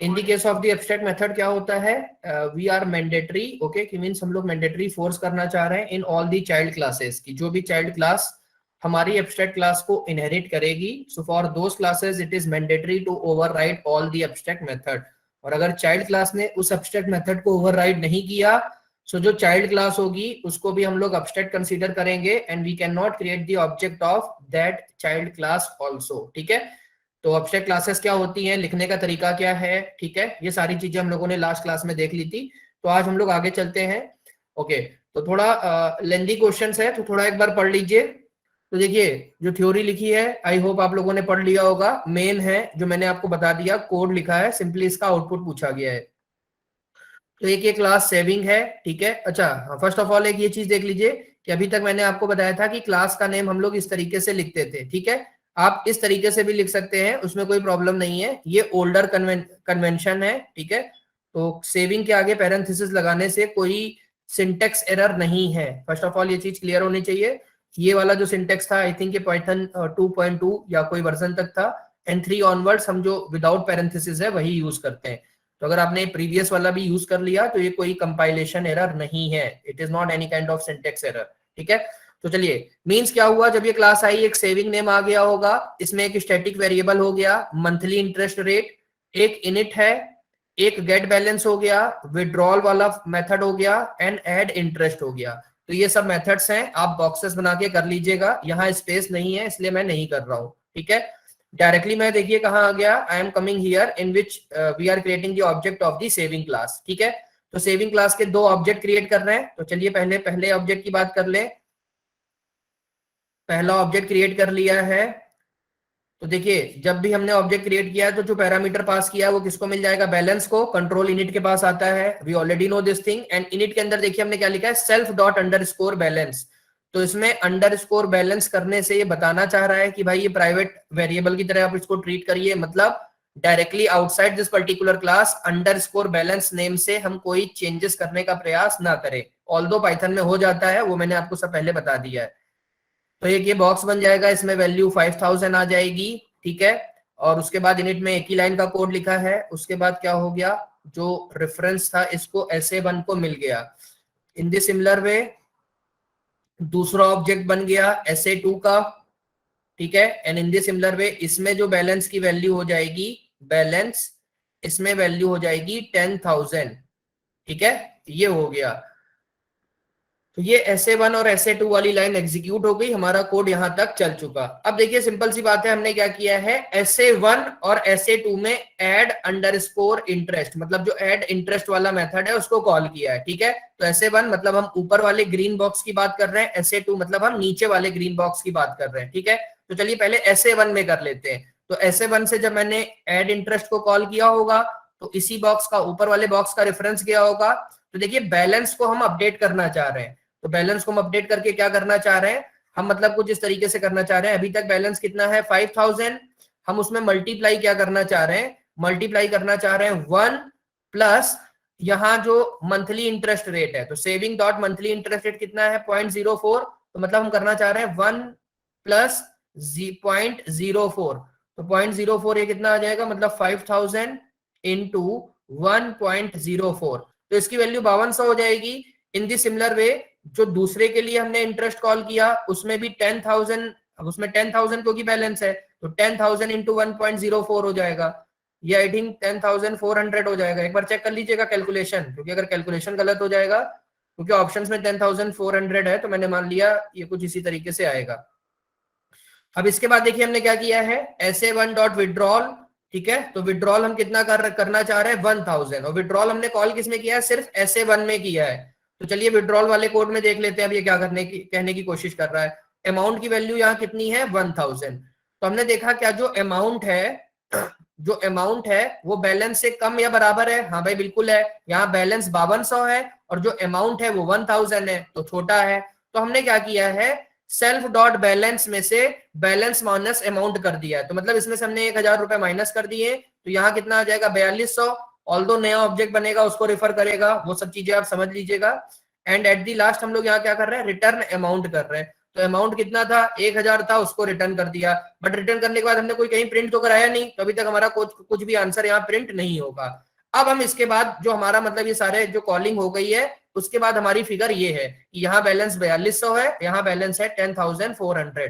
In the case of the abstract method क्या होता है, वी आर मैंडेटरी, ओके, कि मींस हम लोग मैंडेटरी फोर्स करना चाह रहे हैं in all the child classes की, जो भी चाइल्ड क्लास हमारी एब्स्ट्रैक्ट क्लास को इनहेरिट करेगी, so for those classes it is mandatory to override all the abstract method. और अगर चाइल्ड क्लास ने उस एब्स्ट्रैक्ट मेथड को ओवरराइड नहीं किया, सो जो चाइल्ड क्लास होगी उसको भी हम लोग एब्स्ट्रैक्ट कंसीडर करेंगे and we can not create the object of that child class also, ठीक है। तो एब्स्ट्रैक्ट क्लासेस क्या होती हैं, लिखने का तरीका क्या है, ठीक है, ये सारी चीजें हम लोगों ने लास्ट क्लास में देख ली थी। तो आज हम लोग आगे चलते हैं, ओके। तो थोड़ा लेंदी क्वेश्चंस है, तो थोड़ा एक बार पढ़ लीजिए। तो देखिए जो थ्योरी लिखी है आई होप आप लोगों ने पढ़ लिया होगा, मेन है जो मैंने आपको बता दिया, कोड लिखा है, सिंपली इसका आउटपुट पूछा गया है। तो एक ये क्लास सेविंग है, ठीक है। अच्छा फर्स्ट ऑफ ऑल एक ये चीज देख लीजिए कि अभी तक मैंने आपको बताया था कि क्लास का नेम हम लोग इस तरीके से लिखते थे, ठीक है। आप इस तरीके से भी लिख सकते हैं, उसमें कोई प्रॉब्लम नहीं है, ये ओल्डर कन्वेंशन है, ठीक है। तो सेविंग के आगे पैरेंथेसिस लगाने से कोई सिंटेक्स एरर नहीं है, फर्स्ट ऑफ ऑल ये चीज क्लियर होनी चाहिए। ये वाला जो सिंटेक्स था आई थिंक ये पाइथन 2.2 या कोई वर्जन तक था, एंड 3 ऑनवर्ड्स हम जो विदाउट पैरेंथेसिस है वही यूज करते हैं। तो अगर आपने प्रीवियस वाला भी यूज कर लिया तो ये कोई कंपाइलेशन एरर नहीं है, it is not any kind of syntax error, ठीक है। तो चलिए मींस क्या हुआ, जब ये क्लास आई एक सेविंग नेम आ गया होगा, इसमें एक स्टैटिक वेरिएबल हो गया मंथली इंटरेस्ट रेट, एक इनिट है, एक गेट बैलेंस हो गया, विड्रॉल वाला मेथड हो गया एंड ऐड इंटरेस्ट हो गया। तो ये सब मेथड्स हैं, आप बॉक्सेस बना के कर लीजिएगा, यहाँ स्पेस नहीं है इसलिए मैं नहीं कर रहा हूँ, ठीक है। डायरेक्टली मैं देखिए कहाँ आ गया, I am coming here in which we are creating the object of the saving class, ठीक है। तो सेविंग क्लास के 2 ऑब्जेक्ट क्रिएट कर रहे हैं, तो चलिए पहले ऑब्जेक्ट की बात कर ले। पहला ऑब्जेक्ट क्रिएट कर लिया है, तो देखिए जब भी हमने ऑब्जेक्ट क्रिएट किया है तो जो पैरामीटर पास किया है वो किसको मिल जाएगा, बैलेंस को, कंट्रोल इनिट के पास आता है, we already know this thing. And init के अंदर देखिए हमने क्या लिखा है, सेल्फ डॉट अंडरस्कोर बैलेंस। तो इसमें अंडरस्कोर बैलेंस करने से ये बताना चाह रहा है कि भाई ये प्राइवेट वेरिएबल की तरह आप इसको ट्रीट करिए, मतलब directly outside this particular class underscore balance name से हम कोई चेंजेस करने का प्रयास ना करें, ऑल्दो पाइथन में हो जाता है, वो मैंने आपको सब पहले बता दिया है। तो एक ये बॉक्स बन जाएगा, इसमें वैल्यू 5000 आ जाएगी, ठीक है। और उसके बाद इनिट में एक ही लाइन का कोड लिखा है, उसके बाद क्या हो गया, जो रेफरेंस था इसको SA1 को मिल गया। इन द सिमिलर वे दूसरा ऑब्जेक्ट बन गया SA2 का, ठीक है। एंड इन द सिमिलर वे इसमें जो बैलेंस की वैल्यू हो जाएगी, बैलेंस इसमें वैल्यू हो जाएगी 10,000, ठीक है, ये हो गया। तो ये SA1 और SA2 वाली लाइन एग्जीक्यूट हो गई, हमारा कोड यहां तक चल चुका। अब देखिए सिंपल सी बात है, हमने क्या किया है, SA1 और SA2 में ऐड अंडरस्कोर इंटरेस्ट, मतलब जो ऐड इंटरेस्ट वाला मेथड है उसको कॉल किया है, ठीक है। तो SA1 मतलब हम ऊपर वाले ग्रीन बॉक्स की बात कर रहे हैं, SA2 मतलब हम नीचे वाले ग्रीन बॉक्स की बात कर रहे हैं, ठीक है। तो चलिए पहले SA1 में कर लेते हैं। तो SA1 से जब मैंने ऐड इंटरेस्ट को कॉल किया होगा तो इसी बॉक्स का ऊपर वाले बॉक्स का रेफरेंस गया होगा। तो देखिए बैलेंस को हम अपडेट करना चाह रहे हैं, तो बैलेंस को हम अपडेट करके क्या करना चाह रहे हैं, हम मतलब कुछ इस तरीके से करना चाह रहे हैं, अभी तक बैलेंस कितना है 5000, हम उसमें मल्टीप्लाई क्या करना चाह रहे हैं, मल्टीप्लाई करना चाह रहे हैं 1 प्लस यहाँ जो मंथली इंटरेस्ट रेट है, तो saving dot monthly interest rate कितना है 0.04, तो मतलब हम करना चाह रहे हैं 1 प्लस 0.04, तो 0.04 ये कितना आ जाएगा, मतलब 5000 इंटू 1.04, तो इसकी वैल्यू 5200 हो जाएगी। इन दी सिमिलर वे जो दूसरे के लिए हमने इंटरेस्ट कॉल किया उसमें भी 10,000, अब उसमें 10,000 क्योंकि बैलेंस है तो 10,000 इंटू 1.04 हो जाएगा, ये आई थिंक 10,400 हो जाएगा। एक बार चेक कर लीजिएगा कैलकुलेशन, क्योंकि अगर कैलकुलेशन गलत हो जाएगा, क्योंकि ऑप्शंस में 10,400 है तो मैंने मान लिया ये कुछ इसी तरीके से आएगा। अब इसके बाद देखिए हमने क्या किया है, SA1 डॉट विड्रॉल, ठीक है। तो विड्रॉल हम कितना करना चाह रहे हैं 1000, और विड्रॉल हमने कॉल किसमें किया है, सिर्फ SA1 में किया है। तो चलिए विड्रॉल वाले कोड में देख लेते हैं अब ये क्या कहने की कोशिश कर रहा है। अमाउंट की वैल्यू यहाँ कितनी है 1000, तो हमने देखा क्या जो अमाउंट है वो बैलेंस से कम या बराबर है, हाँ भाई बिल्कुल है, यहाँ बैलेंस 5200 है और जो अमाउंट है वो 1000 है तो छोटा है। तो हमने क्या किया है, सेल्फ डॉट बैलेंस में से बैलेंस माइनस अमाउंट कर दिया है, तो मतलब इसमें से हमने 1000 रुपए माइनस कर दिए, तो यहाँ कितना आ जाएगा 4200, ऑल्दो नया ऑब्जेक्ट बनेगा उसको रेफर करेगा, वो सब चीजें आप समझ लीजिएगा। एंड एट दी लास्ट हम लोग यहाँ क्या कर रहे हैं, रिटर्न अमाउंट कर रहे हैं। तो अमाउंट कितना था, 1000 था, उसको रिटर्न कर दिया। बट रिटर्न करने के बाद हमने कोई कहीं प्रिंट तो कराया नहीं, तो अभी तक हमारा कुछ भी आंसर यहाँ प्रिंट नहीं होगा। अब हम इसके बाद जो हमारा मतलब ये सारे जो कॉलिंग हो गई है, उसके बाद हमारी फिगर ये है कि यहाँ बैलेंस 4200 है, यहाँ बैलेंस है 10,400।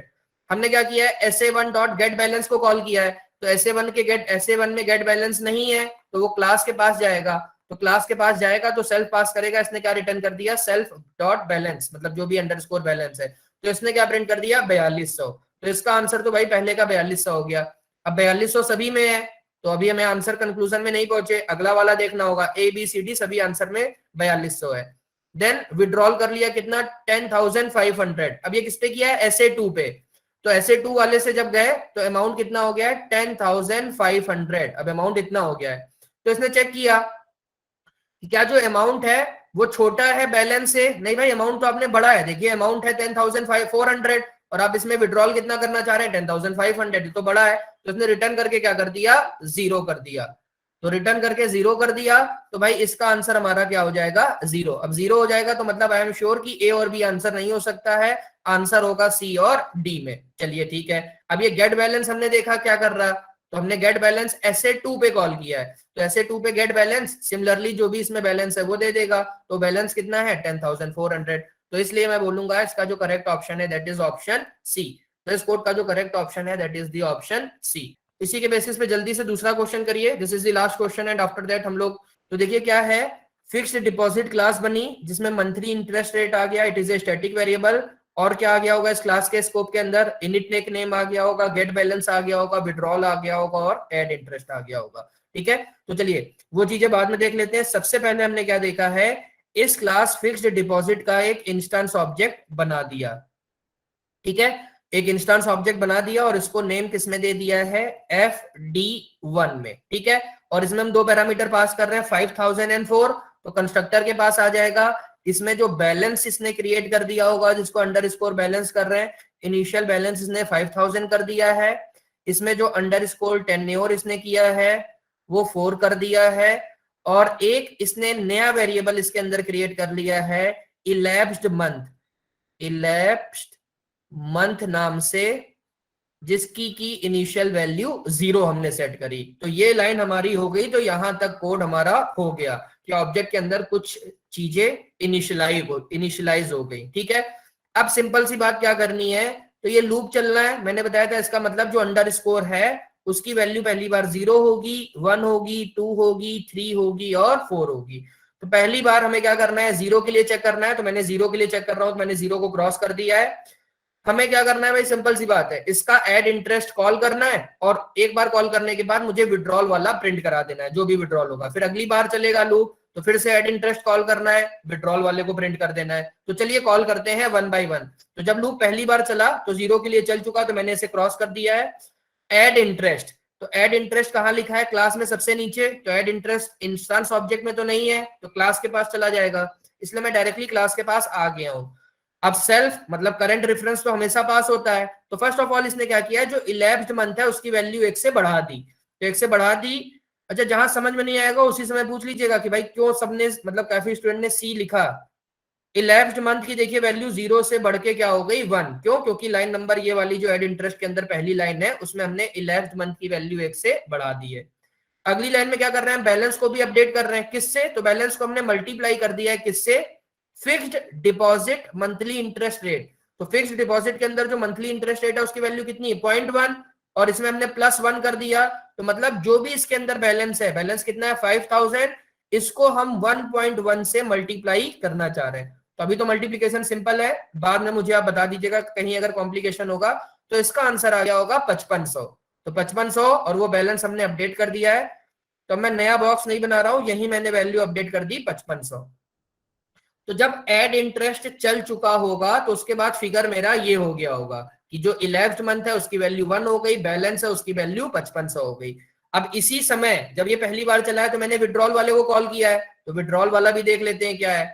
हमने क्या किया है, SA1 डॉट गेट बैलेंस को कॉल किया है। तो SA1 में गेट बैलेंस नहीं है, तो वो क्लास के पास जाएगा। तो क्लास के पास जाएगा तो सेल्फ पास करेगा। इसने क्या रिटर्न कर दिया, सेल्फ डॉट बैलेंस, मतलब जो भी अंडरस्कोर बैलेंस है। तो इसने क्या प्रिंट कर दिया, 4200। तो इसका आंसर तो भाई पहले का 4200 हो गया। अब 4200 सभी में है, तो अभी हमें आंसर कंक्लूजन में नहीं पहुंचे, अगला वाला देखना होगा। ABCD सभी आंसर में 4200 है। देन विड्रॉल कर लिया कितना, 10,500। अब ये किस पे किया है, SA2 पे। तो SA2 वाले से जब गए तो अमाउंट कितना हो गया है, 10,500। अब अमाउंट इतना हो गया है। तो इसने चेक किया कि क्या जो अमाउंट है वो छोटा है बैलेंस से, नहीं भाई अमाउंट तो आपने बढ़ा है। देखिए अमाउंट है 10,400 और आप इसमें विड्रॉल कितना करना चाह रहे हैं, 10,500, तो बड़ा है। तो इसने रिटर्न करके क्या कर दिया, 0 कर दिया। तो रिटर्न करके 0 कर दिया, तो भाई इसका आंसर हमारा क्या हो जाएगा, 0। अब 0 हो जाएगा तो मतलब आई एम श्योर कि A और B आंसर नहीं हो सकता है, आंसर होगा C और D में। चलिए ठीक है। अब ये गेट बैलेंस हमने देखा क्या कर रहा, तो हमने गेट बैलेंस SA2 पे कॉल किया है। तो SA2 पे गेट बैलेंस सिमिलरली जो भी इसमें बैलेंस है वो दे देगा। तो बैलेंस कितना है, 10,400। तो इसलिए मैं बोलूंगा इसका जो करेक्ट ऑप्शन है दैट इज ऑप्शन सी। तो इस कोड का जो करेक्ट ऑप्शन है that is the option C. इसी के बेसिस पे जल्दी से दूसरा क्वेश्चन करिए। This is the last question and after that हम लोग, तो देखिए क्या है, फिक्स्ड डिपॉजिट क्लास बनी जिसमें मंथली इंटरेस्ट रेट आ गया, it is a static variable. और क्या आ गया होगा इस क्लास के स्कोप के अंदर, इनिट नेम आ गया होगा, गेट बैलेंस आ गया होगा, विड्रॉल आ गया होगा और एड इंटरेस्ट आ गया होगा। ठीक है, तो चलिए वो चीजें बाद में देख लेते हैं। सबसे पहले हमने क्या देखा है, इस क्लास फिक्स्ड डिपॉजिट का एक इंस्टेंस ऑब्जेक्ट बना दिया। ठीक है, एक इंस्टेंस ऑब्जेक्ट बना दिया और इसको नेम किसमें दे दिया है, FD1 में। ठीक है, और इसमें हम दो पैरामीटर पास कर रहे हैं, 5004। तो कंस्ट्रक्टर के पास आ जाएगा। इसमें जो बैलेंस इसने क्रिएट कर दिया होगा जिसको अंडरस्कोर बैलेंस कर रहे हैं, इनिशियल बैलेंस इसने 5000 कर दिया है। इसमें जो अंडरस्कोर टेन्योर इसने किया है वो 4 कर दिया है। और एक इसने नया वेरिएबल इसके अंदर क्रिएट कर लिया है, इलैप्स्ड मंथ नाम से, जिसकी की इनिशियल वैल्यू 0 हमने सेट करी। तो ये लाइन हमारी हो गई। तो यहां तक कोड हमारा हो गया कि ऑब्जेक्ट के अंदर कुछ चीजें इनिशियलाइज हो गई। ठीक है, अब सिंपल सी बात क्या करनी है, तो ये लूप चलना है। मैंने बताया था इसका मतलब जो अंडरस्कोर है उसकी वैल्यू पहली बार 0 होगी, 1 होगी, 2 होगी, 3 होगी और 4 होगी। तो पहली बार हमें क्या करना है, 0 के लिए चेक करना है। तो मैंने 0 के लिए चेक कर रहा हूं, तो मैंने 0 को क्रॉस कर दिया है। हमें क्या करना है भाई, सिंपल सी बात है, इसका एड इंटरेस्ट कॉल करना है और एक बार कॉल करने के बाद मुझे विड्रॉल वाला प्रिंट करा देना है, जो भी विड्रॉल होगा। फिर अगली बार चलेगा लूप, तो फिर से एड इंटरेस्ट कॉल करना है, विड्रॉल वाले को प्रिंट कर देना है। तो चलिए कॉल करते हैं 1 बाय 1। तो जब लूप पहली बार चला तो 0 के लिए चल चुका, तो मैंने इसे क्रॉस कर दिया है। एड इंटरेस्ट, तो एड इंटरेस्ट कहां लिखा है, क्लास में सबसे नीचे। तो एड इंटरेस्ट इंस्टेंस ऑब्जेक्ट में तो नहीं है, तो क्लास के पास चला जाएगा, इसलिए मैं डायरेक्टली क्लास के पास आ गया हूं। अब सेल्फ मतलब करंट रेफरेंस तो हमेशा पास होता है। तो फर्स्ट ऑफ ऑल इसने क्या किया है, जो इलेप्स्ड मंथ है उसकी वैल्यू 1 से बढ़ा दी। तो 1 से बढ़ा दी। अच्छा, जहां समझ में नहीं आएगा उसी समय पूछ लीजिएगा कि भाई क्यों सबने मतलब काफी स्टूडेंट ने C लिखा। इलेप्स्ड मंथ की देखिए वैल्यू 0 से बढ़ के क्या हो गई, 1। क्यों, क्योंकि लाइन नंबर ये वाली जो एड इंटरेस्ट के अंदर पहली लाइन है उसमें हमने इलेप्स्ड मंथ की वैल्यू 1 से बढ़ा दी है। अगली लाइन में क्या कर रहे हैं, बैलेंस को भी अपडेट कर रहे हैं। किससे, तो बैलेंस को हमने मल्टीप्लाई कर दिया है किससे, fixed deposit monthly interest rate. तो फिक्स्ड डिपॉजिट के अंदर जो मंथली इंटरेस्ट रेट है उसकी वैल्यू कितनी है, 0.1, और इसमें हमने +1 कर दिया। तो मतलब जो भी इसके अंदर बैलेंस है, बैलेंस कितना है 5000, इसको हम 1.1 से मल्टीप्लाई करना चाह रहे हैं। तो अभी तो मल्टीप्लीकेशन सिंपल है, बाद में मुझे आप बता दीजिएगा कहीं अगर कॉम्प्लिकेशन होगा। तो इसका आंसर आ गया होगा 5500। तो 5500 और वो बैलेंस हमने अपडेट कर दिया है। तो मैं नया बॉक्स नहीं बना रहा हूं, यही मैंने वैल्यू अपडेट कर दी 5500। तो जब एड इंटरेस्ट चल चुका होगा तो उसके बाद फिगर मेरा ये हो गया होगा कि जो 11th मंथ है उसकी वैल्यू 1 हो गई, बैलेंस है उसकी वैल्यू 5500 हो गई। अब इसी समय जब ये पहली बार चला है तो मैंने विड्रॉल वाले को कॉल किया है। तो विड्रॉल वाला भी देख लेते हैं क्या है।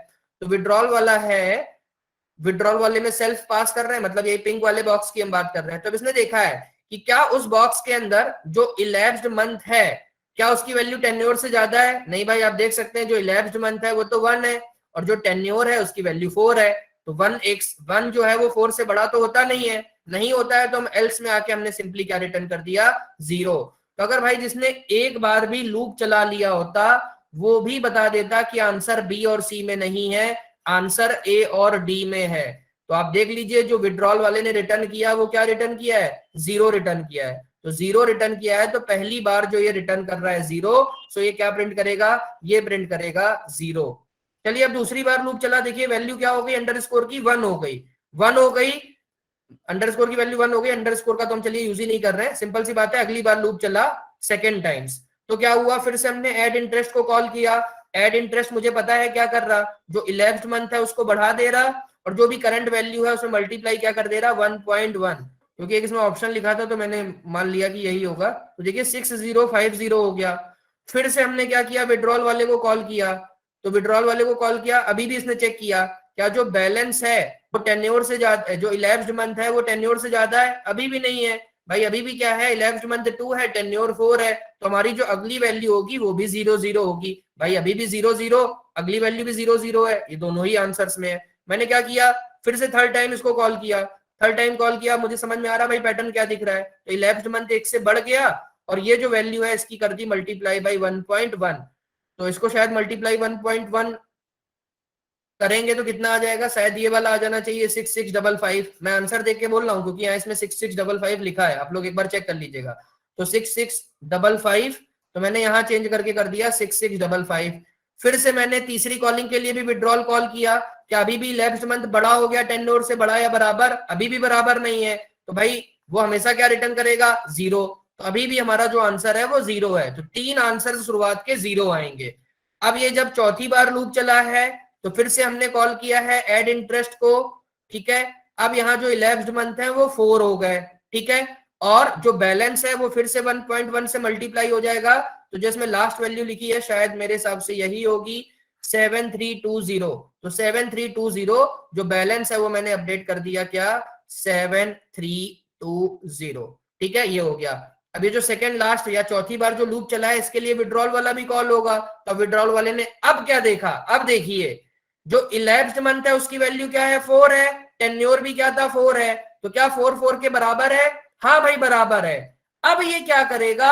तो विड्रॉल वाला है, विड्रॉल वाले में सेल्फ पास कर रहे हैं, मतलब ये पिंक वाले बॉक्स की हम बात कर रहे हैं। तो इसने देखा है कि क्या उस बॉक्स के अंदर जो इलेप्स्ड मंथ है क्या उसकी वैल्यू टेन्योर से ज्यादा है। नहीं भाई, आप देख सकते हैं जो इलेप्स्ड मंथ है वो तो 1 है और जो टेन्योर है उसकी वैल्यू 4 है। तो 1 जो है वो 4 से बड़ा तो होता नहीं है, नहीं होता है, तो हम एल्स में आके हमने सिंपली क्या रिटर्न कर दिया, 0। तो अगर भाई जिसने एक बार भी लूप चला लिया होता वो भी बता देता कि आंसर बी और सी में नहीं है, आंसर ए और डी में है। तो आप देख लीजिए जो विड्रॉल वाले ने रिटर्न किया वो क्या रिटर्न किया है, 0 रिटर्न किया है। तो 0 रिटर्न किया है तो पहली बार जो ये रिटर्न कर रहा है 0, सो ये क्या प्रिंट करेगा, ये प्रिंट करेगा 0। चलिए अब दूसरी बार लूप चला, देखिए वैल्यू क्या हो गई अंडरस्कोर की, 1 हो गई, 1 हो गई, अंडरस्कोर की वैल्यू 1 हो गई। अंडरस्कोर का तो हम चलिए यूज ही नहीं कर रहे हैं, सिंपल सी बात है। अगली बार लूप चला सेकेंड टाइम्स, तो क्या हुआ, फिर से हमने ऐड इंटरेस्ट को कॉल किया। ऐड इंटरेस्ट मुझे पता है क्या कर रहा, जो 11th मंथ है उसको बढ़ा दे रहा, और जो भी करंट वैल्यू है उसमें मल्टीप्लाई क्या कर दे रहा, 1.1, क्योंकि एक इसमें ऑप्शन लिखा था तो मैंने मान लिया कि यही होगा। तो देखिए 6050 हो गया। फिर से हमने क्या किया, विड्रॉल वाले को कॉल किया, तो विड्रॉल वाले को कॉल किया, अभी भी इसने चेक किया क्या जो बैलेंस है वो टेन्योर से ज्यादा है, जो 11th मंथ है वो टेन्योर से ज्यादा है, अभी भी नहीं है भाई, अभी भी क्या है, 11th मंथ 2 है, टेन्योर 4 है, तो हमारी जो अगली वैल्यू होगी वो भी 0 0 होगी भाई, अभी भी 0 0, अगली वैल्यू भी 0 0 है, ये दोनों ही आंसर्स में है। मैंने क्या किया, फिर से थर्ड टाइम इसको कॉल किया, थर्ड टाइम कॉल किया, मुझे समझ में आ रहा भाई पैटर्न क्या दिख रहा है, तो 11th मंथ 1 से बढ़ गया, और ये जो वैल्यू है इसकी कर दी मल्टीप्लाई बाई 1.1, तो इसको शायद मल्टीप्लाई 1.1 करेंगे तो कितना आ जाएगा, शायद ये वाला आ जाना चाहिए 6655। मैं आंसर देख के बोल रहा हूँ क्योंकि यहाँ इसमें 6655 लिखा है, आप लोग एक बार चेक कर लीजिएगा। तो 6655, तो मैंने यहाँ चेंज करके कर दिया 6655। फिर से मैंने तीसरी कॉलिंग के लिए भी विड्रॉल कॉल किया, क्या अभी भी 11th मंथ बड़ा हो गया, टेन्योर से बड़ा या बराबर, अभी भी बराबर नहीं है, तो भाई वो हमेशा क्या रिटर्न करेगा, 0। तो अभी भी हमारा जो आंसर है वो 0 है, तो 3 आंसर शुरुआत के 0 आएंगे। अब ये जब चौथी बार लूप चला है तो फिर से हमने कॉल किया है ऐड इंटरेस्ट को, ठीक है। अब यहाँ जो 11th मंथ है वो 4 हो गए, ठीक है, और जो बैलेंस है वो फिर से 1.1 से मल्टीप्लाई हो जाएगा, तो जो इसमें लास्ट वैल्यू लिखी है शायद मेरे हिसाब से यही होगी 7320। तो 7320 जो बैलेंस है वो मैंने अपडेट कर दिया क्या, 7320, ठीक है, ये हो गया। अब ये जो सेकंड लास्ट या चौथी बार जो लूप चला है इसके लिए विड्रॉल वाला भी कॉल होगा, तो विड्रॉल वाले ने अब क्या देखा, अब देखिए जो 11th मंथ है उसकी वैल्यू क्या है, 4 है, टेन्योर भी क्या था, 4 है, तो क्या 4 4 के बराबर है, हाँ भाई बराबर है। अब ये क्या करेगा,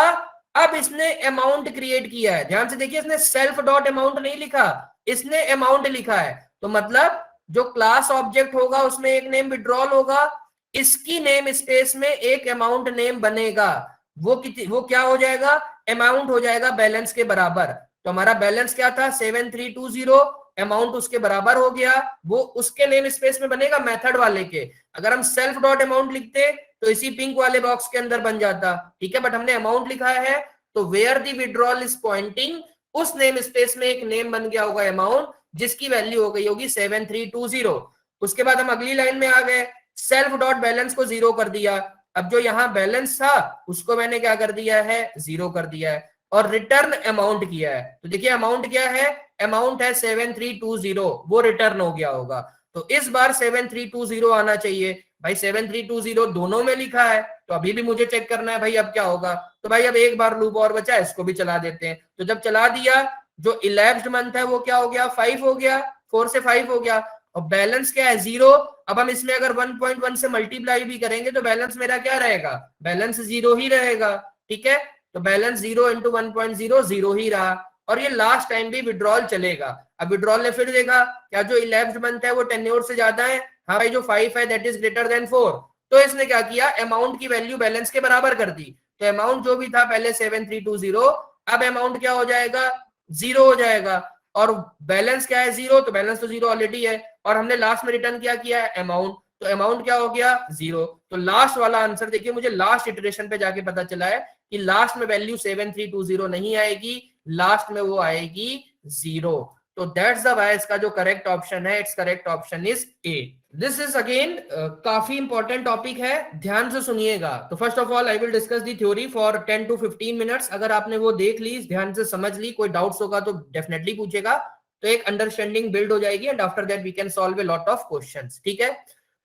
अब इसने अमाउंट क्रिएट किया है, ध्यान से देखिए, इसने सेल्फ डॉट अमाउंट नहीं लिखा, इसने अमाउंट लिखा है, तो मतलब जो क्लास ऑब्जेक्ट होगा उसमें एक नेम विड्रॉल होगा, इसकी नेम स्पेस में एक अमाउंट नेम बनेगा, वो क्या हो जाएगा, अमाउंट हो जाएगा बैलेंस के बराबर। तो हमारा बैलेंस क्या था 7320, अमाउंट उसके बराबर हो गया, वो उसके नेम स्पेस में बनेगा मेथड वाले के। अगर हम सेल्फ डॉट अमाउंट लिखते तो इसी पिंक वाले बॉक्स के अंदर बन जाता, ठीक है, बट हमने अमाउंट लिखा है, तो where the withdrawal is pointing, उस नेम स्पेस में एक नेम बन गया होगा अमाउंट, जिसकी वैल्यू हो गई होगी 7320। उसके बाद हम अगली लाइन में आ गए, सेल्फ डॉट बैलेंस को 0 कर दिया, अब जो यहाँ बैलेंस था उसको मैंने क्या कर दिया है, 0 कर दिया है, और रिटर्न अमाउंट किया है, तो देखिए अमाउंट क्या है, अमाउंट है 7320, वो रिटर्न हो गया होगा। तो इस बार 7320 आना चाहिए भाई, 7320 दोनों में लिखा है, तो अभी भी मुझे चेक करना है भाई अब क्या होगा। तो भाई अब एक बार लूप और बचा है, इसको भी चला देते हैं। तो जब चला दिया, जो 11th मंथ है वो क्या हो गया, 5 हो गया, 4 से 5 हो गया, और बैलेंस क्या है, 0। अब हम इसमें अगर 1.1 से मल्टीप्लाई भी करेंगे तो बैलेंस मेरा क्या रहेगा, बैलेंस 0 ही रहेगा, ठीक है, तो बैलेंस 0 इंटू 1.0 0 ही रहा, और ये लास्ट टाइम भी विड्रॉल चलेगा। अब विड्रॉल ने फिर देखा क्या जो 11th मंथ है वो टेन्योर से ज्यादा है, हाँ भाई जो 5 है दैट इज ग्रेटर देन 4, तो इसने क्या किया, अमाउंट की वैल्यू बैलेंस के बराबर कर दी, तो अमाउंट जो भी था पहले 7320, अब अमाउंट क्या हो जाएगा, 0 हो जाएगा, और बैलेंस क्या है 0, तो बैलेंस तो 0 ऑलरेडी है, और हमने लास्ट में रिटर्न क्या किया है, अमाउंट, तो अमाउंट क्या हो गया, 0। तो लास्ट वाला आंसर देखिए, मुझे लास्ट इटरेशन पे जाके पता चला है कि लास्ट में वैल्यू 7320 नहीं आएगी, लास्ट में वो आएगी 0। तो दैट्स द वाई इसका जो करेक्ट ऑप्शन है, it's correct option is a. This is again काफी इंपॉर्टेंट टॉपिक है, ध्यान से सुनिएगा। तो first of all I will discuss the theory for 10 to 15 minutes. अगर आपने वो देख ली, ध्यान से समझ ली, कोई डाउट्स होगा तो डेफिनेटली पूछेगा, तो एक अंडरस्टैंडिंग बिल्ड हो जाएगी, and after that we can solve a lot of questions, ठीक है।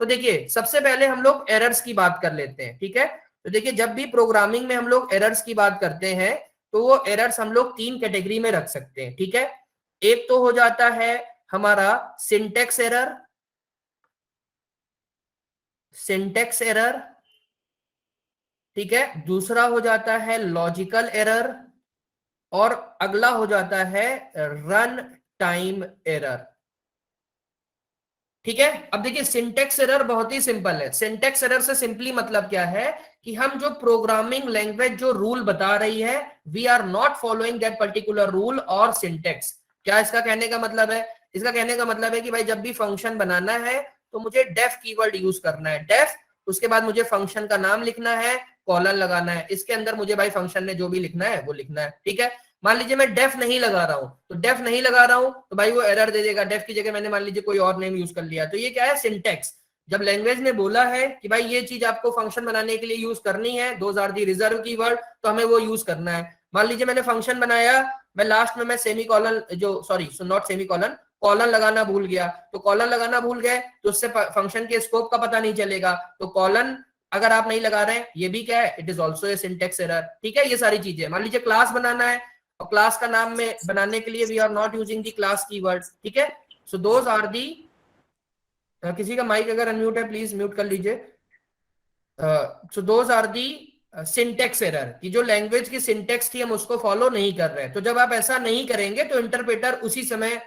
तो देखिए सबसे पहले हम लोग एरर्स की बात कर लेते हैं, ठीक है। तो देखिए जब भी प्रोग्रामिंग में हम लोग एरर्स की बात करते हैं तो वो एरर्स हम लोग 3 कैटेगरी में रख सकते हैं, ठीक है। एक तो हो जाता है हमारा सिंटेक्स एरर, सिंटेक्स एरर, ठीक है, दूसरा हो जाता है लॉजिकल एरर, और अगला हो जाता है रन टाइम एरर। ठीक है, अब देखिए सिंटेक्स एरर बहुत ही सिंपल है। सिंटेक्स एरर से सिंपली मतलब क्या है कि हम जो प्रोग्रामिंग लैंग्वेज जो रूल बता रही है, we are not following that particular rule और सिंटेक्स। क्या इसका कहने का मतलब है? इसका कहने का मतलब है कि भाई जब भी फंक्शन बनाना है तो मुझे डेफ कीवर्ड यूज करना है, डेफ, उसके बाद मुझे फंक्शन का नाम लिखना है, कॉलन लगाना है, इसके अंदर मुझे भाई फंक्शन में जो भी लिखना है वो लिखना है। ठीक है, मान लीजिए मैं डेफ नहीं लगा रहा हूं, तो डेफ नहीं लगा रहा हूं तो भाई वो एरर दे देगा, डेफ की जगह मैंने मान लीजिए कोई और नेम यूज कर लिया। तो ये क्या है? सिंटेक्स। जब लैंग्वेज ने बोला है कि भाई ये चीज आपको फंक्शन बनाने के लिए यूज करनी है, those are the reserve keyword, तो हमें वो यूज करना है। मान लीजिए मैंने फंक्शन बनाया, मैं लास्ट में मैं सेमी कॉलन, जो sorry not semi colon, colon लगाना भूल गया, तो कॉलन लगाना भूल गए तो उससे फंक्शन के स्कोप का पता नहीं चलेगा। तो कॉलन अगर आप नहीं लगा रहे हैं, ये भी क्या है? It is also a syntax error. ठीक है, ये सारी चीजें। मान लीजिए क्लास बनाना है और क्लास का नाम में बनाने के लिए we are not using the class keyword. ठीक है, सो दोज आर दी, किसी का माइक अगर अनम्यूट है प्लीज म्यूट कर लीजिए। So those are the syntax error, कि जो लैंग्वेज की सिंटेक्स थी हम उसको फॉलो नहीं कर रहे हैं। तो जब आप ऐसा नहीं करेंगे तो इंटरप्रेटर उसी समय,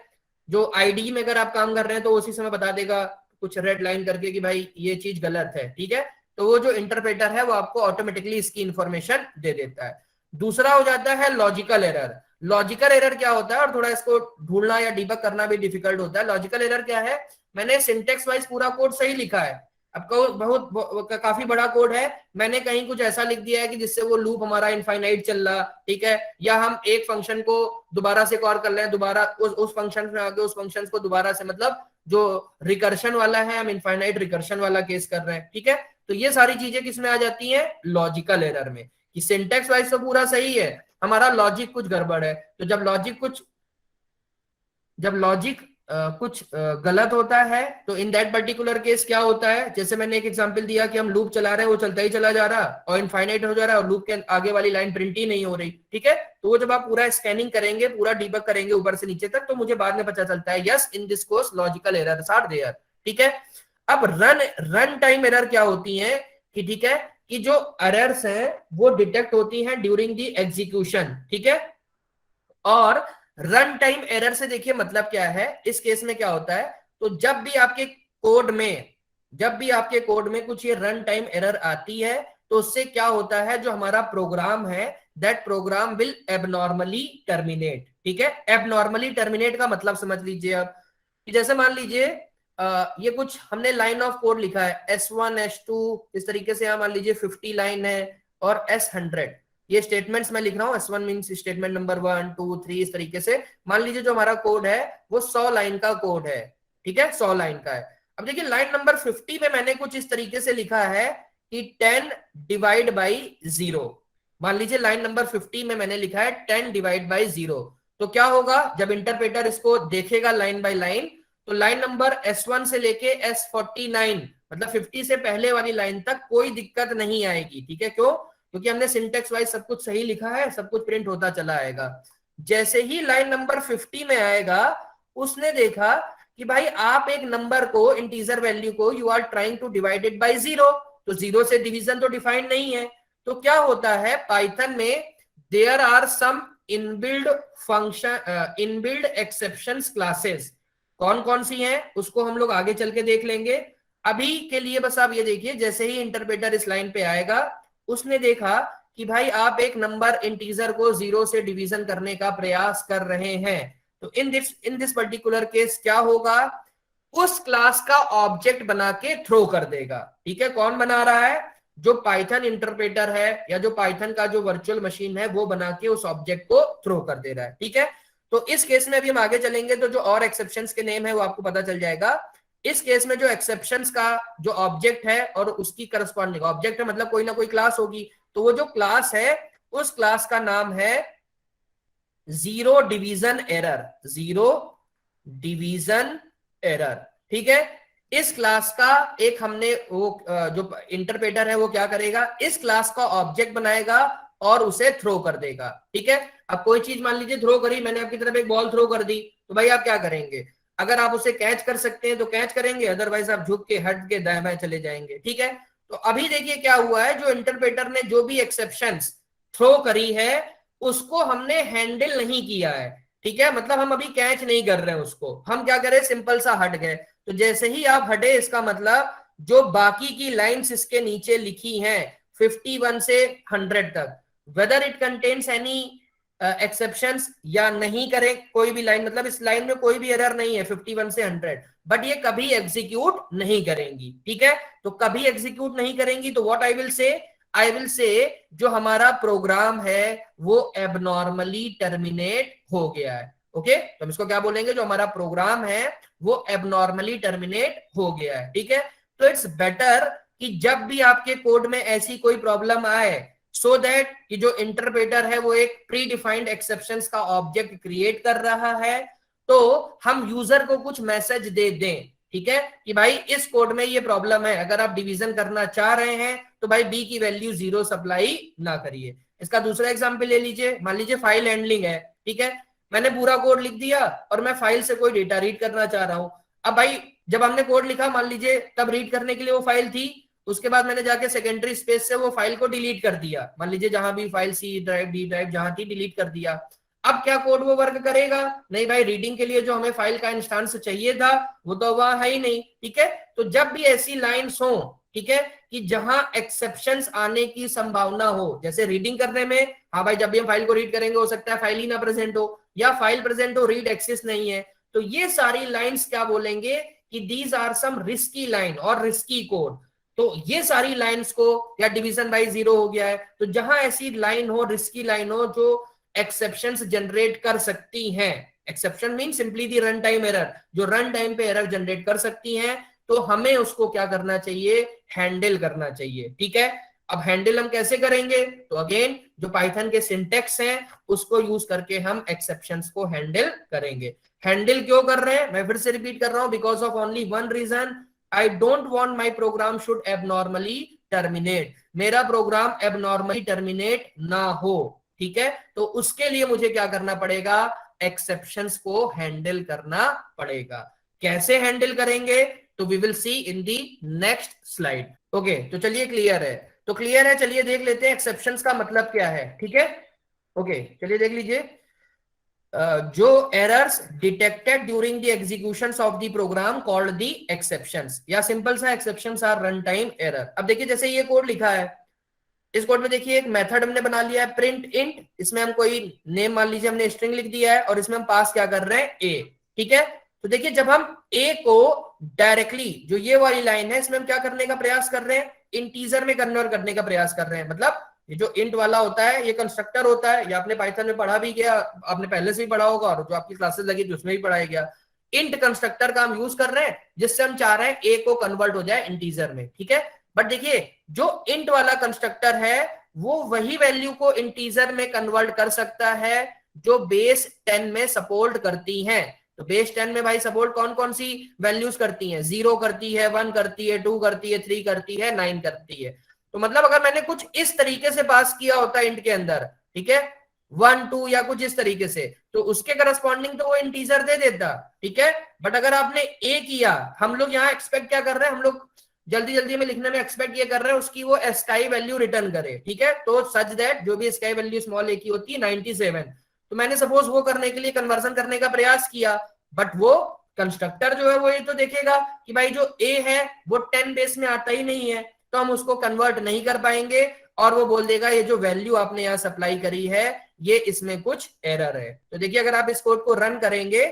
जो आईडी में अगर आप काम कर रहे हैं तो उसी समय बता देगा कुछ रेड लाइन करके कि भाई ये चीज गलत है। ठीक है, तो वो जो इंटरप्रेटर है वो आपको ऑटोमेटिकली इसकी इंफॉर्मेशन दे देता है। दूसरा हो जाता है लॉजिकल एरर। लॉजिकल एरर क्या होता है, और थोड़ा इसको ढूंढना या डिबग करना भी डिफिकल्ट होता है। लॉजिकल एरर क्या है? मैंने सिंटेक्स वाइज पूरा कोड सही लिखा है, अब बहुत काफी बड़ा कोड है, मैंने कहीं कुछ ऐसा लिख दिया है कि जिससे वो लूप हमारा इनफाइनाइट चल रहा। ठीक है, या हम एक फंक्शन को दोबारा से कॉल कर रहे हैं, दोबारा उस फंक्शन में आगे उस फंक्शन को दोबारा से, मतलब जो रिकर्शन वाला है हम इनफाइनाइट रिकर्शन वाला केस कर रहे हैं। ठीक है, तो ये सारी चीजें किसमें आ जाती हैं? लॉजिकल एरर में, कि सिंटेक्स वाइज तो पूरा सही है, हमारा लॉजिक कुछ गड़बड़ है। तो जब लॉजिक कुछ गलत होता है तो इन दैट पर्टिकुलर केस क्या होता है? जैसे मैंने एक एग्जांपल दिया कि हम लूप चला रहे हैं, वो चलता ही चला जा रहा और इनफाइनाइट हो जा रहा है और लूप के आगे वाली लाइन प्रिंट ही नहीं हो रही। ठीक है, तो वो जब आप पूरा स्कैनिंग करेंगे, पूरा डीबग करेंगे ऊपर से नीचे तक, तो मुझे बाद में पता चलता है yes in this course logical errors are there. ठीक है, अब रन टाइम एरर क्या होती है? कि ठीक है, कि जो एरर्स हैं वो डिटेक्ट होती हैं ड्यूरिंग द एग्जीक्यूशन। ठीक है, और रन टाइम एरर से देखिए मतलब क्या है, इस केस में क्या होता है? तो जब भी आपके कोड में कुछ ये रन टाइम एरर आती है तो उससे क्या होता है, जो हमारा प्रोग्राम है that program will abnormally terminate. ठीक है, एबनॉर्मली टर्मिनेट का मतलब समझ लीजिए आप, कि जैसे मान लीजिए ये कुछ हमने लाइन ऑफ कोड लिखा है S1 S2 इस तरीके से, मान लीजिए 50 लाइन है, और S100 ये स्टेटमेंट्स मैं लिख रहा हूँ। S1 मींस स्टेटमेंट नंबर 1 2 3 इस तरीके से। मान लीजिए जो हमारा कोड है वो 100 लाइन का कोड है। ठीक है, 100 लाइन का है। अब देखिए लाइन नंबर 50 में मैंने कुछ इस तरीके से लिखा है कि 10 डिवाइड बाई 0। मान लीजिए लाइन नंबर 50 में मैंने लिखा है 10 डिवाइड बाई 0। तो क्या होगा जब इंटरप्रेटर इसको देखेगा लाइन बाय लाइन, तो लाइन नंबर S1 से लेके S49 मतलब 50 से पहले वाली लाइन तक कोई दिक्कत नहीं आएगी। ठीक है, क्यों? क्योंकि हमने सिंटेक्स वाइज सब कुछ सही लिखा है, सब कुछ प्रिंट होता चला आएगा। जैसे ही लाइन नंबर 50 में आएगा, उसने देखा कि भाई आप एक नंबर को, इंटीजर वैल्यू को you are trying to divide it by 0, तो 0 से डिवीजन तो डिफाइंड नहीं है। तो क्या होता है पाइथन में, there are some inbuilt function, inbuilt exceptions classes. कौन कौन सी हैं उसको हम लोग आगे चल के देख लेंगे। अभी के लिए बस आप ये देखिए, जैसे ही इंटरप्रेटर इस लाइन पे आएगा, उसने देखा कि भाई आप एक नंबर इंटीजर को 0 से डिवीजन करने का प्रयास कर रहे हैं, तो इन दिस पर्टिकुलर केस क्या होगा, उस क्लास का ऑब्जेक्ट बना के थ्रो कर देगा। ठीक है, कौन बना रहा है? जो पाइथन इंटरप्रेटर है या जो पाइथन का जो वर्चुअल मशीन है वो बना के उस ऑब्जेक्ट को थ्रो कर दे रहा है। ठीक है, तो इस केस में अभी हम आगे चलेंगे तो जो और एक्सेप्शंस के नेम है वो आपको पता चल जाएगा। इस केस में जो एक्सेप्शंस का जो ऑब्जेक्ट है और उसकी करस्पॉन्डिंग, ऑब्जेक्ट है मतलब कोई ना कोई क्लास होगी, तो वो जो क्लास है उस क्लास का नाम है zero division error. Zero division error. ठीक है, इस क्लास का एक हमने वो जो इंटरप्रेटर है वो क्या करेगा, इस क्लास का ऑब्जेक्ट बनाएगा और उसे थ्रो कर देगा। ठीक है, अब कोई चीज मान लीजिए थ्रो करी, मैंने आपकी तरफ एक बॉल थ्रो कर दी, तो भाई आप क्या करेंगे, अगर आप उसे कैच कर सकते हैं तो कैच करेंगे, अदरवाइज आप झुक के हट के दाएं बाएं चले जाएंगे। ठीक है, तो अभी देखिए क्या हुआ है, जो इंटरप्रेटर ने जो भी एक्सेप्शंस थ्रो करी है उसको हमने हैंडल नहीं किया है। ठीक है, मतलब हम अभी कैच नहीं कर रहे हैं उसको, हम क्या करें, सिंपल सा हट गए। तो जैसे ही आप हटे, इसका मतलब जो बाकी की लाइंस इसके नीचे लिखी हैं 51 से 100 तक, whether it contains any exceptions या नहीं करें कोई भी लाइन, मतलब इस लाइन में कोई भी एरर नहीं है 51 से 100, बट ये कभी एग्जीक्यूट नहीं करेंगी। ठीक है, तो कभी एग्जीक्यूट नहीं करेंगी, तो व्हाट आई विल से जो हमारा प्रोग्राम है वो एबनॉर्मली टर्मिनेट हो गया है। ओके, तो हम इसको क्या बोलेंगे, जो हमारा प्रोग्राम है वो एबनॉर्मली टर्मिनेट हो गया है। ठीक है, तो इट्स बेटर कि जब भी आपके कोड में ऐसी कोई प्रॉब्लम आए, सो दैट कि जो इंटरप्रेटर है वो एक प्री डिफाइंड एक्सेप्शंस का ऑब्जेक्ट क्रिएट कर रहा है, तो हम यूजर को कुछ मैसेज दे दें। ठीक है, कि भाई इस कोड में ये प्रॉब्लम है, अगर आप डिवीजन करना चाह रहे हैं तो भाई बी की वैल्यू 0 सप्लाई ना करिए। इसका दूसरा एग्जांपल ले लीजिए, मान लीजिए फाइल हैंडलिंग है। ठीक है, मैंने पूरा कोड लिख दिया और मैं फाइल से कोई डेटा रीड करना चाह रहा हूं। अब भाई जब हमने कोड लिखा, मान लीजिए तब रीड करने के लिए वो फाइल थी, उसके बाद मैंने जाके सेकेंडरी स्पेस से वो फाइल को डिलीट कर दिया, मान लीजिए जहां भी file C drive D drive जहां थी डिलीट कर दिया। अब क्या कोड वो वर्क करेगा? नहीं भाई, रीडिंग के लिए जो हमें फाइल का इंस्टेंस चाहिए था वो तो वहां है ही नहीं। ठीक है, तो जब भी ऐसी लाइंस हो, ठीक है, कि जहां एक्सेप्शंस आने की संभावना हो, जैसे रीडिंग करने में, हाँ भाई जब भी हम फाइल को रीड करेंगे हो सकता है फाइल ही ना प्रेजेंट हो, या फाइल प्रेजेंट हो रीड एक्सेस नहीं है, तो ये सारी लाइंस क्या बोलेंगे कि these are some risky line और रिस्की कोड। तो ये सारी लाइंस को, या डिवीजन बाय 0 हो गया है, तो जहां ऐसी लाइन हो, रिस्की लाइन हो, जो एक्सेप्शंस जनरेट कर सकती हैं, एक्सेप्शन मीन सिंपली दी रन टाइम एरर, जो रन टाइम पे एरर जनरेट कर सकती हैं, तो हमें उसको क्या करना चाहिए, हैंडल करना चाहिए। ठीक है, अब हैंडल हम कैसे करेंगे, तो अगेन जो पाइथन के सिंटेक्स हैं उसको यूज करके हम एक्सेप्शंस को हैंडल करेंगे। हैंडल क्यों कर रहे हैं, मैं फिर से रिपीट कर रहा हूं, because of only one reason, I don't want my program should abnormally terminate, मेरा प्रोग्राम एबनॉर्मली टर्मिनेट ना हो। ठीक है, तो उसके लिए मुझे क्या करना पड़ेगा, एक्सेप्शंस को हैंडल करना पड़ेगा। कैसे हैंडल करेंगे, तो we will see in the next slide. Okay, तो चलिए क्लियर है, तो क्लियर है, चलिए देख लेते हैं एक्सेप्शंस का मतलब क्या है। ठीक है, ओके चलिए देख लीजिए, जो errors detected during the executions of the program called the exceptions, या सिंपल सा exceptions are run time error. अब देखिए जैसे ये कोड लिखा है, इस कोड में देखिए एक मेथड हमने बना लिया है प्रिंट इंट, इसमें हम कोई नेम मान लीजिए हमने स्ट्रिंग लिख दिया है और इसमें हम पास क्या कर रहे हैं, ए। ठीक है, तो देखिए जब हम ए को डायरेक्टली, जो ये वाली लाइन है इसमें हम क्या करने का प्रयास कर रहे हैं, इंटीजर में कन्वर्ट करने का प्रयास कर रहे हैं। मतलब ये जो इंट वाला होता है ये कंस्ट्रक्टर होता है, ये आपने पाइथन में पढ़ा भी गया, आपने पहले से ही पढ़ा होगा, और जो आपकी क्लासेस लगी थी उसमें भी पढ़ाया गया। इंट कंस्ट्रक्टर का हम यूज कर रहे हैं जिससे हम चाह रहे हैं ए को कन्वर्ट हो जाए इंटीजर में। ठीक है, बट देखिए जो इंट वाला कंस्ट्रक्टर है वो वही वैल्यू को इंटीजर में कन्वर्ट कर सकता है जो बेस 10 में सपोर्ट करती हैं। तो बेस 10 में भाई सपोर्ट कौन कौन सी वैल्यूज करती हैं, 0 करती है, 1 करती है, 2 करती है, 3 करती है, 9 करती है। तो मतलब अगर मैंने कुछ इस तरीके से पास किया होता इंट के अंदर, ठीक है, 1 2 या कुछ इस तरीके से, तो उसके करस्पॉन्डिंग तो वो इंटीजर दे देता। ठीक है, बट अगर आपने ए किया, हम लोग यहाँ एक्सपेक्ट क्या कर रहे हैं, हम लोग जल्दी जल्दी में लिखने में एक्सपेक्ट ये कर रहे हैं उसकी वो स्काई वैल्यू रिटर्न करे। ठीक है, तो सच दैट जो भी स्काई वैल्यू स्मॉल ए की होती है 97, तो मैंने सपोज वो करने के लिए कन्वर्जन करने का प्रयास किया, बट वो कंस्ट्रक्टर जो है वो ये तो देखेगा कि भाई जो ए है वो 10 बेस में आता ही नहीं है, तो हम उसको कन्वर्ट नहीं कर पाएंगे, और वो बोल देगा ये जो वैल्यू आपने यहाँ सप्लाई करी है ये इसमें कुछ एरर है। तो देखिए अगर आप इस कोड को रन करेंगे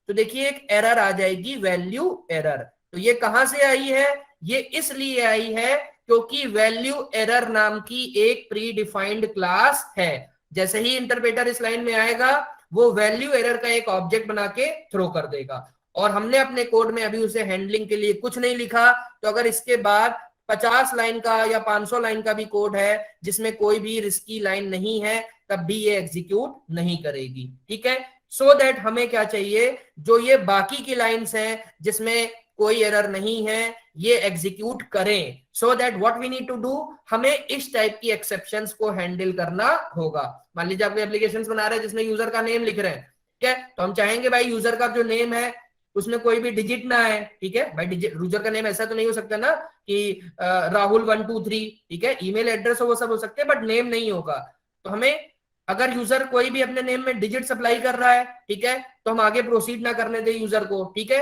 तो देखिए एक एरर आ जाएगी, वैल्यू एरर। तो ये कहां से आई है, ये इसलिए आई है क्योंकि वैल्यू एरर नाम की एक प्री डिफाइंड क्लास है। जैसे ही इंटरप्रेटर इस लाइन में आएगा वो वैल्यू एरर का एक ऑब्जेक्ट बना के थ्रो कर देगा, और हमने अपने कोड में अभी उसे हैंडलिंग के लिए कुछ नहीं लिखा। तो अगर इसके बाद 50 लाइन का या 500 लाइन का भी कोड है जिसमें कोई भी रिस्की लाइन नहीं है, तब भी ये एग्जीक्यूट नहीं करेगी। ठीक है, सो दैट हमें क्या चाहिए, जो ये बाकी की लाइंस हैं जिसमें कोई एरर नहीं है ये एग्जीक्यूट करें। So that what we need to do, हमें इस टाइप की एक्सेप्शंस को हैंडल करना होगा। मान लीजिए आप एप्लीकेशंस बना रहे हैं जिसमें यूजर का नेम लिख रहे हैं, ठीक है, तो हम चाहेंगे भाई यूजर का जो नेम है उसमें कोई भी डिजिट ना है, ठीक है भाई। डिजिट यूजर का नेम ऐसा तो नहीं हो सकता ना कि राहुल 123, ठीक है, ईमेल एड्रेस हो वो सब हो सकते हैं बट नेम नहीं होगा। तो हमें अगर यूजर कोई भी अपने नेम में डिजिट सप्लाई कर रहा है, ठीक है, तो हम आगे प्रोसीड ना करने दें यूजर को, ठीक है।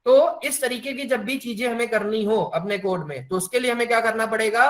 तो इस तरीके की जब भी चीजें हमें करनी हो अपने कोड में, तो उसके लिए हमें क्या करना पड़ेगा,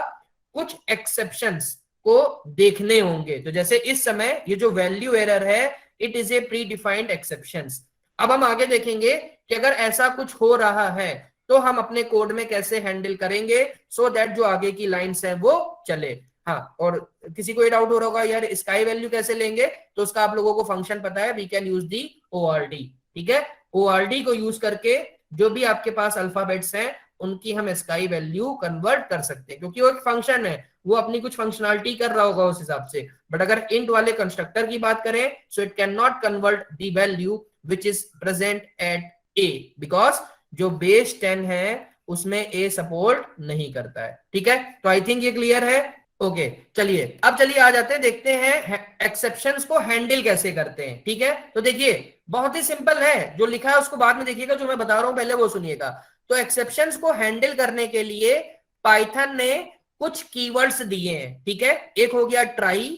कुछ एक्सेप्शंस को देखने होंगे। तो जैसे इस समय ये जो वैल्यू एरर है, it is a pre defined exceptions. अब हम आगे देखेंगे कि अगर ऐसा कुछ हो रहा है तो हम अपने कोड में कैसे हैंडल करेंगे सो दैट जो आगे की लाइंस है वो चले। हाँ, और किसी को ये डाउट हो रहा होगा यार स्काई वैल्यू कैसे लेंगे, तो उसका आप लोगों को फंक्शन पता है, we can use the ORD, ठीक है। ओआरडी को यूज करके जो भी आपके पास अल्फाबेट्स हैं उनकी हम स्काई वैल्यू कन्वर्ट कर सकते हैं, क्योंकि वो एक फंक्शन है, वो अपनी कुछ फंक्शनलिटी कर रहा होगा उस हिसाब से। बट अगर इंट वाले कंस्ट्रक्टर की बात करें, so it can not convert the value which is present at A, because जो बेस 10 है उसमें ए सपोर्ट नहीं करता है, ठीक है। तो आई थिंक ये क्लियर है। ओके, चलिए अब चलिए आ जाते हैं, देखते हैं एक्सेप्शंस को हैंडल कैसे करते हैं, ठीक है। तो देखिए बहुत ही सिंपल है, जो लिखा है उसको बाद में देखिएगा, जो मैं बता रहा हूं पहले वो सुनिएगा। तो एक्सेप्शंस को हैंडल करने के लिए पाइथन ने कुछ कीवर्ड्स दिए हैं, ठीक है। एक हो गया ट्राई,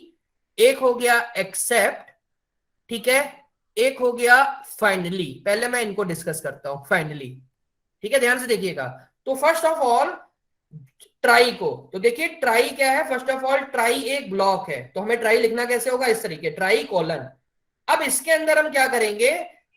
एक हो गया एक्सेप्ट, ठीक है, एक हो गया फाइनली। पहले मैं इनको डिस्कस करता हूं फाइनली, ठीक है, ध्यान से देखिएगा। तो फर्स्ट ऑफ ऑल ट्राई को, तो देखिए ट्राई क्या है, फर्स्ट ऑफ ऑल ट्राई एक ब्लॉक है, तो हमें ट्राई लिखना कैसे होगा, इस तरीके, ट्राई कोलन। अब इसके अंदर हम क्या करेंगे,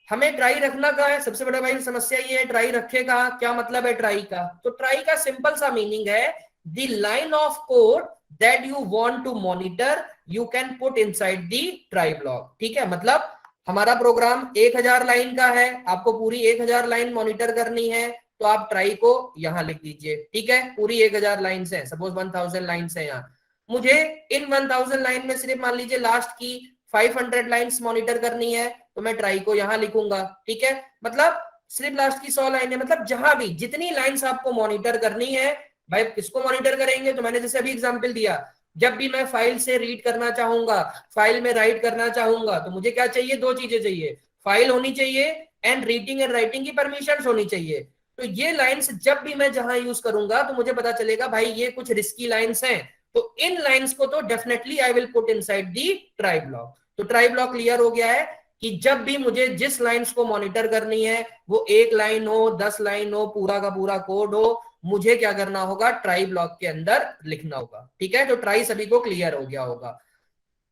हमें ट्राई रखना कहाँ है, सबसे बड़ा भाई समस्या ये है ट्राई रखे कहाँ, क्या मतलब है ट्राई का। तो ट्राई का सिंपल सा मीनिंग है the line of code that you want to monitor you can put inside the try block, ठीक है। मतलब हमारा प्रोग्राम 1000 लाइन का है, आपको पूरी 1000 लाइन मॉनिटर करनी है, तो आप ट्राई को यहां लिख दीजिए, ठीक है। पूरी 1000 लाइन है, सपोज 1000 लाइन है यहाँ, मुझे इन 1000 लाइन में सिर्फ मान लीजिए लास्ट की 500 लाइंस मॉनिटर करनी है, तो मैं ट्राई को यहां लिखूंगा, ठीक है। मतलब सिर्फ लास्ट की 100 लाइन है, मतलब जहां भी जितनी लाइंस आपको मॉनिटर करनी है, भाई किसको मॉनिटर करेंगे, तो मैंने जैसे अभी एग्जांपल दिया, जब भी मैं फाइल से रीड करना चाहूंगा, फाइल में राइट करना चाहूंगा, तो मुझे क्या चाहिए, दो चीजें चाहिए, फाइल होनी चाहिए एंड रीडिंग एंड राइटिंग की परमिशन होनी चाहिए। तो ये लाइंस जब भी मैं जहां यूज करूंगा तो मुझे पता चलेगा भाई ये कुछ रिस्की लाइंस हैं, तो इन लाइंस को तो definitely I will put inside the try block. तो ट्राई ब्लॉक क्लियर हो गया है कि जब भी मुझे जिस लाइंस को मॉनिटर करनी है, वो 1 लाइन हो, 10 लाइन हो, पूरा का पूरा कोड हो, मुझे क्या करना होगा, ट्राई ब्लॉक के अंदर लिखना होगा, ठीक है। तो ट्राई सभी को क्लियर हो गया होगा।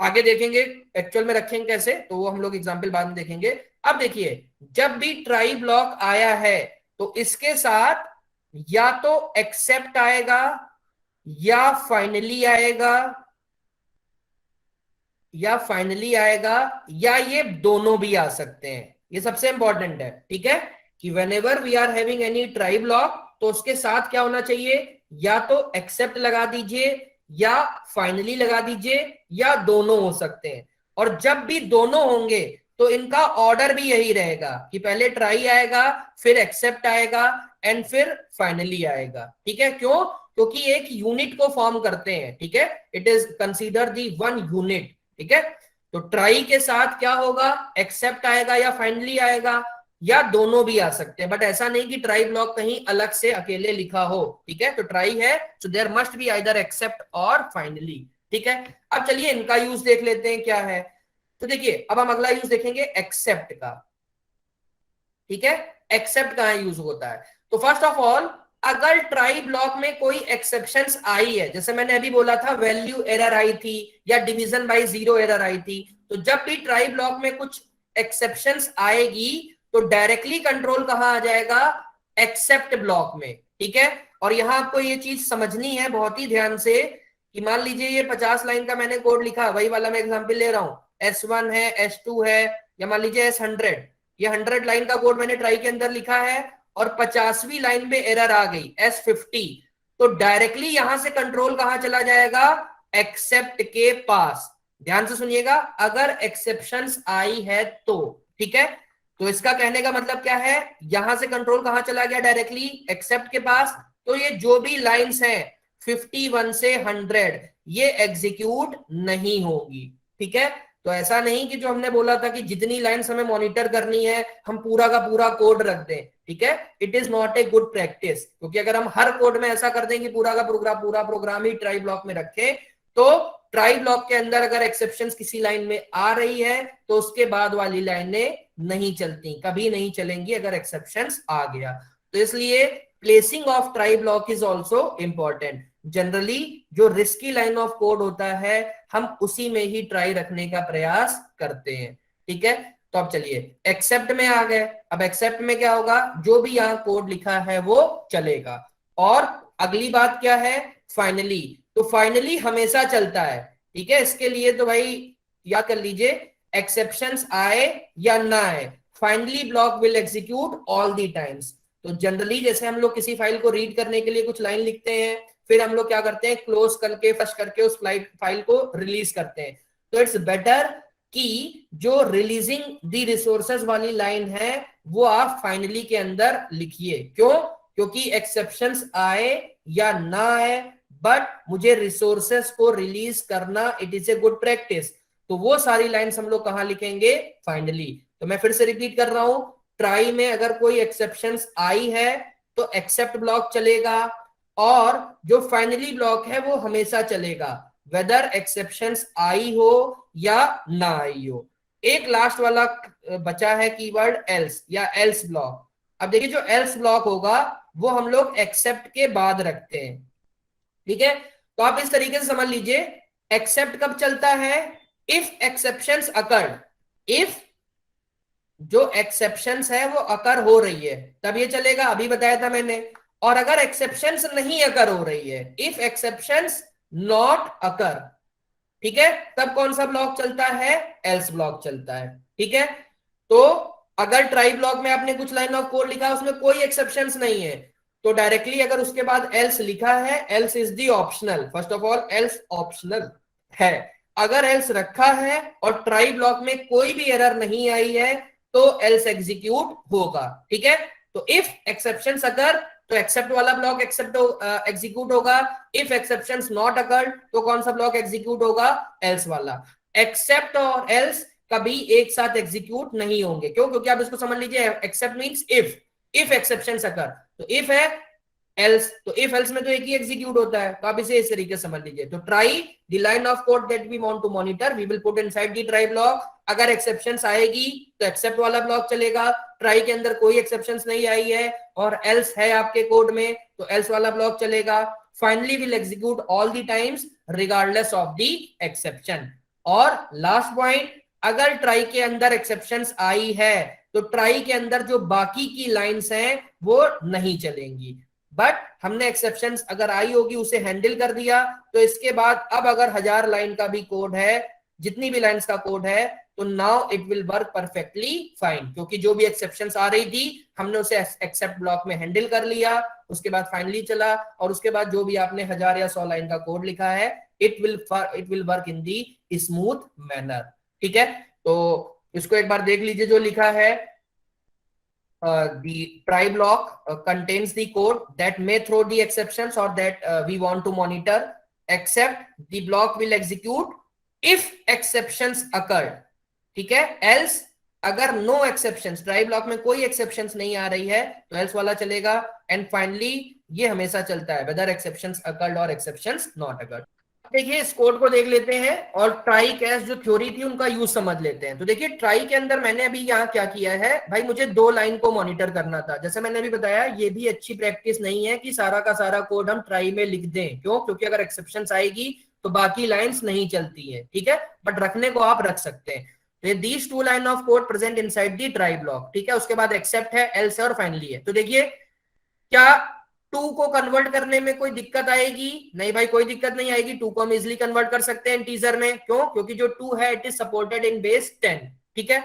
आगे देखेंगे एक्चुअल में रखेंगे कैसे, तो वो हम लोग एग्जाम्पल बाद में देखेंगे। अब देखिए जब भी ट्राई ब्लॉक आया है तो इसके साथ या तो एक्सेप्ट आएगा, या फाइनली आएगा, या फाइनली आएगा, या ये दोनों भी आ सकते हैं। ये सबसे इंपॉर्टेंट है, ठीक है, कि whenever we are having any try block, तो उसके साथ क्या होना चाहिए, या तो एक्सेप्ट लगा दीजिए, या फाइनली लगा दीजिए, या दोनों हो सकते हैं। और जब भी दोनों होंगे तो इनका ऑर्डर भी यही रहेगा कि पहले ट्राई आएगा, फिर एक्सेप्ट आएगा एंड फिर फाइनली आएगा, ठीक है। क्यों, क्योंकि एक यूनिट को फॉर्म करते हैं, ठीक है, it is consider the one unit, ठीक है। तो ट्राई के साथ क्या होगा, एक्सेप्ट आएगा या फाइनली आएगा, या दोनों भी आ सकते हैं, बट ऐसा नहीं कि ट्राई ब्लॉक कहीं अलग से अकेले लिखा हो, ठीक है। तो ट्राई है so there must be either except or finally, ठीक है। अब चलिए इनका यूज देख लेते हैं क्या है। तो देखिए अब हम अगला यूज देखेंगे एक्सेप्ट का, ठीक है। एक्सेप्ट कहां यूज होता है, तो फर्स्ट ऑफ ऑल अगर ट्राई ब्लॉक में कोई एक्सेप्शंस आई है, जैसे मैंने अभी बोला था वैल्यू एरर आई थी या डिवीजन बाय 0 एरर आई थी, तो जब भी ट्राई ब्लॉक में कुछ एक्सेप्शंस आएगी तो डायरेक्टली कंट्रोल कहां आ जाएगा, एक्सेप्ट ब्लॉक में, ठीक है। और यहां आपको ये चीज समझनी है बहुत ही ध्यान से कि मान लीजिए ये 50 लाइन का मैंने कोड लिखा, वही वाला मैं एग्जांपल ले रहा हूं, S1 है, S2 है, या मान लीजिए S100, ये 100 लाइन का कोड मैंने ट्राई के अंदर लिखा है और 50वीं लाइन पे एरर आ गई S50, तो डायरेक्टली यहां से कंट्रोल कहां चला जाएगा, एक्सेप्ट के पास। ध्यान से सुनिएगा, अगर एक्सेप्शंस आई है तो, ठीक है। तो इसका कहने का मतलब क्या है, यहां से कंट्रोल कहां चला गया, डायरेक्टली एक्सेप्ट के पास। तो ये जो भी लाइंस हैं 51 से 100 ये एग्जीक्यूट नहीं होगी, ठीक है। तो ऐसा नहीं कि जो हमने बोला था कि जितनी लाइंस हमें मॉनिटर करनी है हम पूरा का पूरा कोड रख दें, ठीक है, it is not a good practice, क्योंकि अगर हम हर कोड में ऐसा कर दें कि पूरा का पूरा प्रोग्राम ही ट्राई ब्लॉक में रखें, तो ट्राई ब्लॉक के अंदर अगर एक्सेप्शंस किसी लाइन में आ रही है तो उसके बाद वाली लाइनें नहीं चलती, कभी नहीं चलेंगी अगर एक्सेप्शंस आ गया। तो इसलिए placing of try block is also important. Generally जो रिस्की लाइन ऑफ कोड होता है हम उसी में ही ट्राई रखने का प्रयास करते हैं, ठीक है। तो अब चलिए एक्सेप्ट में आ गए। अब एक्सेप्ट में क्या होगा, जो भी यहाँ कोड लिखा है वो चलेगा। और अगली बात क्या है, फाइनली। तो फाइनली हमेशा चलता है, ठीक है। इसके लिए तो भाई याद कर लीजिए, एक्सेप्शंस आए या ना आए, finally block will execute all the times. तो जनरली जैसे हम लोग किसी फाइल को रीड करने के लिए कुछ लाइन लिखते हैं, फिर हम लोग क्या करते हैं, क्लोज करके फ्लश करके उस फाइल को रिलीज करते हैं। तो इट्स बेटर कि जो रिलीजिंग दी रिसोर्सेज वाली लाइन है वो आप फाइनली के अंदर लिखिए। क्यों? क्योंकि एक्सेप्शंस आए या ना आए, बट मुझे रिसोर्सेस को रिलीज करना, it is a good practice. तो वो सारी लाइंस हम लोग कहां लिखेंगे, फाइनली। तो मैं फिर से रिपीट कर रहा हूं, ट्राई में अगर कोई एक्सेप्शंस आई है तो एक्सेप्ट ब्लॉक चलेगा, और जो फाइनली ब्लॉक है वो हमेशा चलेगा, वेदर एक्सेप्शंस आई हो या ना आई हो। एक लास्ट वाला बचा है कीवर्ड एल्स या एल्स ब्लॉक। अब देखिए जो एल्स ब्लॉक होगा वो हम लोग एक्सेप्ट के बाद रखते हैं, ठीक है। तो आप इस तरीके से समझ लीजिए, एक्सेप्ट कब चलता है, इफ एक्सेप्शंस अकर्ड, इफ जो एक्सेप्शंस है वो अकर हो रही है तब ये चलेगा, अभी बताया था मैंने। और अगर एक्सेप्शंस नहीं अकर हो रही है, इफ एक्सेप्शंस नॉट अकर, ठीक है, तब कौन सा ब्लॉक चलता है, एल्स ब्लॉक चलता है, ठीक है। तो अगर ट्राई ब्लॉक में आपने कुछ लाइन ऑफ कोड लिखा, उसमें कोई एक्सेप्शंस नहीं है, तो डायरेक्टली अगर उसके बाद एल्स लिखा है, else is the optional, first of all else optional है। अगर एल्स रखा है और ट्राई ब्लॉक में कोई भी एरर नहीं आई है तो एल्स एग्जीक्यूट होगा, ठीक है। तो इफ एक्सेप्शंस अगर, तो एक्सेप्ट वाला ब्लॉक एक्सेप्ट एग्जीक्यूट होगा। इफ एक्सेप्शंस नॉट अकर्ड तो कौन सा ब्लॉक एग्जीक्यूट होगा, एल्स वाला। एक्सेप्ट और एल्स कभी एक साथ एग्जीक्यूट नहीं होंगे, क्यों? क्योंकि आप इसको समझ लीजिए, एक्सेप्ट मींस इफ एक्सेप्शंस अकर, तो इफ है एल्स, तो इफ एल्स में तो एक ही एग्जीक्यूट होता है, तो आप इसे इस तरीके से समझ लीजिए। तो try the line of code that we want to monitor, we will put inside the try block. अगर एक्सेप्शंस आएगी तो एक्सेप्ट वाला ब्लॉक चलेगा, ट्राई के अंदर कोई एक्सेप्शंस नहीं आई है और एल्स है आपके कोड में तो एल्स वाला ब्लॉक चलेगा। Finally will execute all the times regardless of the exception. और लास्ट पॉइंट, अगर ट्राई के अंदर एक्सेप्शंस आई है तो ट्राई के अंदर जो बाकी की लाइंस हैं वो नहीं चलेंगी, बट हमने एक्सेप्शंस अगर आई होगी उसे हैंडल कर दिया, तो इसके बाद अब अगर 1000 लाइन का भी कोड है, जितनी भी लाइंस का कोड है, तो now it will work perfectly fine, क्योंकि जो भी एक्सेप्शंस आ रही थी हमने उसे एक्सेप्ट ब्लॉक में हैंडल कर लिया, उसके बाद फाइनली चला, और उसके बाद जो भी आपने 1000 या 100 लाइन का कोड लिखा है it will work in the smooth manner, ठीक है। तो इसको एक बार देख लीजिए जो लिखा है, the try block contains the code that may throw the exceptions or that we want to monitor, except the block will execute if exceptions occurred, ठीक है। else अगर no exceptions, try block में कोई exceptions नहीं आ रही है तो else वाला चलेगा। and finally ये हमेशा चलता है whether exceptions occurred or exceptions not occurred। देखिए इस कोड को देख लेते हैं और ट्राई कैश जो थ्योरी थी उनका यूज समझ लेते हैं। तो देखिए ट्राई के अंदर मैंने अभी यहाँ क्या किया है, भाई मुझे 2 लाइन को मॉनिटर करना था। जैसे मैंने अभी बताया, ये भी अच्छी प्रैक्टिस नहीं है कि सारा का सारा कोड हम ट्राई में लिख दें, क्यों? क्योंकि अगर एक्सेप्शंस आएगी तो बाकी लाइंस नहीं चलती है, ठीक है, बट रखने को आप रख सकते हैं। तो these 2 line of code present inside the try block, ठीक है। उसके बाद एक्सेप्ट है, एल्स है और फाइनली है। तो देखिए क्या 2 को कन्वर्ट करने में कोई दिक्कत आएगी? नहीं भाई, कोई दिक्कत नहीं आएगी। 2 को हम इजिली कन्वर्ट कर सकते हैं इंटीजर में, क्यों? क्योंकि जो 2 है it is supported in base 10, ठीक है।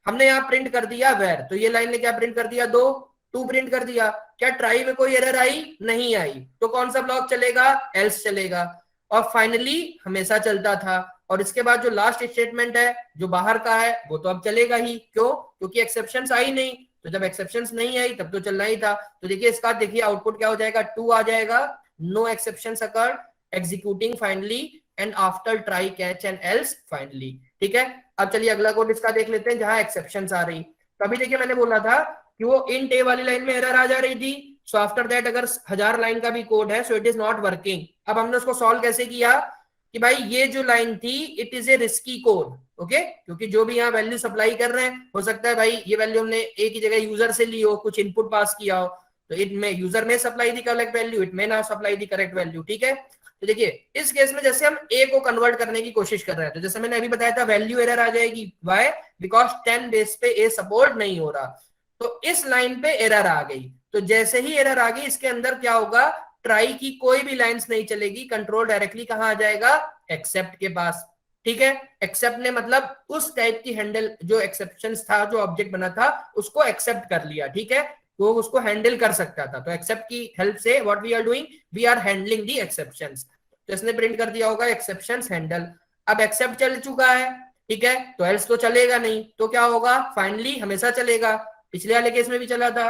हमने यहाँ प्रिंट कर दिया वेर, तो ये लाइन ने क्या प्रिंट कर दिया, 2 प्रिंट कर दिया। क्या ट्राई में कोई एरर आई? नहीं आई, तो कौन सा ब्लॉक चलेगा, एल्स चलेगा। और फाइनली हमेशा चलता था। और इसके बाद जो लास्ट स्टेटमेंट है जो बाहर का है वो तो अब चलेगा ही, क्यों? क्योंकि एक्सेप्शंस आई नहीं, तो जब एक्सेप्शंस नहीं आई तब तो चलना ही था। तो देखिए इसका देखिए आउटपुट क्या हो जाएगा, 2 आ जाएगा, no exceptions occurred, executing finally and after try catch and else finally. ठीक है, अब चलिए अगला कोड इसका देख लेते हैं जहां एक्सेप्शंस आ रही। तो अभी देखिए मैंने बोला था कि वो इंट ए वाली लाइन में एरर आ जा रही थी, सो आफ्टर दैट अगर 1000 लाइन का भी कोड है so it is not working. अब हमने उसको सॉल्व कैसे किया कि भाई ये जो लाइन थी it is a risky code, okay, क्योंकि जो भी यहाँ वैल्यू सप्लाई कर रहे हैं हो सकता है भाई ये वैल्यू हमने ए की जगह यूजर से ली हो, कुछ इनपुट पास किया हो, तो इट में यूजर में supply the correct value, it में ना सप्लाई दी करेक्ट वैल्यू। ठीक है, तो देखिए इस केस में जैसे हम ए को कन्वर्ट करने की कोशिश कर रहे हैं तो जैसे मैंने अभी बताया था वैल्यू एरर आ जाएगी, वाई, बिकॉज 10 बेस पे ए सपोर्ट नहीं हो रहा, तो इस लाइन पे एरर आ गई। तो जैसे ही एरर आ गई इसके अंदर क्या होगा, ट्राई की कोई भी लाइंस नहीं चलेगी, कंट्रोल डायरेक्टली कहां आ जाएगा, एक्सेप्ट के पास। ठीक है, एक्सेप्ट ने मतलब उस टाइप की हैंडल जो एक्सेप्शन था जो ऑब्जेक्ट बना था उसको एक्सेप्ट कर लिया। ठीक है, वो उसको हैंडल कर सकता था, तो एक्सेप्ट की हेल्प से what we are doing, we are handling the exceptions. तो इसने प्रिंट कर दिया होगा एक्सेप्शंस हैंडल। अब एक्सेप्ट चल चुका है, ठीक है, तो एल्स तो चलेगा नहीं, तो क्या होगा, फाइनली हमेशा चलेगा। पिछले वाले केस में भी चला था,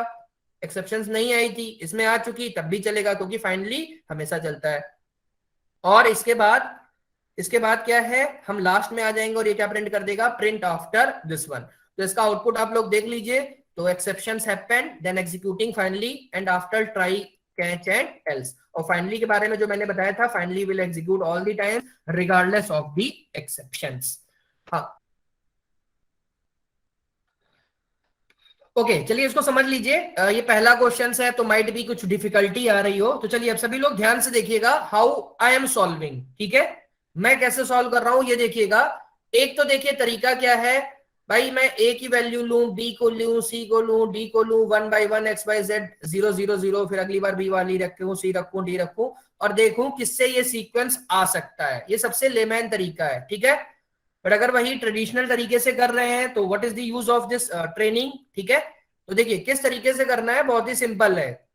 एक्सेप्शंस नहीं आई थी, इसमें आ चुकी तब भी चलेगा क्योंकि फाइनली हमेशा चलता है। और इसके बाद क्या है, हम लास्ट में आ जाएंगे और ये क्या प्रिंट कर देगा, प्रिंट आफ्टर दिस वन। तो इसका आउटपुट आप लोग देख लीजिए, तो exceptions happened then executing finally and after try catch and else. और फाइनली के बारे में जो मैंने बताया था, finally will execute all the time regardless of the exceptions. हाँ ओके, चलिए इसको समझ लीजिए। ये पहला क्वेश्चन है तो माइट भी कुछ डिफिकल्टी आ रही हो, तो चलिए अब सभी लोग ध्यान से देखिएगा हाउ आई एम सॉल्विंग। ठीक है, मैं कैसे सॉल्व कर रहा हूं ये देखिएगा। एक तो देखिए तरीका क्या है, भाई मैं ए की वैल्यू लूं, बी को लूं, सी को लूं, डी को लूं, 1 by 1 एक्स वाई जेड 0 0 0, फिर अगली बार बी वाली रखूं, सी रखूं, डी रखूं, और देखूं किससे ये सीक्वेंस आ सकता है। ये सबसे लेमैन तरीका है। ठीक है, बट अगर वही ट्रेडिशनल तरीके से कर रहे हैं तो what is the use of this training. ठीक है, तो देखिए किस तरीके से करना है, बहुत ही सिंपल है।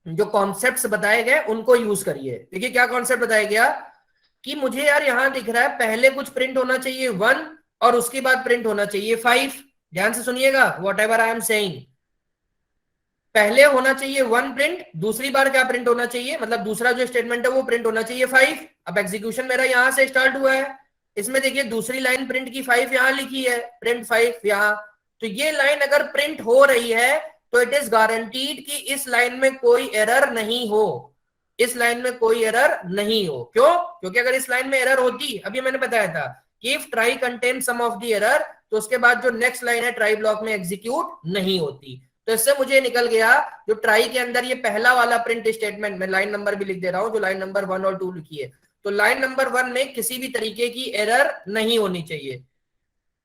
जो कॉन्सेप्ट्स बताए गए उनको यूज करिए। देखिए क्या कॉन्सेप्ट बताया गया कि मुझे यार यहां दिख रहा है पहले कुछ प्रिंट होना चाहिए 1 और उसके बाद प्रिंट होना चाहिए 5। ध्यान से सुनिएगा what ever I am saying, पहले होना चाहिए 1 प्रिंट, दूसरी बार क्या प्रिंट होना चाहिए, मतलब दूसरा जो स्टेटमेंट है वो प्रिंट होना चाहिए 5। अब एग्जीक्यूशन मेरा यहां से स्टार्ट हुआ है, इसमें देखिए दूसरी लाइन प्रिंट की 5 यहां लिखी है, प्रिंट 5 यहां, तो ये लाइन अगर प्रिंट हो रही है तो इट इज गारंटीड कि इस लाइन में कोई एरर नहीं हो, इस लाइन में कोई एरर नहीं हो। क्यों, क्योंकि अगर इस लाइन में एरर होती, अभी मैंने बताया था कि if try contain some of the error, तो उसके बाद जो नेक्स्ट लाइन है ट्राई ब्लॉक में एग्जीक्यूट नहीं होती। तो इससे मुझे निकल गया जो ट्राई के अंदर ये पहला वाला प्रिंट स्टेटमेंट, मैं लाइन नंबर भी लिख दे रहा हूं, जो लाइन नंबर 1 और 2 लिखी है, तो लाइन नंबर 1 में किसी भी तरीके की एरर नहीं होनी चाहिए।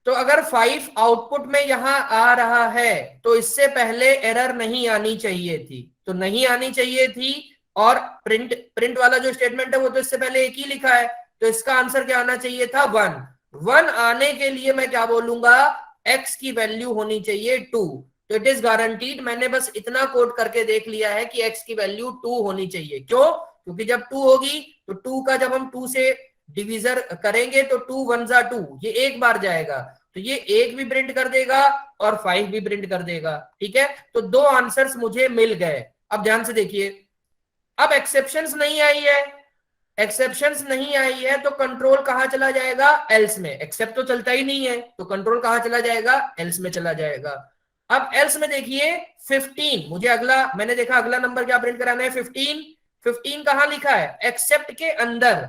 तो अगर 5 आउटपुट में यहां आ रहा है तो इससे पहले एरर नहीं आनी चाहिए थी, तो नहीं आनी चाहिए थी। और प्रिंट वाला जो स्टेटमेंट है वो तो इससे पहले एक ही लिखा है, तो इसका आंसर क्या आना चाहिए था, 1 आने के लिए मैं क्या बोलूंगा, x की वैल्यू होनी चाहिए 2। तो इट इज गारंटीड, मैंने बस इतना कोड करके देख लिया है कि x की वैल्यू 2 होनी चाहिए। क्यों, क्योंकि जब 2 होगी तो 2 का जब हम 2 से डिविजर करेंगे तो 2 1 जा 2, ये एक बार जाएगा, तो ये 1 भी प्रिंट कर देगा और 5 भी प्रिंट कर देगा। ठीक है, तो 2 आंसर्स मुझे मिल गए। अब ध्यान से देखिए, अब एक्सेप्शंस नहीं आई है, एक्सेप्शंस नहीं आई है तो कंट्रोल कहां चला जाएगा, एल्स में। एक्सेप्ट तो चलता ही नहीं है तो कंट्रोल कहां चला जाएगा, एल्स में चला जाएगा। अब एल्स में देखिए 15, मुझे अगला, मैंने देखा अगला नंबर क्या प्रिंट कराना है, 15। 15 कहां लिखा है, एक्सेप्ट के अंदर।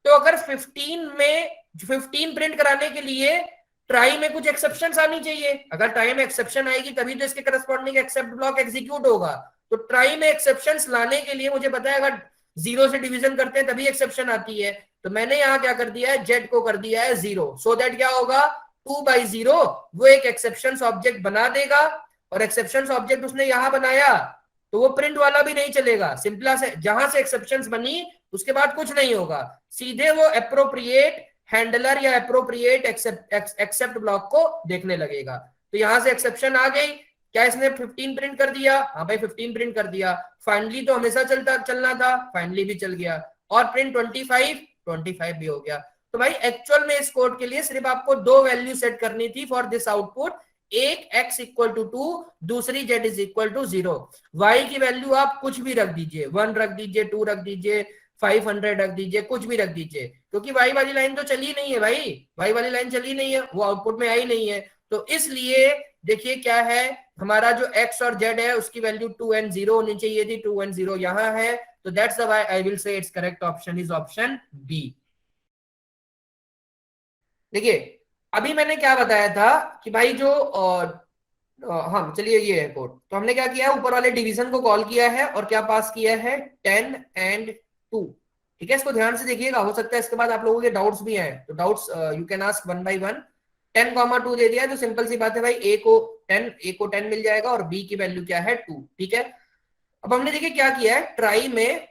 तो अगर 15 प्रिंट कराने के लिए ट्राई में कुछ एक्सेप्शंस आनी चाहिए, अगर ट्राई में एक्सेप्शन आएगी तभी तो इसके करस्पॉन्डिंग एक्सेप्ट ब्लॉक एग्जीक्यूट होगा। तो ट्राई में एक्सेप्शंस लाने के लिए मुझे पता है अगर 0 से डिवीजन करते हैं तभी एक्सेप्शन आती है, तो मैंने यहां क्या कर दिया है, जेड को कर दिया है 0, सो दैट क्या होगा, 2/0 वो एक एक्सेप्शंस ऑब्जेक्ट बना देगा। और एक्सेप्शंस ऑब्जेक्ट उसने यहां बनाया तो वो प्रिंट वाला भी नहीं चलेगा, सिंपला से जहां से एक्सेप्शंस बनी उसके बाद कुछ नहीं होगा, सीधे वो एप्रोप्रिएट हैंडलर या एप्रोप्रिएट एक्सेप्ट ब्लॉक को देखने लगेगा। तो यहां से एक्सेप्शन आ गई, क्या इसने 15 प्रिंट कर दिया, हाँ भाई 15 प्रिंट कर दिया। फाइनली तो हमेशा चलना था, फाइनली भी चल गया। और प्रिंट 25 भी हो गया। तो भाई एक्चुअल में इस कोड के लिए सिर्फ आपको 2 वैल्यू सेट करनी थी फॉर दिस आउटपुट, एक x इक्वल टू 2, दूसरी z is equal to 0। y की वैल्यू आप कुछ भी रख दीजिए, 1 रख दीजिए, 2 रख दीजिए, 500 रख दीजिए, कुछ भी रख दीजिए, क्योंकि वाई वाली लाइन तो चली नहीं है भाई, वाई वाली लाइन चली नहीं है, वो आउटपुट में आई नहीं है। तो इसलिए देखिए क्या है, हमारा जो x और z है उसकी वैल्यू 2 and 0 होनी चाहिए थी, 2 and 0 यहां है, तो that's why I will say it's correct option is option B. देखिए अभी मैंने क्या बताया था कि भाई जो हाँ चलिए ये है कोड, तो हमने क्या किया है, ऊपर वाले डिवीजन को कॉल किया है और क्या पास किया है, 10 and 2। ठीक है, इसको ध्यान से देखिएगा, हो सकता है इसके बाद आप लोगों के डाउट्स भी हैं, तो doubts you can ask one by one. 10,2 दे दिया है, तो सिंपल सी बात है भाई, ए को 10 मिल जाएगा और बी की वैल्यू क्या है 2। ठीक है, अब हमने देखिए क्या किया है, ट्राई में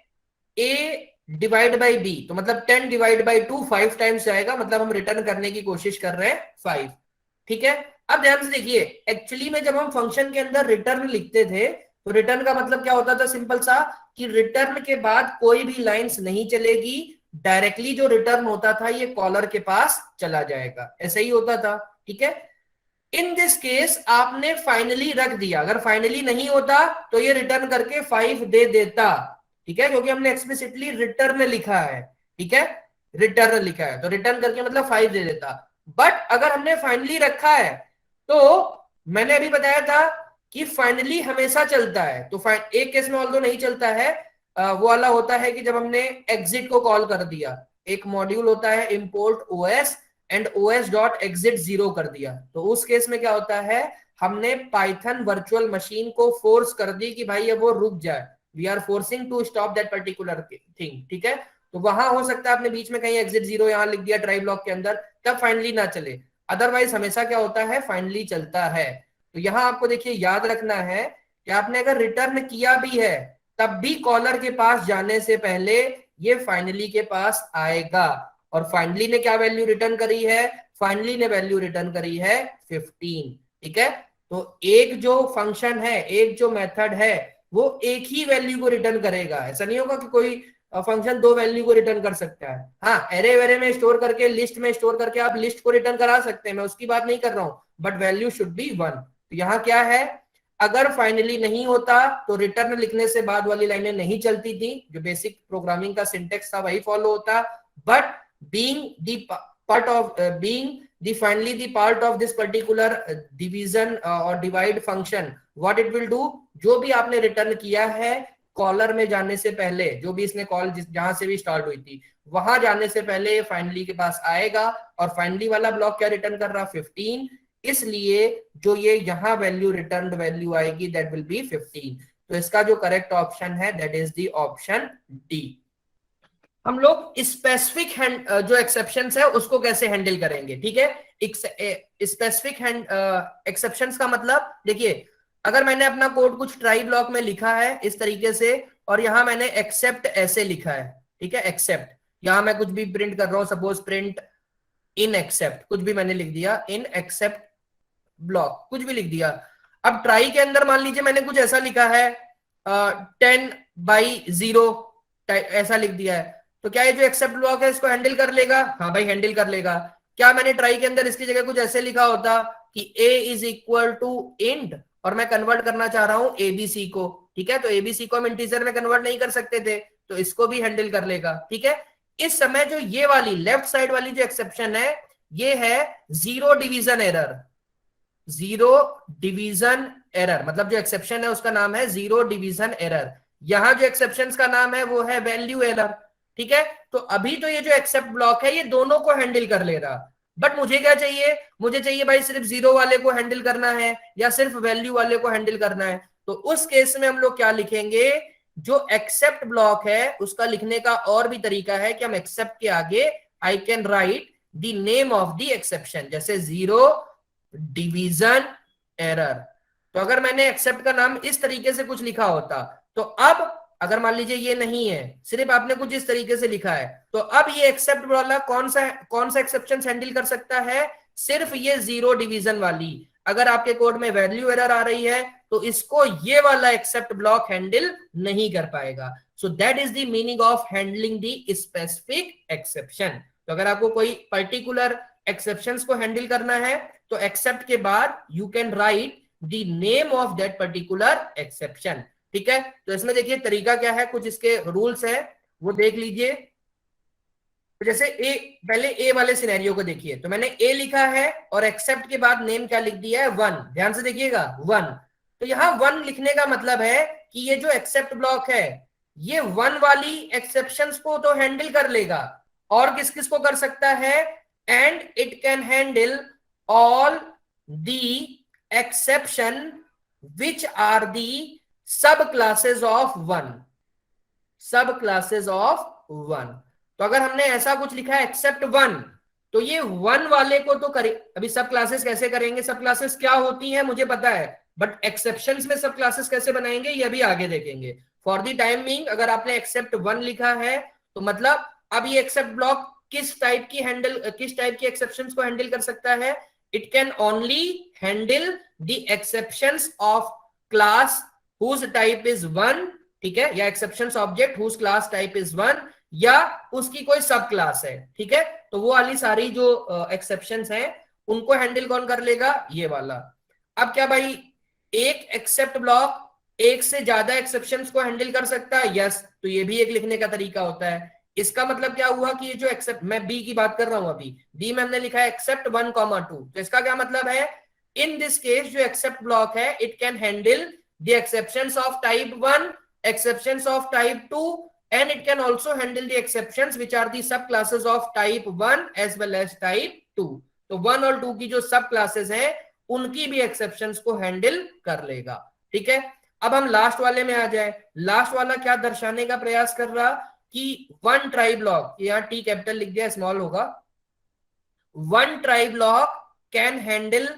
ए डिवाइड बाई बी, तो मतलब 10 डिवाइड बाई 2 5 टाइम्स जाएगा, मतलब हम रिटर्न करने की कोशिश कर रहे हैं 5। ठीक है, अब ध्यान से देखिए, एक्चुअली में जब हम फंक्शन के अंदर रिटर्न लिखते थे तो रिटर्न का मतलब क्या होता था, सिंपल सा, कि रिटर्न के बाद कोई भी लाइंस नहीं चलेगी, डायरेक्टली जो रिटर्न होता था ये कॉलर के पास चला जाएगा, ऐसा ही होता था। ठीक है, इन दिस केस आपने फाइनली रख दिया, अगर फाइनली नहीं होता तो ये रिटर्न करके 5 दे देता। ठीक है, क्योंकि हमने एक्सप्लिसिटली रिटर्न लिखा है। ठीक है, रिटर्न लिखा है तो रिटर्न करके मतलब 5 दे देता। बट अगर हमने फाइनली रखा है तो मैंने अभी बताया था कि फाइनली हमेशा चलता है, तो एक केस में ऑल्दो नहीं चलता है, वो वाला होता है कि जब हमने एग्जिट को कॉल कर दिया, एक मॉड्यूल होता है import OS and os dot exit 0 कर दिया, तो उस केस में क्या होता है, हमने पाइथन वर्चुअल मशीन को फोर्स कर दी कि भाई अब वो रुक जाए, we are forcing to stop that particular thing. ठीक है, तो वहां हो सकता है आपने बीच में कहीं एग्जिट 0 यहां लिख दिया ट्राई ब्लॉक के अंदर, तब फाइनली ना चले, अदरवाइज हमेशा क्या होता है, फाइनली चलता है। तो यहां आपको देखिए याद रखना है कि आपने अगर रिटर्न किया भी है तब भी कॉलर के पास जाने से पहले ये फाइनली के पास आएगा, और फाइनली ने क्या वैल्यू रिटर्न करी है, फाइनली ने वैल्यू रिटर्न करी है 15। ठीक है, तो एक जो फंक्शन है, एक जो मेथड है, वो एक ही वैल्यू को रिटर्न करेगा, ऐसा नहीं होगा कि कोई फंक्शन दो वैल्यू को रिटर्न कर सकता है। हाँ, एरे वेरे में स्टोर करके, लिस्ट में स्टोर करके आप लिस्ट को रिटर्न करा सकते हैं, मैं उसकी बात नहीं कर रहा हूं, बट वैल्यू शुड बी 1। तो यहाँ क्या है, अगर फाइनली नहीं होता तो रिटर्न लिखने से बाद वाली लाइनें नहीं चलती थी, जो बेसिक प्रोग्रामिंग का सिंटेक्स था वही फॉलो होता, but being the part of being the finally the part of this particular division or divide function, what it will do, जो भी आपने रिटर्न किया है कॉलर में जाने से पहले, जो भी इसने कॉल जहां से भी स्टार्ट हुई थी वहां जाने से पहले फाइनली के पास आएगा, और फाइनली वाला ब्लॉक क्या रिटर्न कर रहा, 15, इसलिए जो ये यहाँ वैल्यू रिटर्न वैल्यू आएगी दैट विल बी 15। तो इसका जो करेक्ट ऑप्शन है that is the option D. हम लोग स्पेसिफिक जो एक्सेप्शंस है उसको कैसे हैंडल करेंगे। ठीक है, स्पेसिफिक एक्सेप्शंस का मतलब देखिए, अगर मैंने अपना कोड कुछ ट्राई ब्लॉक में लिखा है इस तरीके से, और यहां मैंने एक्सेप्ट ऐसे लिखा है, ठीक है, एक्सेप्ट, यहां मैं कुछ भी प्रिंट कर रहा हूं, सपोज प्रिंट इन एक्सेप्ट, कुछ भी मैंने लिख दिया, इन एक्सेप्ट ब्लॉक कुछ भी लिख दिया। अब ट्राई के अंदर मान लीजिए मैंने कुछ ऐसा लिखा है 10/0 ऐसा लिख दिया है, तो क्या ये जो एक्सेप्ट ब्लॉक है इसको हैंडल कर लेगा? हाँ भाई हैंडल कर लेगा। क्या मैंने ट्राई के अंदर इसकी जगह कुछ ऐसे लिखा होता कि a is equal to int, और मैं कन्वर्ट करना चाह रहा हूं एबीसी को, ठीक है, तो एबीसी को हम इंटीजर में कन्वर्ट नहीं कर सकते थे, तो इसको भी हैंडल कर लेगा। ठीक है, इस समय जो ये वाली लेफ्ट साइड वाली जो एक्सेप्शन है ये है zero division error. Zero division error मतलब जो एक्सेप्शन है उसका नाम है जीरो डिवीजन एरर। यहां जो एक्सेप्शन का नाम है वो है वैल्यू एरर। ठीक है, तो अभी तो ये जो एक्सेप्ट ब्लॉक है ये दोनों को हैंडल कर ले रहा, बट मुझे क्या चाहिए, मुझे चाहिए भाई सिर्फ जीरो वाले को हैंडल करना है या सिर्फ वैल्यू वाले को हैंडल करना है। तो उस केस में हम लोग क्या लिखेंगे, जो एक्सेप्ट ब्लॉक है उसका लिखने का और भी तरीका है कि हम एक्सेप्ट के आगे I can write the name of the exception, जैसे जीरो डिवीजन एरर। तो अगर मैंने एक्सेप्ट का नाम इस तरीके से कुछ लिखा होता, तो अब अगर मान लीजिए ये नहीं है, सिर्फ आपने कुछ इस तरीके से लिखा है, तो अब ये एक्सेप्ट वाला कौन सा एक्सेप्शन हैंडल कर सकता है, सिर्फ ये जीरो डिवीजन वाली। अगर आपके कोड में वैल्यू एरर आ रही है तो इसको ये वाला एक्सेप्ट ब्लॉक हैंडल नहीं कर पाएगा। So that is the meaning of handling the specific exception. तो अगर आपको कोई पर्टिकुलर एक्सेप्शंस को हैंडल करना है तो एक्सेप्ट के बाद you can write the name of that particular exception. ठीक है, तो इसमें देखिए तरीका क्या है, कुछ इसके रूल्स है। वो देख लीजिए। तो जैसे ए, पहले ए वाले सिनेरियो को देखिए, तो मैंने ए लिखा है और एक्सेप्ट के बाद नेम क्या लिख दिया है, वन। ध्यान से देखिएगा, वन। तो यहां वन लिखने का मतलब है कि ये जो एक्सेप्ट ब्लॉक है ये वन वाली एक्सेप्शंस को तो हैंडल कर लेगा, और किस किस को कर सकता है, and it can handle all the exception which are the sub classes of one, sub classes of one. तो अगर हमने ऐसा कुछ लिखा है एक्सेप्ट वन, तो ये वन वाले को तो करे। अभी सब क्लासेस कैसे करेंगे, सब क्लासेस क्या होती हैं मुझे पता है, बट एक्सेप्शंस में सब क्लासेस कैसे बनाएंगे ये अभी आगे देखेंगे। फॉर द टाइम बीइंग अगर आपने एक्सेप्ट वन लिखा है तो मतलब अब ये एक्सेप्ट ब्लॉक किस टाइप की एक्सेप्शंस को हैंडल कर सकता है, it can only handle the exceptions of class whose type is one, ठीक है, या exceptions object whose class type is one, या उसकी कोई सब क्लास है, ठीक है। तो वो वाली सारी जो एक्सेप्शंस हैं उनको हैंडल कौन कर लेगा, ये वाला। अब क्या भाई एक एक्सेप्ट ब्लॉक एक से ज्यादा एक्सेप्शंस को हैंडल कर सकता है, यस। तो ये भी एक लिखने का तरीका होता है। इसका मतलब क्या हुआ कि ये जो एक्सेप्ट, मैं बी की बात कर रहा हूं अभी, बी में हमने लिखा है एक्सेप्ट 1,2, तो इसका क्या मतलब है, इन दिस केस जो एक्सेप्ट ब्लॉक है it can handle the exceptions of type 1, exceptions of type 2, and it can also handle the exceptions which are the subclasses of type 1 as well as type 2। तो 1 और 2 की जो सब classes हैं उनकी भी एक्सेप्शंस को हैंडल कर लेगा, ठीक है। अब हम लास्ट वाले में आ जाए। लास्ट वाला क्या दर्शाने का प्रयास कर रहा कि वन ट्राई ब्लॉक, यहाँ टी कैपिटल लिख दिया, स्मॉल होगा, one try block can handle,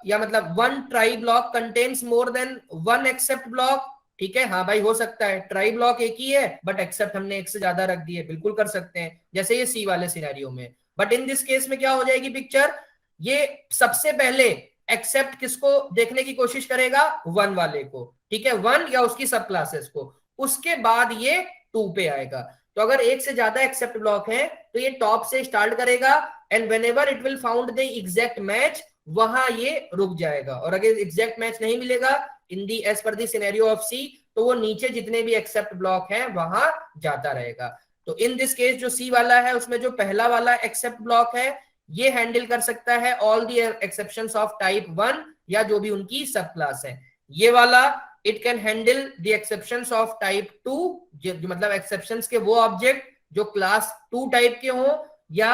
या मतलब one try block contains more than one except block, ठीक है। हाँ भाई हो सकता है ट्राई ब्लॉक एक ही है बट एक्सेप्ट हमने एक से ज्यादा रख दिए, बिल्कुल कर सकते हैं, जैसे ये सी वाले सिनेरियो में। बट इन दिस केस में क्या हो जाएगी पिक्चर, ये सबसे पहले एक्सेप्ट किसको देखने की कोशिश करेगा, वन वाले को, ठीक है, वन या उसकी सब क्लासेस को, उसके बाद ये टू पे आएगा। तो अगर एक से ज्यादा एक्सेप्ट ब्लॉक है तो ये टॉप से स्टार्ट करेगा and whenever it will found the exact match वहां ये रुक जाएगा, और अगर एग्जैक्ट मैच नहीं मिलेगा इन दी as per the scenario of सी तो वो नीचे जितने भी एक्सेप्ट ब्लॉक हैं वहां जाता रहेगा। तो इन दिस केस जो सी वाला है उसमें जो पहला वाला एक्सेप्ट ब्लॉक है ये हैंडल कर सकता है all the exceptions of type 1 या जो भी उनकी सब क्लास है। ये वाला it can handle the exceptions of type 2, जो मतलब एक्सेप्शंस के वो ऑब्जेक्ट जो क्लास 2 टाइप के हो या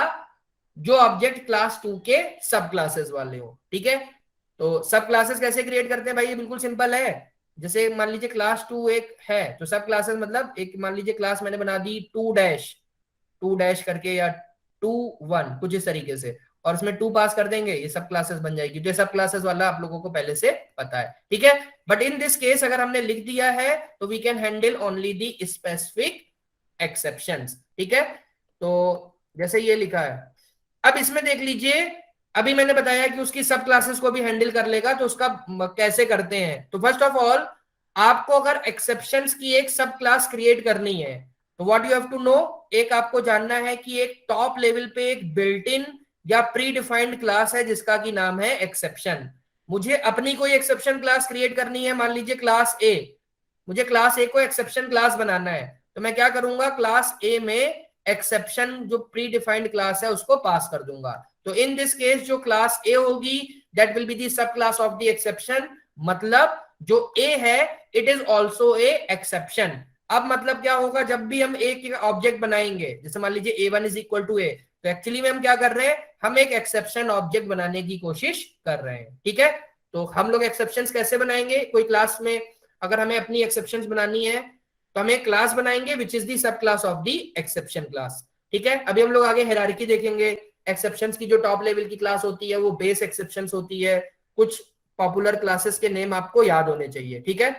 जो ऑब्जेक्ट क्लास 2 के सब क्लासेस वाले हो, ठीक है। तो सब क्लासेस कैसे क्रिएट करते हैं भाई, ये बिल्कुल सिंपल है। जैसे मान लीजिए क्लास 2 एक है तो सब क्लासेस मतलब एक मान लीजिए क्लास मैंने बना दी 2 डैश करके या 2 1 कुछ इस तरीके से, और इसमें 2 पास कर देंगे, ये सब क्लासेस बन जाएगी। जो सब क्लासेस वाला आप लोगों को पहले से पता है, ठीक है। बट इन दिस केस अगर हमने लिख दिया है तो we can handle only the specific exceptions, ठीक है। तो जैसे ये लिखा है, अब इसमें देख लीजिए, अभी मैंने बताया कि उसकी सब क्लासेस को भी हैंडल कर लेगा, तो उसका कैसे करते हैं। तो फर्स्ट ऑफ ऑल आपको अगर एक्सेप्शंस की एक सब क्लास क्रिएट करनी है तो what you have to know, एक आपको जानना है कि एक टॉप लेवल पे एक बिल्ट इन या प्री डिफाइंड क्लास है जिसका की नाम है एक्सेप्शन। मुझे अपनी कोई एक्सेप्शन क्लास क्रिएट करनी है, मान लीजिए क्लास ए, मुझे क्लास ए को एक्सेप्शन क्लास बनाना है, तो मैं क्या करूंगा, क्लास ए में एक्सेप्शन जो प्री डिफाइंड क्लास है उसको पास कर दूंगा। तो इन दिस केस जो क्लास ए होगी that will be the sub class of the exception, मतलब जो ए है it is also A exception. अब मतलब क्या होगा, जब भी हम एक ऑब्जेक्ट बनाएंगे, जैसे मान लीजिए A1 इज इक्वल टू ए, तो एक्चुअली में हम क्या कर रहे हैं, हम एक एक्सेप्शन ऑब्जेक्ट बनाने की कोशिश कर रहे हैं, ठीक है। तो हम लोग एक्सेप्शंस कैसे बनाएंगे, कोई क्लास में अगर हमें अपनी एक्सेप्शंस बनानी है तो हम एक क्लास बनाएंगे which is the sub class of the exception class, ठीक है। अभी हम लोग आगे हायरार्की देखेंगे। एक्सेप्शंस की जो टॉप लेवल की क्लास होती है वो बेस एक्सेप्शंस होती है, कुछ पॉपुलर क्लासेस के नेम आपको याद होने चाहिए, ठीक है।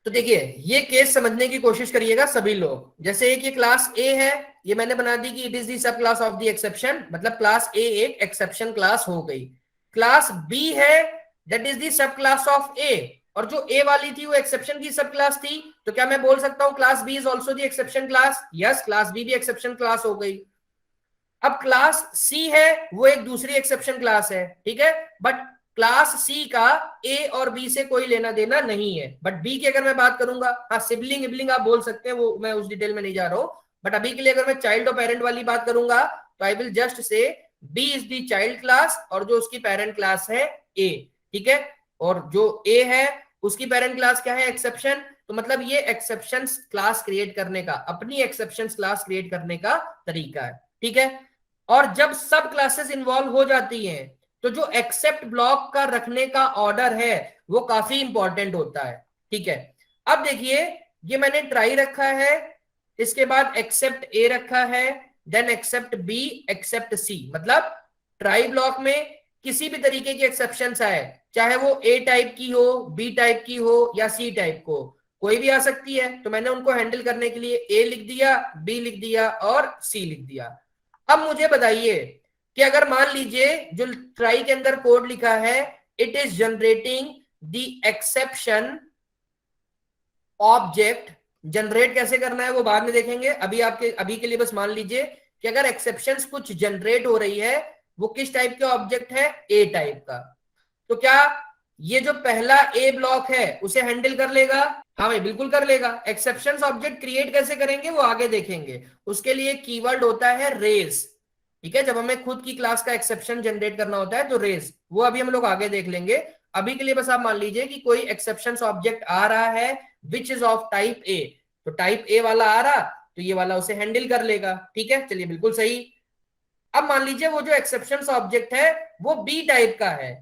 तो देखिए ये केस समझने की कोशिश करिएगा सभी लोग। जैसे एक ये क्लास ए है, ये मैंने बना दी कि it is the sub class of the exception, मतलब क्लास ए एक एक्सेप्शन क्लास हो गई। क्लास बी है that is the sub class of ए, और जो ए वाली थी वो एक्सेप्शन की सब क्लास थी, तो क्या मैं बोल सकता हूं class B is also the exception class, yes class B भी एक्सेप्शन क्लास हो गई। अब क्लास सी है वो एक दूसरी एक्सेप्शन क्लास है, ठीक है, बट क्लास सी का ए और बी से कोई लेना देना नहीं है। बट बी की अगर मैं बात करूंगा, हाँ सिबलिंग इबलिंग आप बोल सकते हैं, वो मैं उस डिटेल में नहीं जा रहा हूं। बट अभी के लिए अगर मैं चाइल्ड और पेरेंट वाली बात करूंगा तो I will just say B is the child class और जो उसकी पेरेंट क्लास है ए, ठीक है। और जो ए है उसकी पेरेंट क्लास क्या है, एक्सेप्शन। तो मतलब ये एक्सेप्शन क्लास क्रिएट करने का, अपनी एक्सेप्शन क्लास क्रिएट करने का तरीका है, ठीक है। और जब सब क्लासेस इन्वॉल्व हो जाती हैं तो जो एक्सेप्ट ब्लॉक का रखने का ऑर्डर है वो काफी इंपॉर्टेंट होता है, ठीक है। अब देखिए ये मैंने ट्राई रखा है, इसके बाद एक्सेप्ट ए रखा है, देन एक्सेप्ट बी, एक्सेप्ट सी। मतलब ट्राई ब्लॉक में किसी भी तरीके की एक्सेप्शंस आए, चाहे वो ए टाइप की हो, बी टाइप की हो या सी टाइप को, कोई भी आ सकती है। तो मैंने उनको हैंडल करने के लिए ए लिख दिया, बी लिख दिया और सी लिख दिया। अब मुझे बताइए कि अगर मान लीजिए जो ट्राई के अंदर कोड लिखा है, it is generating the exception object, generate कैसे करना है वो बाद में देखेंगे, अभी के लिए बस मान लीजिए कि अगर एक्सेप्शंस कुछ जनरेट हो रही है, वो किस टाइप के ऑब्जेक्ट है, ए टाइप का। तो क्या ये जो पहला ए ब्लॉक है उसे हैंडल कर लेगा? हाँ भाई बिल्कुल कर लेगा। एक्सेप्शंस ऑब्जेक्ट क्रिएट कैसे करेंगे वो आगे देखेंगे, उसके लिए कीवर्ड होता है रेज, ठीक है। जब हमें खुद की क्लास का एक्सेप्शन जनरेट करना होता है तो रेज, वो अभी हम लोग आगे देख लेंगे। अभी के लिए बस आप मान लीजिए कि कोई एक्सेप्शन ऑब्जेक्ट आ रहा है विच इज ऑफ टाइप ए, तो टाइप ए वाला आ रहा तो ये वाला उसे हैंडल कर लेगा, ठीक है। चलिए बिल्कुल सही। अब मान लीजिए वो जो एक्सेप्शन ऑब्जेक्ट है वो बी टाइप का है,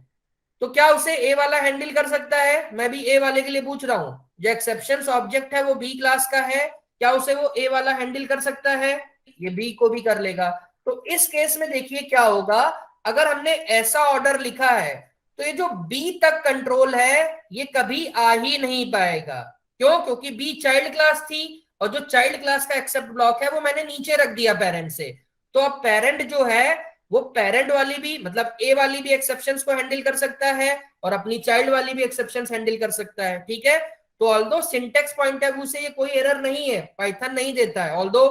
तो क्या उसे ए वाला हैंडल कर सकता है? मैं भी ए वाले के लिए पूछ रहा हूं, जो एक्सेप्शन ऑब्जेक्ट है वो बी क्लास का है, क्या उसे वो ए वाला हैंडल कर सकता है? ये बी को भी कर लेगा। तो इस केस में देखिए क्या होगा, अगर हमने ऐसा ऑर्डर लिखा है तो ये जो बी तक कंट्रोल है ये कभी आ ही नहीं पाएगा। क्यों? क्योंकि बी चाइल्ड क्लास थी और जो चाइल्ड क्लास का एक्सेप्ट ब्लॉक है वो मैंने नीचे रख दिया पेरेंट से। तो अब पेरेंट जो है वो पेरेंट वाली भी, मतलब ए वाली भी एक्सेप्शंस को हैंडल कर सकता है और अपनी चाइल्ड वाली भी एक्सेप्शंस हैंडल कर सकता है, ठीक है। तो although syntax point of view से ये कोई एरर नहीं है, पाइथन नहीं देता है। ऑल्दो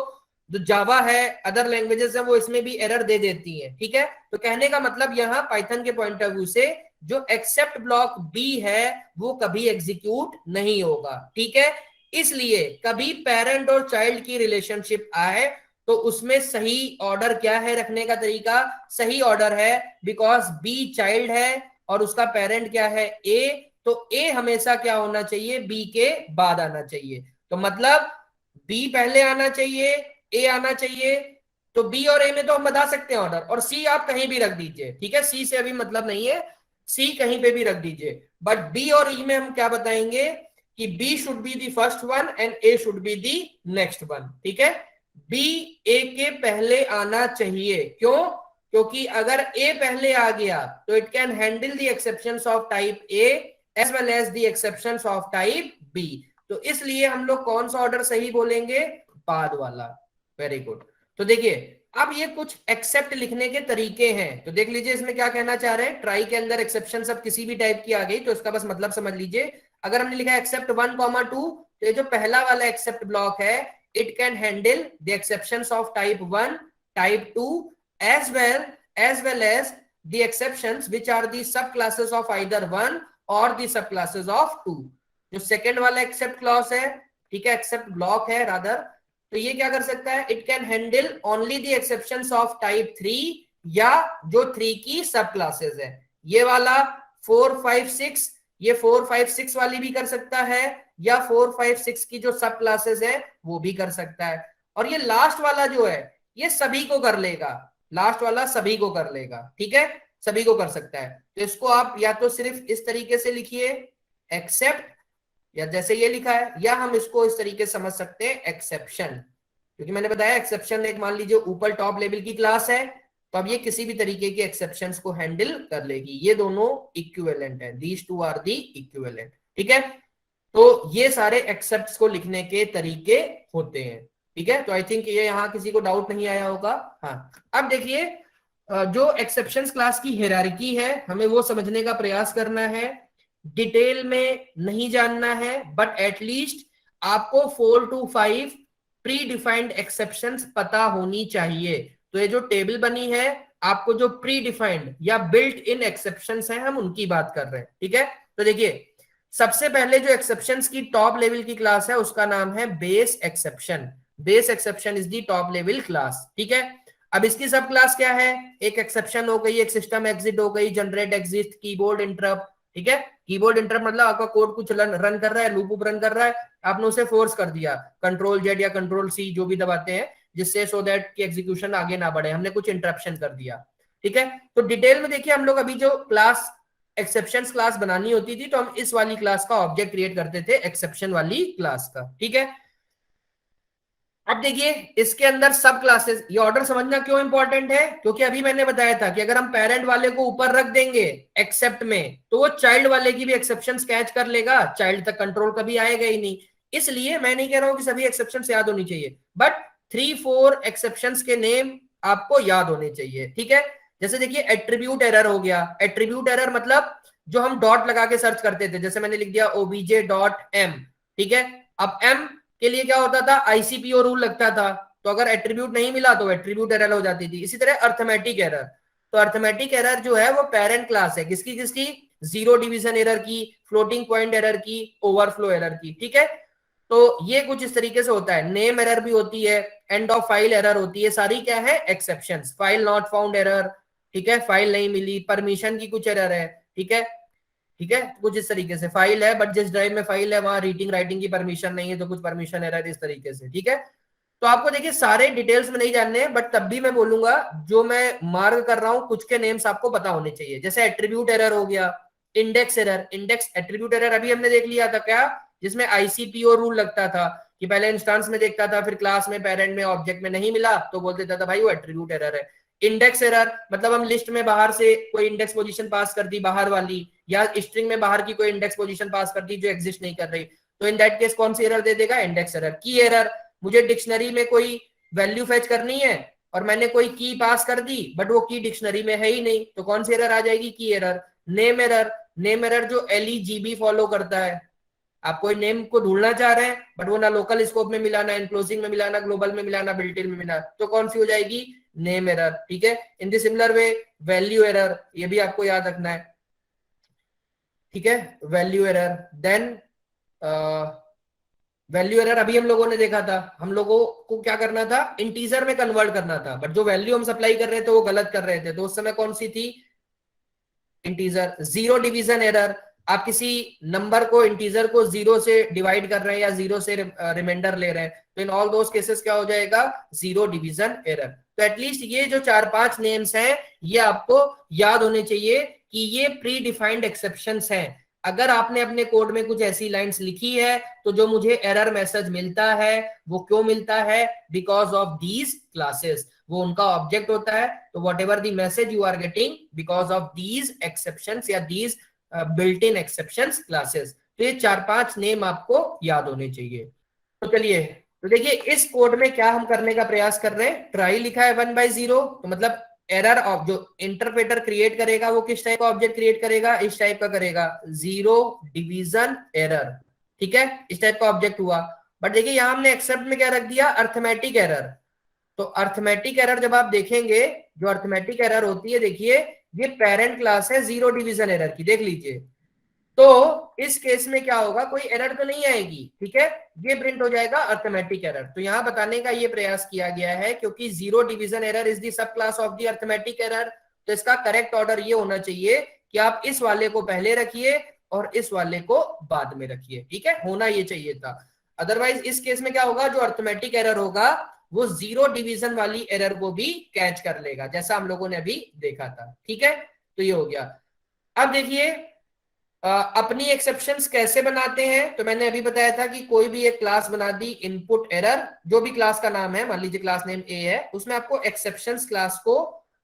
जो जावा है, अदर लैंग्वेजेस है, वो इसमें भी एरर दे देती है, ठीक है। तो कहने का मतलब यहाँ पाइथन के पॉइंट ऑफ व्यू से जो एक्सेप्ट ब्लॉक बी है वो कभी एग्जीक्यूट नहीं होगा, ठीक है। इसलिए कभी पेरेंट और चाइल्ड की रिलेशनशिप आए तो उसमें सही ऑर्डर क्या है रखने का तरीका, सही ऑर्डर है बिकॉज बी चाइल्ड है और उसका पेरेंट क्या है, ए, तो ए हमेशा क्या होना चाहिए, बी के बाद आना चाहिए। तो मतलब बी पहले आना चाहिए, ए आना चाहिए। तो बी और ए में तो हम बता सकते हैं ऑर्डर, और सी आप कहीं भी रख दीजिए, ठीक है। सी से अभी मतलब नहीं है, सी कहीं पे भी रख दीजिए। बट बी और ई में हम क्या बताएंगे कि B should be the first one and A should be the next one, ठीक है। बी ए के पहले आना चाहिए, क्यों? क्योंकि अगर ए पहले आ गया तो it can handle the exceptions of type A as well as the exceptions of type B. तो इसलिए हम लोग कौन सा ऑर्डर सही बोलेंगे, बाद वाला। Very good. तो देखिए अब ये कुछ एक्सेप्ट लिखने के तरीके हैं, तो देख लीजिए इसमें क्या कहना चाह रहे हैं। ट्राई के अंदर एक्सेप्शन सब किसी भी टाइप की आ गई तो इसका बस मतलब समझ लीजिए। अगर हमने लिखा एक्सेप्ट 1, 2, तो ये जो पहला वाला एक्सेप्ट ब्लॉक है it can handle the exceptions of type 1, type 2 as well as the exceptions which are the subclasses of either 1 or the subclasses of 2। जो सेकंड वाला एक्सेप्ट क्लॉज है, ठीक है, एक्सेप्ट ब्लॉक है रादर, तो ये क्या कर सकता है, it can handle only the exceptions of type 3 या जो 3 की सब क्लासेस है। ये वाला 4, 5, 6, ये 4, 5, 6 वाली भी कर सकता है या 4, 5, 6 की जो सब क्लासेस है वो भी कर सकता है। और ये लास्ट वाला जो है ये सभी को कर लेगा, लास्ट वाला सभी को कर लेगा, ठीक है, सभी को कर सकता है। तो इसको आप या तो सिर्फ इस तरीके से लिखिए एक्सेप्ट, या जैसे ये लिखा है, या हम इसको इस तरीके से समझ सकते हैं एक्सेप्शन, क्योंकि मैंने बताया एक्सेप्शन एक मान लीजिए ऊपर टॉप लेवल की क्लास है तो अब ये किसी भी तरीके के एक्सेप्शंस को हैंडल कर लेगी। ये दोनों इक्विवेलेंट है, these two are the equivalent, ठीक है। तो ये सारे एक्सेप्ट्स को लिखने के तरीके होते हैं, ठीक है। तो आई थिंक ये यहाँ किसी को डाउट नहीं आया होगा। हाँ अब देखिए जो एक्सेप्शंस क्लास की हायरार्की है हमें वो समझने का प्रयास करना है, डिटेल में नहीं जानना है, बट एटलीस्ट आपको 4 to 5 प्री डिफाइंड एक्सेप्शंस पता होनी चाहिए। तो ये जो टेबल बनी है आपको जो प्री डिफाइंड या बिल्ट इन एक्सेप्शंस हैं हम उनकी बात कर रहे हैं, ठीक है। तो देखिए सबसे पहले जो एक्सेप्शंस की टॉप लेवल की क्लास है उसका नाम है base exception. Base exception is the top level class, ठीक है। अब इसकी सब क्लास क्या है, एक एक्सेप्शन हो गई, एक सिस्टम एग्जिट हो गई, जनरेट एग्जिट, कीबोर्ड इंटरप्ट, ठीक है। कीबोर्ड इंटरप्ट मतलब आपका कोड कुछ रन कर रहा है, लूप रन कर रहा है, आपने उसे फोर्स कर दिया कंट्रोल जेड या कंट्रोल सी जो भी दबाते हैं, जिससे सो दैट कि एग्जीक्यूशन आगे ना बढ़े, हमने कुछ इंटरप्शन कर दिया, ठीक है। तो डिटेल में देखिए हम लोग अभी जो क्लास एक्सेप्शंस क्लास बनानी होती थी तो हम इस वाली क्लास का ऑब्जेक्ट क्रिएट करते थे, एक्सेप्शन वाली क्लास का, ठीक है। अब देखिए इसके अंदर सब क्लासेस, ये ऑर्डर समझना क्यों इंपॉर्टेंट है, क्योंकि अभी मैंने बताया था कि अगर हम पेरेंट वाले को ऊपर रख देंगे एक्सेप्ट में तो वो चाइल्ड वाले की भी एक्सेप्शंस कैच कर लेगा, चाइल्ड तक कंट्रोल कभी आएगा ही नहीं। इसलिए मैं नहीं कह रहा हूं कि सभी एक्सेप्शंस याद होनी चाहिए, बट 3-4 एक्सेप्शंस के नेम आपको याद होने चाहिए, ठीक है। जैसे देखिए एट्रीब्यूट एरर हो गया, एट्रीब्यूट एरर मतलब जो हम डॉट लगा के सर्च करते थे, जैसे मैंने लिख दिया obj.m, ठीक है। अब m के लिए क्या होता था, आईसीपीओ रूल लगता था, तो अगर एट्रीब्यूट नहीं मिला तो एट्रीब्यूट एरर हो जाती थी। इसी तरह अर्थमेटिक एरर, तो अर्थमेटिक एरर जो है वो पेरेंट क्लास है किसकी किसकी, जीरो डिवीजन एरर की, फ्लोटिंग पॉइंट एरर की, ओवरफ्लो एरर की, ठीक है। तो ये कुछ इस तरीके से होता है। नेम एरर भी होती है, एंड ऑफ फाइल एरर होती है, सारी क्या है exceptions. File not found error, ठीक है, फाइल नहीं मिली, परमिशन की कुछ एरर है, ठीक है, ठीक है। कुछ इस तरीके से फाइल है बट जिस ड्राइव में फाइल है वहां रीडिंग राइटिंग की परमिशन नहीं है, तो कुछ परमिशन एरर इस तरीके से, ठीक है। तो आपको देखिए सारे डिटेल्स में नहीं जानने हैं, बट तब भी मैं बोलूंगा जो मैं मार्क कर रहा हूं कुछ के नेम्स आपको पता होने चाहिए। जैसे एट्रीब्यूट एरर हो गया, index error, index attribute error अभी हमने देख लिया था क्या, जिसमें आईसीपीओ रूल लगता था कि पहले इंस्टांस में देखता था, फिर क्लास में, पेरेंट में, ऑब्जेक्ट में नहीं मिला तो बोल देता था भाई वो एट्रीब्यूट एरर है। इंडेक्स एरर मतलब हम लिस्ट में बाहर से कोई इंडेक्स पोजीशन पास कर दी बाहर वाली, या स्ट्रिंग में बाहर की कोई इंडेक्स पोजीशन पास कर दी जो एग्जिस्ट नहीं कर रही, तो इन दैट केस कौन सी एरर दे देगा, इंडेक्स एरर। की एरर, मुझे डिक्शनरी में कोई वैल्यू फेच करनी है और मैंने कोई की पास कर दी बट वो की डिक्शनरी में है ही नहीं, तो कौन सी एरर आ जाएगी, की error. Name error, name error जो एलईजीबी फॉलो करता है, आप कोई नेम को ढूंढना चाह रहे हैं बट वो ना लोकल स्कोप में मिला, ना इनक्लोजिंग में मिला, ना ग्लोबल में मिला, ना बिल्ट इन में मिला, तो कौन सी हो जाएगी, नेम एरर, ठीक है। In the similar way value error, ये भी आपको याद रखना है, ठीक है, value error. Then value error अभी हम लोगों ने देखा था, हम लोगों को क्या करना था, इंटीजर में कन्वर्ट करना था, बट जो वैल्यू हम सप्लाई कर रहे थे वो गलत कर रहे थे, तो उस समय कौन सी थी, इंटीजर। जीरो डिवीजन एरर, आप किसी नंबर को, इंटीजर को जीरो से डिवाइड कर रहे हैं या जीरो से रिमाइंडर ले रहे हैं, तो इन ऑल दोस केसेस क्या हो जाएगा, जीरो डिवीजन एरर। तो एटलीस्ट ये जो 4-5 नेम्स हैं ये आपको याद होने चाहिए कि ये प्री डिफाइंड एक्सेप्शंस हैं। अगर आपने अपने कोड में कुछ ऐसी लाइंस लिखी है तो जो मुझे एरर मैसेज मिलता है वो क्यों मिलता है, बिकॉज ऑफ दीज क्लासेस, वो उनका ऑब्जेक्ट होता है। तो whatever the message you are getting because of these exceptions या these built in exceptions classes. तो ये 4-5 नेम आपको याद होने चाहिए। तो चलिए, तो देखिए इस कोड में क्या हम करने का प्रयास कर रहे हैं, ट्राई लिखा है 1/0, तो मतलब एरर ऑफ जो इंटरप्रेटर क्रिएट करेगा वो किस टाइप का ऑब्जेक्ट क्रिएट करेगा, इस टाइप का करेगा, जीरो डिवीजन एरर, ठीक है, इस टाइप का ऑब्जेक्ट हुआ। बट देखिए यहां हमने एक्सेप्ट में क्या रख दिया, अर्थमेटिक एरर। तो अर्थमेटिक एरर जब आप देखेंगे, जो अर्थमेटिक एरर होती है, देखिए ये पेरेंट क्लास है जीरो डिवीजन एरर की, देख लीजिए। तो इस केस में क्या होगा, कोई एरर तो नहीं आएगी, ठीक है, ये प्रिंट हो जाएगा अर्थमेटिक एरर। तो यहां बताने का ये प्रयास किया गया है क्योंकि zero division error is the sub class of the arithmetic error, तो इसका करेक्ट ऑर्डर ये होना चाहिए कि आप इस वाले को पहले रखिए और इस वाले को बाद में रखिए, ठीक है, होना ये चाहिए था। अदरवाइज इस केस में क्या होगा, जो अर्थमेटिक एरर होगा वो जीरो डिवीजन वाली एरर को भी कैच कर लेगा, जैसा हम लोगों ने अभी देखा था, ठीक है। तो ये हो गया। अब देखिए अपनी एक्सेप्शंस कैसे बनाते हैं, तो मैंने अभी बताया था कि कोई भी एक क्लास बना दी इनपुट एरर, जो भी क्लास का नाम है, मान लीजिए क्लास नेम ए है, उसमें आपको एक्सेप्शंस क्लास को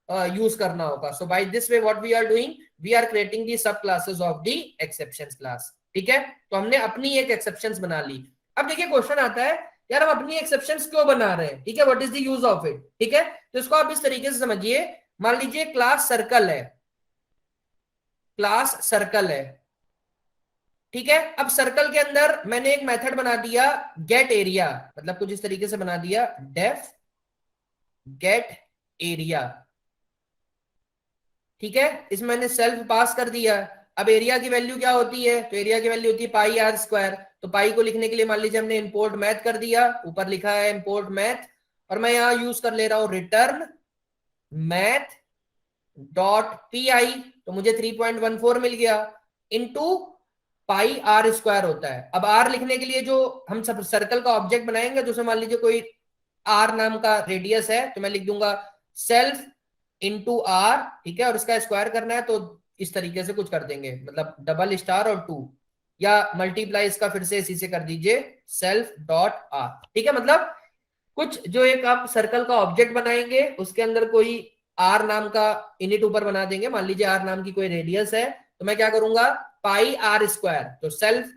यूज करना होगा। So by this way what we are doing, we are creating the sub classes of the exceptions class, ठीक है। तो हमने अपनी एक एक्सेप्शंस बना ली। अब देखिए क्वेश्चन आता है, यार हम अपनी एक्सेप्शंस क्यों बना रहे हैं, ठीक है, what is the use of it, ठीक है। तो इसको आप इस तरीके से समझिए, मान लीजिए क्लास सर्कल है, क्लास सर्कल है, ठीक है। अब सर्कल के अंदर मैंने एक मेथड बना दिया गेट एरिया, मतलब कुछ इस तरीके से बना दिया डेफ गेट एरिया, ठीक है, इसमें मैंने सेल्फ पास कर दिया। अब एरिया की वैल्यू क्या होती है, तो एरिया की वैल्यू होती है पाई आर स्क्वायर। तो पाई को लिखने के लिए मान लीजिए हमने इंपोर्ट मैथ कर दिया, ऊपर लिखा है इंपोर्ट मैथ, और मैं यहां यूज कर ले रहा हूं return math dot P I, तो मुझे 3.14 मिल गया, इनटू पाई आर स्क्वायर होता है। अब आर लिखने के लिए जो हम सब सर्कल का ऑब्जेक्ट बनाएंगे, जैसे मान लीजिए कोई आर नाम का रेडियस है, तो मैं लिख दूंगा सेल्फ इनटू आर, ठीक है, और इसका स्क्वायर करना है तो इस तरीके से कुछ कर देंगे, मतलब डबल स्टार और 2, या मल्टीप्लाई इसका फिर से इसी से कर दीजिए सेल्फ डॉट आर, ठीक है। मतलब कुछ जो एक आप सर्कल का ऑब्जेक्ट बनाएंगे, उसके अंदर कोई आर नाम का इनिट ऊपर बना देंगे, मान लीजिए आर नाम की कोई रेडियस है, तो मैं क्या करूंगा पाई आर स्क्वायर, तो self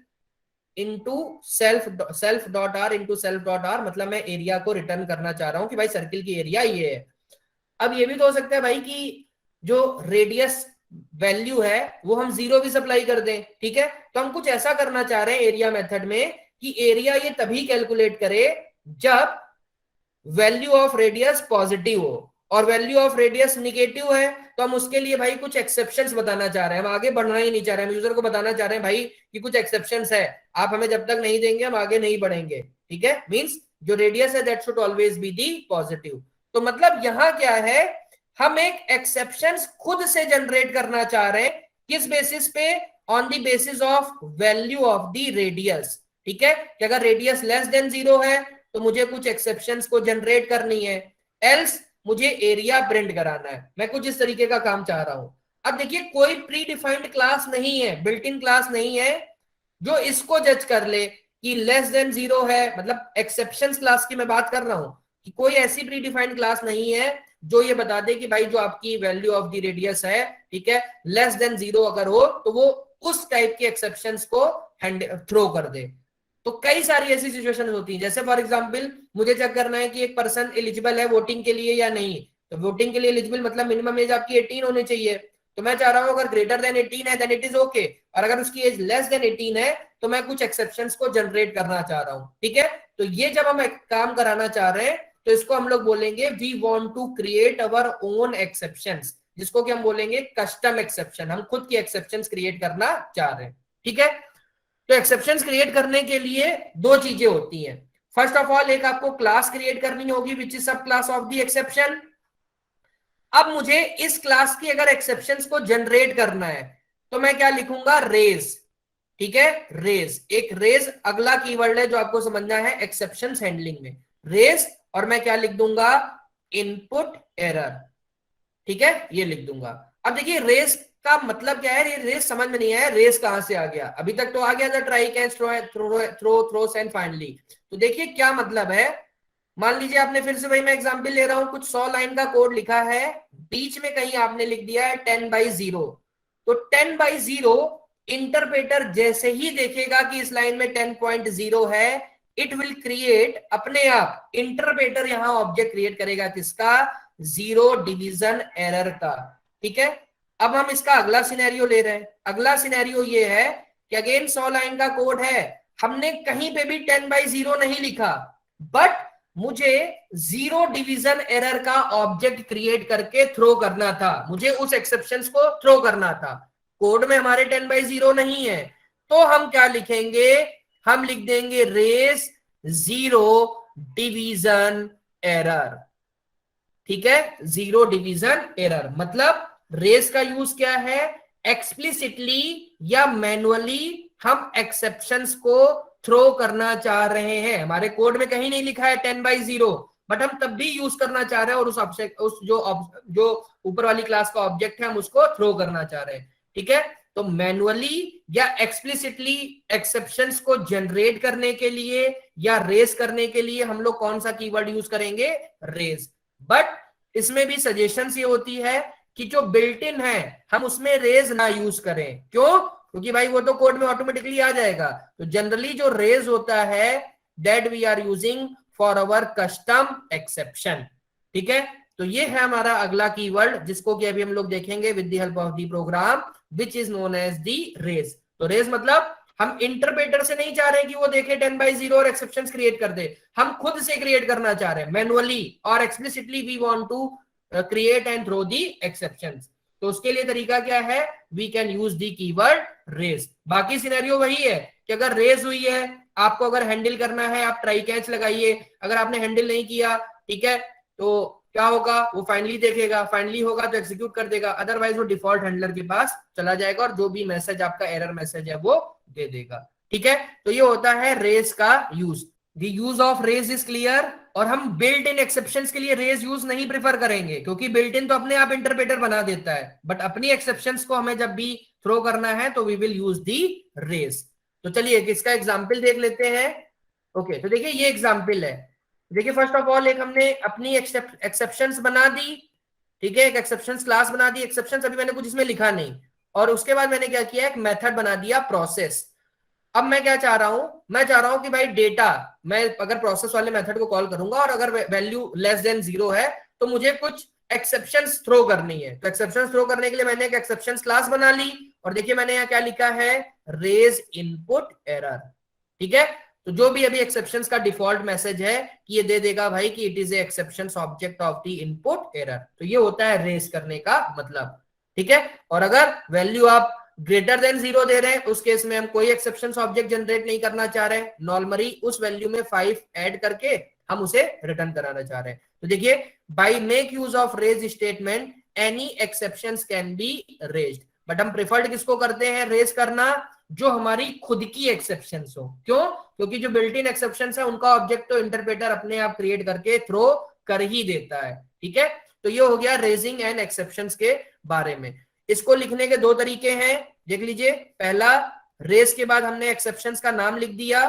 into self dot are into self dot are, मतलब मैं एरिया को रिटर्न करना चाह रहा हूं कि भाई सर्किल की एरिया ये है। अब ये भी तो हो सकता है भाई कि जो रेडियस वैल्यू है वो हम 0 भी सप्लाई कर दें, ठीक है। तो हम कुछ ऐसा करना चाह रहे हैं एरिया मेथड में कि एरिया ये तभी कैलकुलेट करे जब वैल्यू ऑफ रेडियस पॉजिटिव हो, और वैल्यू ऑफ रेडियस निगेटिव है तो हम उसके लिए भाई कुछ एक्सेप्शंस बताना चाह रहे हैं, हम आगे बढ़ना ही नहीं चाह रहे हैं, हम यूजर को बताना चाह रहे हैं भाई कि कुछ एक्सेप्शंस है, आप हमें जब तक नहीं देंगे हम आगे नहीं बढ़ेंगे, ठीक है। मींस जो रेडियस है that should always be the positive. तो मतलब यहां क्या है, हम एक एक्सेप्शंस खुद से जनरेट करना चाह रहे हैं, किस बेसिस पे, on the basis of value of the radius, ठीक है, कि अगर रेडियस लेस देन 0 है तो मुझे कुछ एक्सेप्शंस को जनरेट करनी है, एल्स मुझे एरिया प्रिंट कराना है। मैं कुछ इस तरीके का काम चाह रहा हूं। अब देखिए कोई प्री डिफाइंड क्लास नहीं है, बिल्ट इन क्लास नहीं है जो इसको जज कर ले कि लेस देन 0 है, मतलब एक्सेप्शंस क्लास की मैं बात कर रहा हूं कि कोई ऐसी प्री डिफाइंड क्लास नहीं है जो ये बता दे कि भाई जो आपकी वैल्यू ऑफ द रेडियस है, ठीक है, लेस देन 0 अगर हो तो वो उस टाइप के एक्सेप्शंस को थ्रो कर दे। तो कई सारी ऐसी सिचुएशन होती हैं, जैसे फॉर एग्जांपल मुझे चेक करना है कि एक पर्सन एलिजिबल है वोटिंग के लिए या नहीं, तो वोटिंग के लिए एलिजिबल मतलब मिनिमम एज आपकी 18 होनी चाहिए, तो मैं चाह रहा हूं अगर ग्रेटर देन 18 है देन इट इज ओके, और अगर उसकी एज लेस देन 18 है तो मैं कुछ एक्सेप्शंस को जनरेट करना चाह रहा हूं, ठीक है। तो ये जब हम काम कराना चाह रहे हैं तो इसको हम लोग बोलेंगे we want to create our own exceptions, जिसको कि हम बोलेंगे कस्टम एक्सेप्शन, हम खुद की एक्सेप्शंस क्रिएट करना चाह रहे हैं, ठीक है। तो एक्सेप्शंस क्रिएट करने के लिए दो चीजें होती हैं। फर्स्ट ऑफ ऑल एक आपको क्लास क्रिएट करनी होगी विच इज सब क्लास ऑफ द एक्सेप्शन। अब मुझे इस क्लास की अगर एक्सेप्शंस को जनरेट करना है तो मैं क्या लिखूंगा रेज, ठीक है, रेज, एक रेज अगला कीवर्ड है जो आपको समझना है एक्सेप्शंस हैंडलिंग में, रेज, और मैं क्या लिख दूंगा इनपुट एरर, ठीक है, ये लिख दूंगा। अब देखिए रेस का मतलब क्या है, ये रेस समझ में नहीं आया, रेस कहां से आ गया, अभी तक तो आ गया था try catch throw and finally. तो देखिए क्या मतलब है, मान लीजिए आपने फिर से वही मैं एग्जांपल ले रहा हूं, कुछ 100 लाइन का कोड लिखा है, बीच में कहीं आपने लिख दिया है 10/0, तो 10/0 इंटरप्रेटर जैसे ही देखेगा कि इस लाइन में 10.0 है, इट विल क्रिएट अपने आप, इंटरप्रेटर यहां ऑब्जेक्ट क्रिएट करेगा किसका, जीरो डिवीजन एरर का, ठीक है। अब हम इसका अगला सिनेरियो ले रहे हैं, अगला सिनेरियो ये है कि अगेन 100 लाइन का कोड है, हमने कहीं पे भी 10/0 नहीं लिखा, बट मुझे जीरो डिवीजन एरर का ऑब्जेक्ट क्रिएट करके थ्रो करना था, मुझे उस एक्सेप्शंस को थ्रो करना था, कोड में हमारे 10/0 नहीं है, तो हम क्या लिखेंगे, हम लिख देंगे रेस जीरो डिवीजन एरर, ठीक है, जीरो डिवीजन एरर। मतलब रेस का यूज क्या है, एक्सप्लिसिटली या मैनुअली हम एक्सेप्शंस को थ्रो करना चाह रहे हैं, हमारे कोड में कहीं नहीं लिखा है 10/0, बट हम तब भी यूज करना चाह रहे हैं, और उस जो ऊपर वाली क्लास का ऑब्जेक्ट है हम उसको थ्रो करना चाह रहे हैं, ठीक है। तो मैनुअली या एक्सप्लिसिटली एक्सेप्शंस को जनरेट करने के लिए या रेस करने के लिए हम लोग कौन सा कीवर्ड यूज करेंगे, रेस। बट इसमें भी सजेशंस ये होती है कि जो बिल्ट इन है हम उसमें रेज ना यूज करें, क्यों, क्योंकि भाई वो तो कोड में ऑटोमेटिकली आ जाएगा। तो जनरली जो रेज होता है that we are using for our custom exception, ठीक है। तो ये है हमारा अगला कीवर्ड जिसको कि अभी हम लोग देखेंगे with the help of the program which is known as the raise. तो रेज मतलब हम इंटरप्रेटर से नहीं चाह रहे कि वो देखे 10/0 और एक्सेप्शंस क्रिएट कर दे, हम खुद से क्रिएट करना चाह रहे हैं मैनुअली और explicitly we want to create and throw the exceptions. तो उसके लिए तरीका क्या है, we can use the keyword raise. बाकी सिनेरियो वही है कि अगर रेज हुई है, आपको अगर हैंडल करना है, आप ट्राई कैच लगाइए, अगर आपने हैंडल नहीं किया, ठीक है, तो क्या होगा, वो फाइनली देखेगा, फाइनली होगा तो एग्जीक्यूट कर देगा, अदरवाइज वो डिफॉल्ट हैंडलर के पास चला जाएगा और जो भी मैसेज आपका एरर मैसेज है वो दे देगा। ठीक है, तो ये होता है रेज का use. The use of raise is clear. और हम बिल्ट इन एक्सेप्शंस के लिए रेज यूज नहीं प्रेफर करेंगे, क्योंकि बिल्ट इन तो अपने आप इंटरप्रेटर बना देता है, बट अपनी एक्सेप्शंस को हमें जब भी थ्रो करना है तो we will use the raise. तो चलिए इसका एग्जाम्पल देख लेते हैं। ओके, तो देखिए ये एग्जाम्पल है। देखिए फर्स्ट ऑफ ऑल एक हमने अपनी एक्सेप्शंस बना दी, ठीक है, एक एक्सेप्शंस क्लास बना दी, एक्सेप्शंस अभी मैंने कुछ इसमें लिखा नहीं, और उसके बाद मैंने क्या किया, एक मेथड बना दिया प्रोसेस। अब मैं क्या चाह रहा हूं, मैं चाह रहा हूं कि भाई डेटा, मैं अगर प्रोसेस वाले मेथड को कॉल करूंगा और अगर वैल्यू लेस देन 0 है तो मुझे कुछ एक्सेप्शंस थ्रो करनी है। तो एक्सेप्शंस थ्रो करने के लिए मैंने एक एक्सेप्शंस क्लास बना ली, और देखिए मैंने यहाँ क्या लिखा है, रेज इनपुट एरर। ठीक है, तो जो भी अभी एक्सेप्शंस का डिफॉल्ट मैसेज है कि ये दे देगा भाई कि it is a exceptions object of the input error. तो ये होता है रेज करने का मतलब। ठीक है, और अगर वैल्यू आप ग्रेटर देन 0 दे रहे हैं, उस केस में हम कोई एक्सेप्शन ऑब्जेक्ट जनरेट नहीं करना चाह रहे हैं, नॉर्मली उस वैल्यू में 5 ऐड करके हम उसे रिटर्न कराना चाह रहे हैं। तो देखिए, by make use of raise statement any exceptions can be raised. But हम प्रेफर्ड किसको करते हैं रेज करना, जो हमारी खुद की एक्सेप्शंस हो। क्यों, क्योंकि जो बिल्ट इन एक्सेप्शंस है उनका ऑब्जेक्ट तो इंटरप्रेटर अपने आप क्रिएट करके थ्रो कर ही देता है। ठीक है, तो ये हो गया रेजिंग एंड एक्सेप्शंस के बारे में। इसको लिखने के दो तरीके हैं, देख लीजिए। पहला, रेस के बाद हमने एक्सेप्शंस का नाम लिख दिया,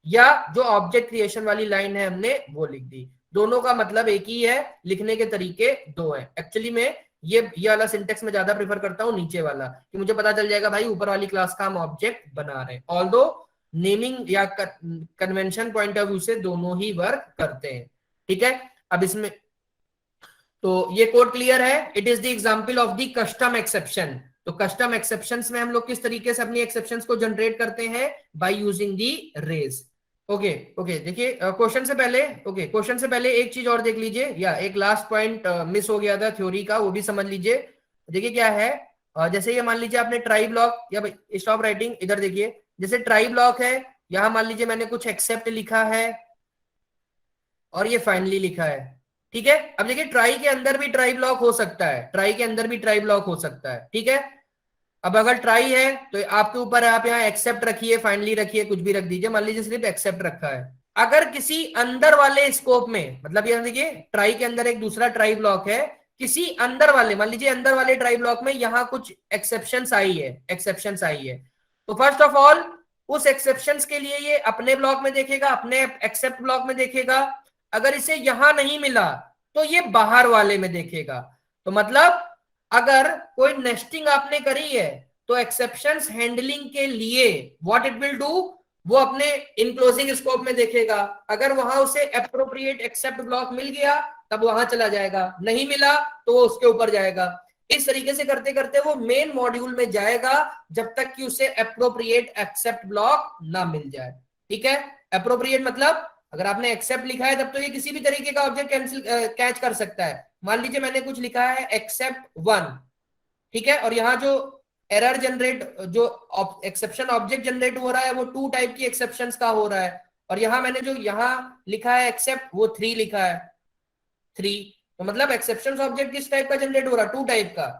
या जो ऑब्जेक्ट क्रिएशन वाली लाइन है हमने वो लिख दी। दोनों का मतलब एक ही है, लिखने के तरीके दो हैं। एक्चुअली में ये वाला सिंटेक्स में ज्यादा प्रेफर करता हूं, नीचे वाला, कि मुझे पता चल जाएगा भाई ऊपर वाली क्लास का हम ऑब्जेक्ट बना रहे हैं। ऑल्दो नेमिंग या कन्वेंशन पॉइंट ऑफ व्यू से दोनों ही वर्क करते हैं। ठीक है, अब इसमें तो ये कोड क्लियर है। It is the example of the custom exception. तो कस्टम एक्सेप्शंस में हम लोग किस तरीके से अपनी एक्सेप्शंस को जनरेट करते हैं, by using the raise. Okay okay, देखिए क्वेश्चन से पहले, ओके क्वेश्चन से पहले एक चीज और देख लीजिए, या एक लास्ट पॉइंट मिस हो गया था थ्योरी का, वो भी समझ लीजिए। देखिए क्या है, जैसे ये मान लीजिए आपने ट्राई ब्लॉक, या भाई स्टॉप राइटिंग, इधर देखिए, जैसे ट्राई ब्लॉक है, यहां मान लीजिए मैंने कुछ एक्सेप्ट लिखा है और ये फाइनली लिखा है। ठीक है, अब देखिए ट्राई के अंदर भी ट्राई ब्लॉक हो सकता है, ट्राई के अंदर भी ट्राई ब्लॉक हो सकता है। ठीक है, अब अगर ट्राई है तो आपके ऊपर है, आप यहाँ एक्सेप्ट रखिए, फाइनली रखिए, कुछ भी रख दीजिए, मान लीजिए सिर्फ एक्सेप्ट रखा है। अगर किसी अंदर वाले स्कोप में, मतलब ये देखिए ट्राई के अंदर एक दूसरा ट्राई ब्लॉक है, किसी अंदर वाले, मान लीजिए अंदर वाले ट्राई ब्लॉक में यहाँ कुछ एक्सेप्शंस आई है, एक्सेप्शंस आई है, तो फर्स्ट ऑफ ऑल उस एक्सेप्शंस के लिए ये अपने ब्लॉक में देखेगा, अपने एक्सेप्ट ब्लॉक में देखेगा। अगर इसे यहां नहीं मिला तो ये बाहर वाले में देखेगा। तो मतलब अगर कोई नेस्टिंग आपने करी है तो एक्सेप्शंस हैंडलिंग के लिए व्हाट इट विल डू, वो अपने इनक्लोजिंग स्कोप में देखेगा। अगर वहां उसे एप्रोप्रिएट एक्सेप्ट ब्लॉक मिल गया तब वहां चला जाएगा, नहीं मिला तो वो उसके ऊपर जाएगा। इस तरीके से करते करते वो मेन मॉड्यूल में जाएगा जब तक कि उसे एप्रोप्रिएट एक्सेप्ट ब्लॉक ना मिल जाए। ठीक है, एप्रोप्रिएट मतलब अगर आपने एक्सेप्ट लिखा है तब तो ये किसी भी तरीके का ऑब्जेक्ट कैच कर सकता है। मान लीजिए मैंने कुछ लिखा है एक्सेप्ट 1, ठीक है, और यहाँ जो एरर जनरेट, जो एक्सेप्शन ऑब्जेक्ट जनरेट हो रहा है वो 2 टाइप की एक्सेप्शंस का हो रहा है, और यहाँ मैंने जो यहाँ लिखा है एक्सेप्ट, वो 3 लिखा है, 3। तो मतलब एक्सेप्शन ऑब्जेक्ट किस टाइप का जनरेट हो रहा है, 2 टाइप का।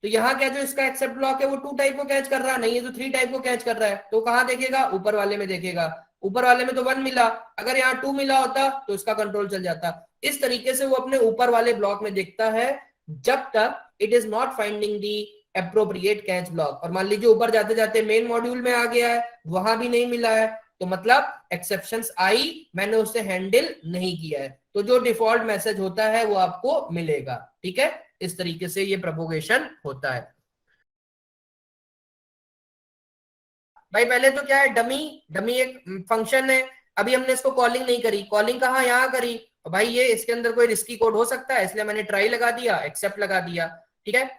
तो यहाँ क्या जो इसका एक्सेप्ट ब्लॉक है वो 2 टाइप को कैच कर रहा नहीं है, तो 3 टाइप को कैच कर रहा है। तो कहाँ देखेगा, ऊपर वाले में देखेगा। ऊपर वाले में तो 1 मिला, अगर यहाँ 2 मिला होता तो इसका कंट्रोल चल जाता। इस तरीके से वो अपने ऊपर वाले ब्लॉक में देखता है जब तक it is not finding the appropriate catch block. और मान लीजिए ऊपर जाते जाते मेन मॉड्यूल में आ गया है, वहां भी नहीं मिला है, तो मतलब एक्सेप्शंस आई, मैंने उसे हैंडल नहीं किया है, तो जो डिफॉल्ट मैसेज होता है वो आपको मिलेगा। ठीक है, इस तरीके से ये प्रोपोगेशन होता है। भाई पहले तो क्या है, डमी, डमी एक फंक्शन है, अभी हमने इसको कॉलिंग नहीं करी, कॉलिंग कहाँ, यहाँ करी। तो भाई ये इसके अंदर कोई रिस्की कोड हो सकता है, इसलिए मैंने ट्राई लगा दिया, एक्सेप्ट लगा दिया। ठीक है,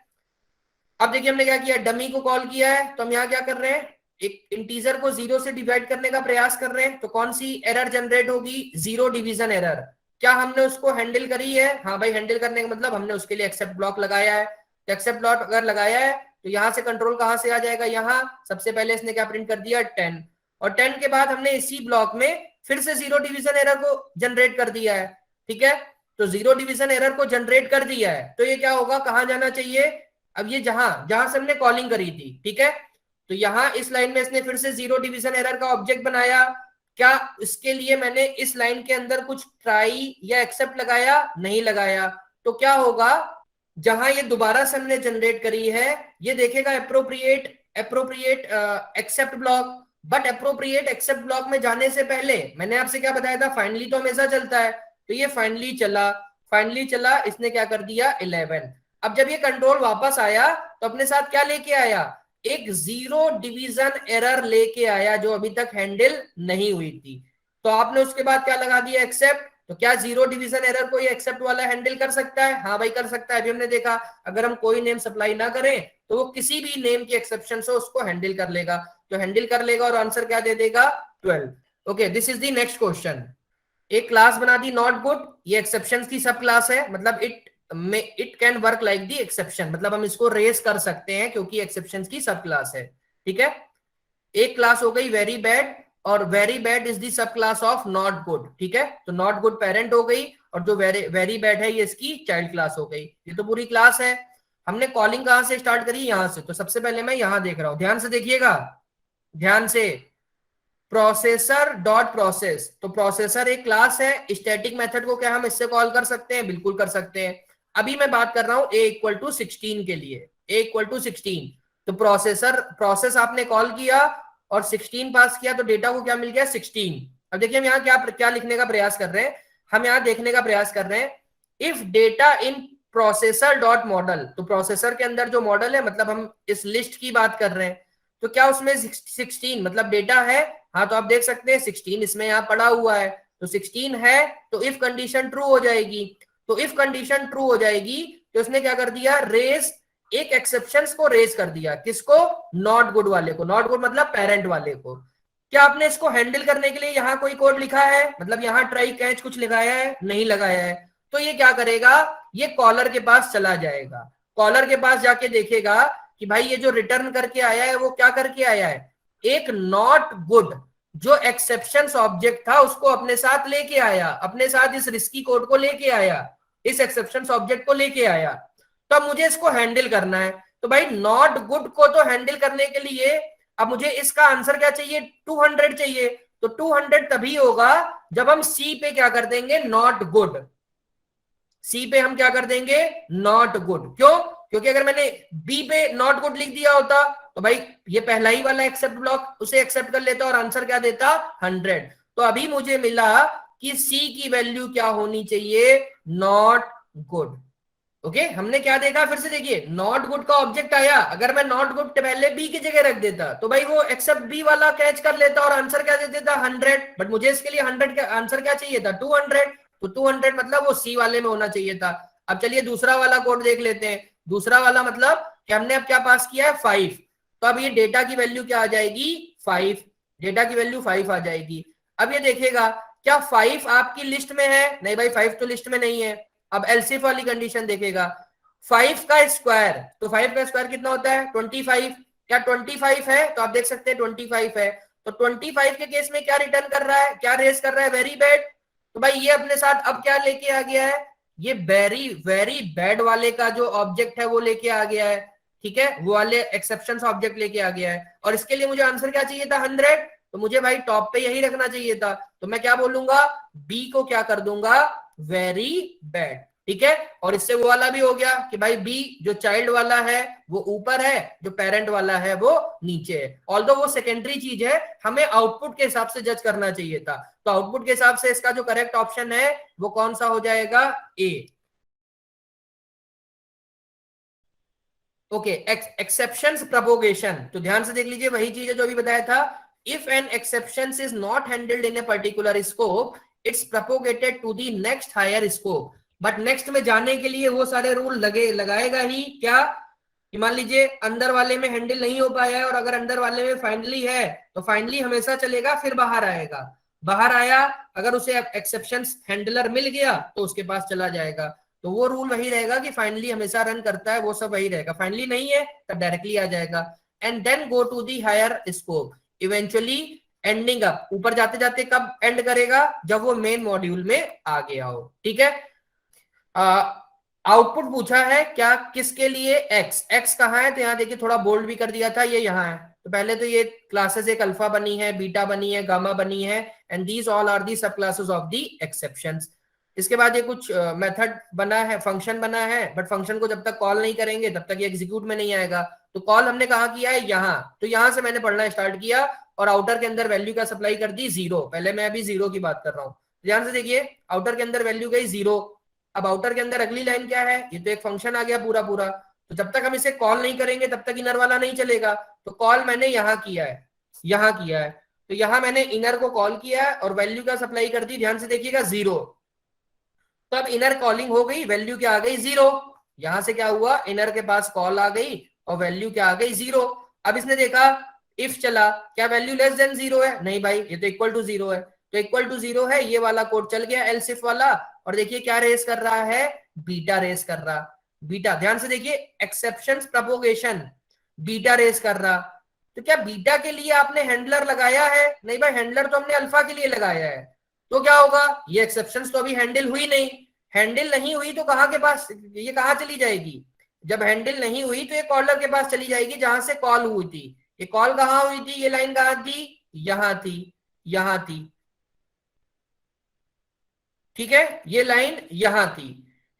अब देखिए हमने क्या किया, डमी को कॉल किया है, तो हम यहाँ क्या कर रहे हैं, एक इंटीजर को 0 से डिवाइड करने का प्रयास कर रहे हैं। तो कौन सी एरर जनरेट होगी, 0 डिवीजन एरर। क्या हमने उसको हैंडल करी है, हाँ भाई हैंडल करने का मतलब हमने उसके लिए एक्सेप्ट ब्लॉक लगाया है। तो एक्सेप्ट ब्लॉक अगर लगाया है तो यहाँ से कंट्रोल कहाँ से आ जाएगा, यहाँ सबसे पहले इसने क्या प्रिंट कर दिया 10, और 10 के बाद हमने इसी ब्लॉक में फिर से जीरो डिवीजन एरर को जनरेट कर दिया है। ठीक है, तो जीरो डिवीजन एरर को जनरेट कर दिया है तो ये क्या होगा, कहाँ जाना चाहिए, अब ये जहां जहां से हमने कॉलिंग करी थी, ठीक है, तो यहाँ इस लाइन में इसने फिर से जीरो डिवीजन एरर का ऑब्जेक्ट बनाया। क्या इसके लिए मैंने इस लाइन के अंदर कुछ ट्राई या एक्सेप्ट लगाया, नहीं लगाया, तो क्या होगा, जहां ये दोबारा से हमने जनरेट करी है ये देखेगा appropriate appropriate except block, but appropriate except block में जाने से पहले मैंने आपसे क्या बताया था, फाइनली तो हमेशा चलता है, तो ये फाइनली चला, इसने क्या कर दिया 11। अब जब ये कंट्रोल वापस आया तो अपने साथ क्या लेके आया, एक जीरो डिवीजन एरर लेके आया जो अभी तक हैंडल नहीं हुई थी, तो आपने उसके बाद क्या लगा दिया एक्सेप्ट, तो क्या जीरो डिवीजन एरर को ये एक्सेप्ट वाला हैंडल कर सकता है, हाँ भाई कर सकता है। अभी हमने देखा अगर हम कोई नेम सप्लाई ना करें तो वो किसी भी नेम की एक्सेप्शन से उसको हैंडल कर लेगा, तो हैंडल कर लेगा और आंसर क्या दे देगा 12। Okay, this is the next question. एक क्लास बना दी नॉट गुड, ये एक्सेप्शंस की सब क्लास है, मतलब it can work like the exception, मतलब हम इसको रेस कर सकते हैं क्योंकि एक्सेप्शंस की सब क्लास है। ठीक है, एक क्लास हो गई वेरी बैड, और very bad is the sub class of not good. ठीक है, तो नॉट गुड पेरेंट हो गई और जो वेरी बैड है ये इसकी चाइल्ड क्लास हो गई। ये तो पूरी क्लास है। हमने कॉलिंग कहां से स्टार्ट करी, यहां से, तो सबसे पहले मैं यहां देख रहा हूं, ध्यान से देखिएगा, ध्यान से, प्रोसेसर डॉट प्रोसेस, तो प्रोसेसर एक क्लास है, स्टैटिक मेथड को क्या हम इससे कॉल कर सकते हैं, बिल्कुल कर सकते हैं। अभी मैं बात कर रहा हूं a इक्वल टू 16 के लिए, a इक्वल टू 16, तो प्रोसेस आपने कॉल किया और 16 पास किया तो डेटा को क्या मिल गया 16। अब देखिए हम यहाँ क्या क्या लिखने का प्रयास कर रहे हैं, हम यहाँ देखने का प्रयास कर रहे हैं, if data in processor dot model, तो प्रोसेसर के अंदर जो मॉडल है, मतलब हम इस लिस्ट की बात कर रहे हैं, तो क्या उसमें 16 मतलब डेटा है, हाँ तो आप देख सकते हैं 16 इसमें यहाँ पड़ा हुआ है, तो 16 है, तो इफ कंडीशन ट्रू हो जाएगी, तो इफ कंडीशन ट्रू हो जाएगी तो उसने क्या कर दिया, रेस, एक एक्सेप्शंस को रेस कर दिया, किसको, नॉट गुड वाले को, नॉट गुड मतलब पेरेंट वाले को। क्या आपने इसको हैंडल करने के लिए यहाँ कोई कोड लिखा है, मतलब यहाँ ट्राई कैच कुछ लगाया है, नहीं लगाया है, तो ये क्या करेगा, ये कॉलर के पास चला जाएगा, कॉलर के पास जाके देखेगा कि भाई ये जो रिटर्न करके आया है वो क्या करके आया है, एक नॉट गुड जो एक्सेप्शंस ऑब्जेक्ट था उसको अपने साथ लेके आया, अपने साथ इस रिस्की कोड को लेके आया, इस एक्सेप्शंस ऑब्जेक्ट को लेके आया, तो अब मुझे इसको हैंडल करना है। तो भाई नॉट गुड को तो हैंडल करने के लिए अब मुझे इसका आंसर क्या चाहिए, 200 चाहिए, तो 200 तभी होगा जब हम सी पे क्या कर देंगे, नॉट गुड, सी पे हम क्या कर देंगे, नॉट गुड। क्यों, क्योंकि अगर मैंने बी पे नॉट गुड लिख दिया होता तो भाई ये पहला ही वाला एक्सेप्ट ब्लॉक उसे एक्सेप्ट कर लेता और आंसर क्या देता 100। तो अभी मुझे मिला कि सी की वैल्यू क्या होनी चाहिए, नॉट गुड। ओके, हमने क्या देखा, फिर से देखिए, नॉट गुड का ऑब्जेक्ट आया, अगर मैं नॉट गुड पहले बी की जगह रख देता तो भाई वो एक्सेप्ट बी वाला कैच कर लेता और आंसर क्या दे देता 100, बट मुझे इसके लिए 100 का आंसर क्या चाहिए था 200, तो 200 मतलब वो सी वाले में होना चाहिए था। अब चलिए दूसरा वाला कोड देख लेते हैं, दूसरा वाला मतलब कि हमने अब क्या पास किया है 5, तो अब ये डेटा की वैल्यू क्या आ जाएगी 5, डेटा की वैल्यू 5 आ जाएगी। अब ये देखेगा क्या 5 आपकी लिस्ट में है, नहीं भाई 5 तो लिस्ट में नहीं है। अब एलसीएफ वाली कंडीशन देखेगा, 5 का स्क्वायर, तो 5 का स्क्वायर कितना होता है 25, क्या 25 है, तो आप देख सकते हैं 25 है, तो 25 के केस में क्या रिटर्न कर रहा है, क्या रेस कर रहा है, वेरी बैड, तो भाई ये अपने साथ अब क्या लेके आ गया है, ये वेरी बैड वाले का जो ऑब्जेक्ट है वो लेके आ गया है, ठीक है, वो वाले एक्सेप्शंस ऑब्जेक्ट लेके आ गया है, और इसके लिए मुझे आंसर क्या चाहिए था 100, तो मुझे भाई टॉप पे यही रखना चाहिए था, तो मैं क्या बोलूंगा, बी को क्या कर दूंगा, वेरी बैड, ठीक है, और इससे वो वाला भी हो गया कि भाई बी जो चाइल्ड वाला है वो ऊपर है, जो पेरेंट वाला है वो नीचे है, ऑल्दो वो सेकेंडरी चीज है, हमें आउटपुट के हिसाब से जज करना चाहिए था, तो आउटपुट के हिसाब से इसका जो करेक्ट ऑप्शन है वो कौन सा हो जाएगा, ए। ओके, एक्सेप्शंस प्रोपोगेशन, तो ध्यान से देख लीजिए, वही चीज है जो अभी बताया था, if an exception is not handled in a particular scope it's propagated to the next higher scope, but next में जाने के लिए वो सारे रूल लगाएगा ही, क्या कि मान लीजिए अंदर वाले में हैंडल नहीं हो पाया है और अगर अंदर वाले में फाइनली है तो फाइनली हमेशा चलेगा, फिर बाहर आएगा, बाहर आया अगर उसे एक्सेप्शन हैंडलर मिल गया तो उसके पास चला जाएगा, तो वो रूल वही रहेगा कि फाइनली हमेशा रन करता है, वो सब वही रहेगा। फाइनली नहीं है तब डायरेक्टली आ जाएगा। And then go to the higher scope, eventually ending up, ऊपर जाते जाते कब एंड करेगा, जब वो मेन मॉड्यूल में आ गया हो। ठीक है, आउटपुट पूछा है क्या, किसके लिए, एक्स, एक्स कहाँ है, तो यहाँ देखिए थोड़ा बोल्ड भी कर दिया था, ये यहाँ है। तो पहले तो ये क्लासेस एक अल्फा बनी है, बीटा बनी है, गामा बनी है, and these all are the sub classes of the exceptions. इसके बाद ये कुछ मेथड बना है, फंक्शन बना है, बट फंक्शन को जब तक कॉल नहीं करेंगे तब तक ये एग्जीक्यूट में नहीं आएगा। तो कॉल हमने कहाँ किया है, यहाँ, तो यहाँ से मैंने पढ़ना स्टार्ट किया और आउटर के अंदर वैल्यू का सप्लाई कर दी 0। पहले मैं अभी 0 की बात कर रहा हूँ, ध्यान से देखिए, आउटर के अंदर वैल्यू गई 0। अब आउटर के अंदर अगली लाइन क्या है, ये तो एक फंक्शन आ गया पूरा पूरा, तो जब तक हम इसे कॉल नहीं करेंगे तब तक इनर वाला नहीं चलेगा। तो कॉल मैंने यहाँ किया है, यहाँ किया है, तो यहाँ मैंने इनर को कॉल किया है और वैल्यू का सप्लाई कर दी, ध्यान से देखिएगा 0। तो अब इनर कॉलिंग हो गई, वैल्यू क्या आ गई 0। यहां से क्या हुआ, इनर के पास कॉल आ गई और वैल्यू क्या आ गई 0। अब इसने देखा इफ चला, क्या वैल्यू लेस देन 0 है, नहीं भाई ये तो इक्वल टू 0 है, तो इक्वल टू 0 है, ये वाला कोड चल गया एल्स इफ वाला। और देखिए क्या रेस कर रहा है, बीटा रेस कर रहा, बीटा, ध्यान से देखिए, एक्सेप्शन प्रोपोगेशन, बीटा रेस कर रहा। तो क्या बीटा के लिए आपने हैंडलर लगाया है, नहीं भाई, हैंडलर तो हमने अल्फा के लिए लगाया है। तो क्या होगा, ये एक्सेप्शंस तो अभी हैंडल हुई नहीं, हैंडल नहीं हुई तो कहां के पास, ये कहां चली जाएगी, जब हैंडल नहीं हुई तो ये कॉलर के पास चली जाएगी जहां से कॉल हुई थी। ये कॉल कहां हुई थी, ये लाइन कहां थी, यहां थी, यहां थी, ठीक है, ये लाइन यहां थी,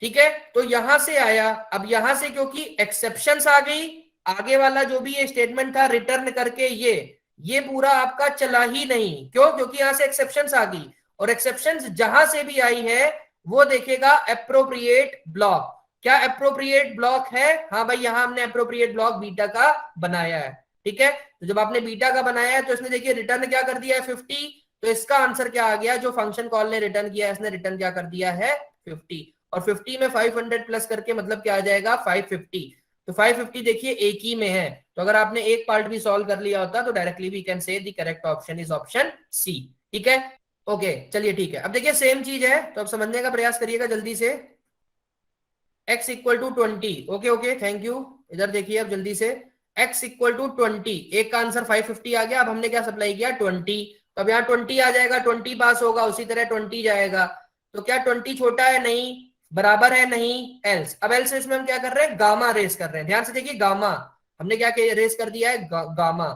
ठीक है, तो यहां से आया। अब यहां से क्योंकि एक्सेप्शंस आ गई, आगे वाला जो भी ये स्टेटमेंट था रिटर्न करके ये पूरा आपका चला ही नहीं, क्यों, क्योंकि यहां से एक्सेप्शंस आ गई, और एक्सेप्शंस जहां से भी आई है वो देखेगा एप्रोप्रिएट ब्लॉक। क्या एप्रोप्रिएट ब्लॉक है, हाँ भाई यहां हमने एप्रोप्रिएट ब्लॉक बीटा का बनाया है, ठीक है। तो जब आपने बीटा का बनाया है तो इसने देखिए रिटर्न क्या कर दिया है 50, तो इसका आंसर क्या आ गया, जो फंक्शन कॉल ने रिटर्न किया है, इसने रिटर्न क्या कर दिया है 50, और 50 में 500 प्लस करके मतलब क्या आ जाएगा 550। तो 550 देखिए एक ही में है, तो अगर आपने एक पार्ट भी सॉल्व कर लिया होता तो directly we can say the correct option is option C, ठीक है। ओके चलिए ठीक है, अब देखिए सेम चीज है तो अब समझने का प्रयास करिएगा जल्दी से। x equal to 20, okay okay thank you, इधर देखिए अब जल्दी से, x इक्वल टू 20, एक का आंसर 550 आ गया, अब हमने क्या सप्लाई किया 20, तो अब यहाँ 20 आ जाएगा, 20 पास होगा, उसी तरह 20 जाएगा। तो क्या 20 छोटा है, नहीं, बराबर है, नहीं, एल्स। अब एल्स इसमें हम क्या कर रहे हैं, गामा रेस कर रहे हैं, ध्यान से देखिए, गामा हमने क्या रेस कर दिया है, गामा।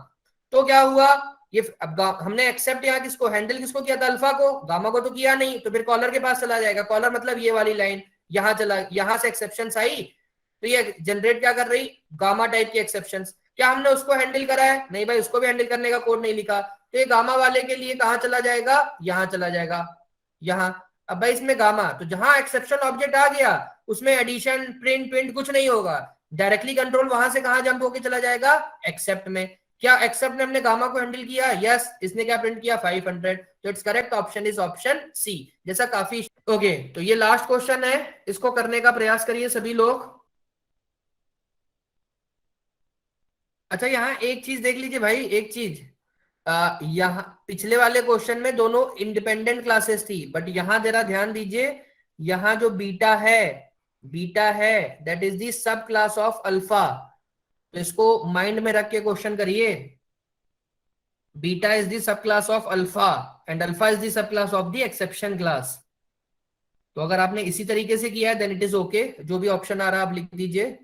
तो क्या हुआ, ये अब हमने एक्सेप्ट यहाँ किसको, हैंडल किसको किया था, अल्फा को, गामा को तो किया नहीं, तो फिर कॉलर के पास चला जाएगा, कॉलर मतलब ये वाली लाइन, यहां चला, यहां से एक्सेप्शन आई, तो ये जनरेट क्या कर रही, गामा टाइप की एक्सेप्शंस। क्या हमने उसको हैंडल करा है, नहीं भाई, उसको भी हैंडल करने का कोड नहीं लिखा, तो ये गामा वाले के लिए कहां चला जाएगा, यहां चला जाएगा, यहां। अब भाई इसमें गामा, तो जहां एक्सेप्शन ऑब्जेक्ट आ गया उसमें एडिशन प्रिंट प्रिंट कुछ नहीं होगा, डायरेक्टली कंट्रोल वहां से कहां जंप होकर चला जाएगा, एक्सेप्ट में। क्या एक्सेप्ट ने हमने गामा को हैंडल किया, यस, इसने क्या प्रिंट किया 500, तो it's correct option is option C, जैसा काफी। ओके तो ये लास्ट क्वेश्चन है, इसको करने का प्रयास करिए सभी लोग। अच्छा यहाँ एक चीज देख लीजिए भाई, एक चीज, यहाँ पिछले वाले क्वेश्चन में दोनों इंडिपेंडेंट क्लासेस थी, बट यहाँ जरा ध्यान दीजिए, यहाँ जो बीटा है, बीटा है that is the sub class of alpha, तो इसको माइंड में रख के क्वेश्चन करिए। Beta is the sub class of alpha and alpha is the sub class of the exception class. तो अगर आपने इसी तरीके से किया है देन इट इज ओके, जो भी ऑप्शन आ रहा है आप लिख दीजिए।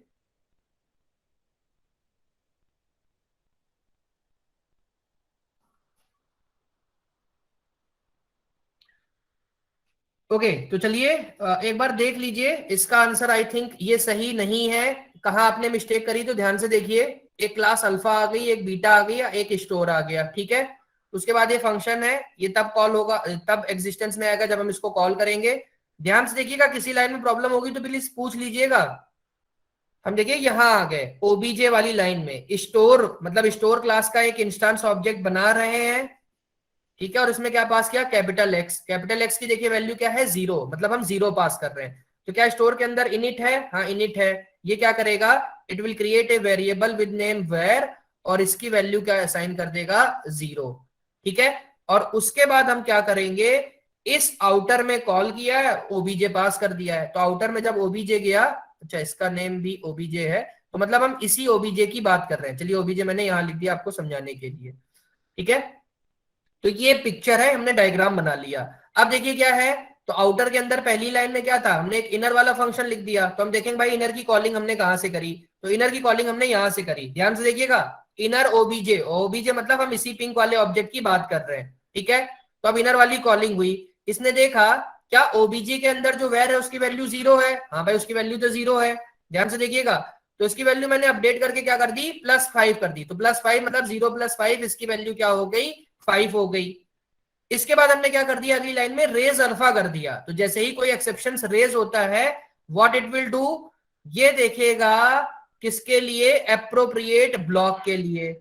ओके तो चलिए एक बार देख लीजिए, इसका आंसर आई थिंक ये सही नहीं है, कहाँ आपने मिस्टेक करी, तो ध्यान से देखिए, एक क्लास अल्फा आ गई, एक बीटा आ गई, एक स्टोर आ गया, ठीक है। उसके बाद ये फंक्शन है, ये तब कॉल होगा, तब एग्जिस्टेंस में आएगा जब हम इसको कॉल करेंगे। ध्यान से देखिएगा, किसी लाइन में प्रॉब्लम होगी तो प्लीज पूछ लीजिएगा। हम देखिए यहाँ आ गए ओबीजे वाली लाइन में, स्टोर मतलब स्टोर क्लास का एक इंस्टेंस ऑब्जेक्ट बना रहे हैं, ठीक है, और इसमें क्या पास किया, कैपिटल एक्स, कैपिटल एक्स की देखिए वैल्यू क्या है 0, मतलब हम 0 पास कर रहे हैं। तो क्या स्टोर के अंदर इनिट है, हाँ इनिट है, ये क्या करेगा, it will create a variable with name where, और इसकी वैल्यू क्या असाइन कर देगा 0, ठीक है। और उसके बाद हम क्या करेंगे, इस आउटर में कॉल किया है, ओबीजे पास कर दिया है। तो आउटर में जब ओबीजे गया, अच्छा इसका नेम भी ओबीजे है, तो मतलब हम इसी ओबीजे की बात कर रहे हैं। चलिए ओबीजे मैंने यहां लिख दिया आपको समझाने के लिए, ठीक है। तो ये पिक्चर है, हमने डायग्राम बना लिया। अब देखिए क्या है, तो आउटर के अंदर पहली लाइन में क्या था, हमने एक इनर वाला फंक्शन लिख दिया। तो हम देखेंगे भाई इनर की कॉलिंग हमने कहां से करी, तो इनर की कॉलिंग हमने यहां से करी। ध्यान से देखिएगा, इनर ओबीजे, ओबीजे मतलब हम इसी पिंक वाले ऑब्जेक्ट की बात कर रहे हैं, ठीक है। तो अब इनर वाली कॉलिंग हुई, इसने देखा क्या ओबीजे के अंदर जो वेर है उसकी वैल्यू 0 है, हाँ भाई उसकी वैल्यू तो 0 है। ध्यान से देखिएगा, तो इसकी वैल्यू मैंने अपडेट करके क्या कर दी, +5 कर दी। तो +5 मतलब 0 + 5, इसकी वैल्यू क्या हो गई, 5 हो गई। इसके बाद हमने क्या कर दिया, अगली लाइन में रेज अल्फा कर दिया। तो जैसे ही कोई एक्सेप्शन रेज होता है, व्हाट इट विल डू, ये देखेगा किसके लिए, एप्रोप्रिएट ब्लॉक के लिए।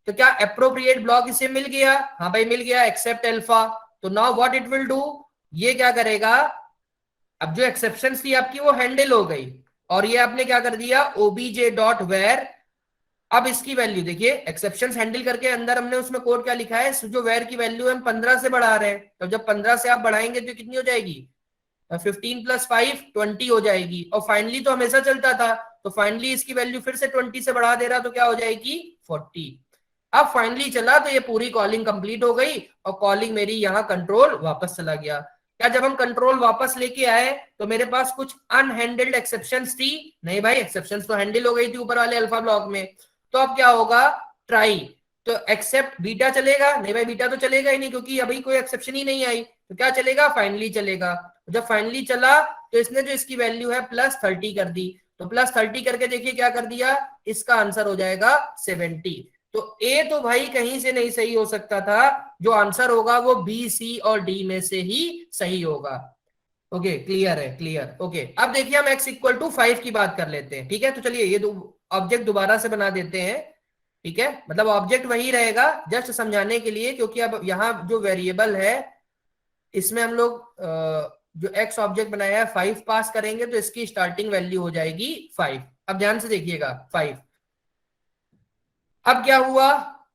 तो क्या एप्रोप्रिएट ब्लॉक इसे मिल गया, हाँ भाई मिल गया, एक्सेप्ट अल्फा। तो now what it will do, ये क्या करेगा, अब जो एक्सेप्शन थी आपकी वो हैंडल हो गई, और ये आपने क्या कर दिया, ओबीजे डॉट वेर। अब इसकी वैल्यू देखिए, एक्सेप्शंस हैंडल करके अंदर हमने उसमें कोड क्या लिखा है, जो वेर की वैल्यू हम 15 से बढ़ा रहे हैं। तो जब 15 से आप बढ़ाएंगे तो कितनी हो जाएगी, 15 + 5 20 हो जाएगी। और फाइनली तो हमेशा चलता था, तो फाइनली इसकी वैल्यू फिर से 20 से बढ़ा दे रहा, तो क्या हो जाएगी 40। अब फाइनली चला तो ये पूरी कॉलिंग कंप्लीट हो गई, और कॉलिंग मेरी यहाँ कंट्रोल वापस चला गया। क्या जब हम कंट्रोल वापस लेके आए तो मेरे पास कुछ अनहैंडल्ड एक्सेप्शंस थी, नहीं भाई एक्सेप्शंस तो हैंडल हो गई थी ऊपर वाले अल्फा ब्लॉक में। तो अब क्या होगा, ट्राई, तो एक्सेप्ट बीटा चलेगा, नहीं भाई बीटा तो चलेगा ही नहीं क्योंकि अभी कोई एक्सेप्शन ही नहीं आई। तो क्या चलेगा, फाइनली चलेगा। जब फाइनली चला तो इसने जो इसकी वैल्यू है +30 कर दी। तो +30 करके देखिए क्या कर दिया, इसका आंसर हो जाएगा 70। तो ए तो भाई कहीं से नहीं सही हो सकता था, जो आंसर होगा वो बी, सी और डी में से ही सही होगा। ओके क्लियर है, क्लियर। ओके अब देखिए हम x = 5 की बात कर लेते हैं, ठीक है। तो चलिए ये ऑब्जेक्ट दोबारा से बना देते हैं, ठीक है। मतलब ऑब्जेक्ट वही रहेगा, जस्ट समझाने के लिए, क्योंकि अब यहाँ जो वेरिएबल है इसमें हम लोग जो x ऑब्जेक्ट बनाया है 5 पास करेंगे, तो इसकी स्टार्टिंग वैल्यू हो जाएगी 5। अब ध्यान से देखिएगा 5। अब क्या हुआ,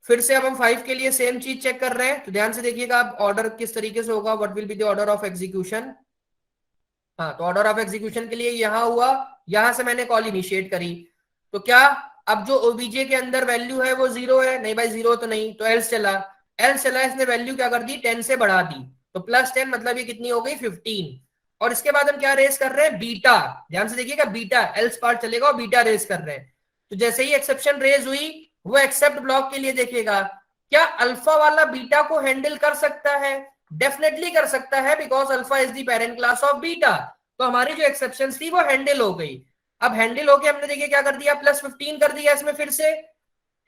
फिर से अब हम 5 के लिए सेम चीज चेक कर रहे हैं। तो ध्यान से देखिएगा अब ऑर्डर किस तरीके से होगा, what will be the order of execution. हाँ तो ऑर्डर ऑफ एग्जीक्यूशन के लिए यहां हुआ, यहां से मैंने कॉल इनिशिएट करी। तो क्या, अब जो ओबीजे के अंदर वैल्यू है वो 0 है, नहीं भाई 0 तो नहीं, तो एल्स चला। एल्स चला, इसने वैल्यू क्या कर दी, 10 से बढ़ा दी। तो +10 मतलब ये कितनी हो गई, 15। और इसके बाद हम क्या रेस कर रहे हैं, बीटा। ध्यान से देखिएगा, बीटा एल्स पार्ट चलेगा और बीटा रेस कर रहे हैं। तो जैसे ही एक्सेप्शन रेज हुई, वो एक्सेप्ट ब्लॉक के लिए देखेगा क्या अल्फा वाला बीटा को हैंडल कर सकता है, डेफिनेटली कर सकता है, because alpha is the parent class of beta. तो हमारी जो एक्सेप्शन थी वो हैंडल हो गई। अब हैंडल होके हमने देखिए क्या कर दिया, +15 कर दिया इसमें फिर से।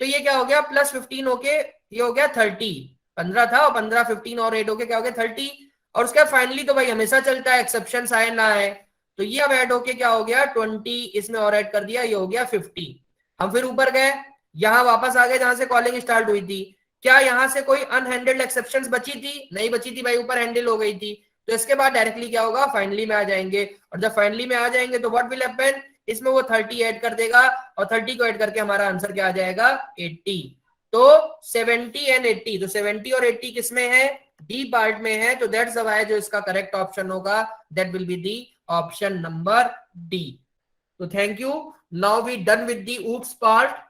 तो ये क्या हो गया, +15 होके ये हो गया 30। 15 था और 15 15 और 8 होके क्या हो गया 30। और उसके बाद फाइनली तो भाई हमेशा चलता है, एक्सेप्शन आए ना आए। तो ये अब ऐड होके क्या हो गया 20, इसमें और ऐड कर दिया, ये हो गया 50। हम फिर ऊपर गए, यहां वापस आ गए जहां से कॉलिंग स्टार्ट हुई थी। क्या यहां से कोई अनहैंडल्ड एक्सेप्शंस बची थी, नहीं बची थी भाई, ऊपर हैंडल हो गई थी। तो इसके बाद डायरेक्टली क्या होगा, फाइनली में आ जाएंगे। और जब फाइनली में आ जाएंगे तो व्हाट विल हैपन, इसमें वो 30 ऐड कर देगा, और 30 को ऐड करके हमारा आंसर क्या आ जाएगा 80। तो 70 एंड 80, तो 70 और 80 किसमें है, डी पार्ट में है। तो दैट्स व्हाई जो इसका करेक्ट ऑप्शन होगा that will be the option number D. तो thank you, now we done with the oops part.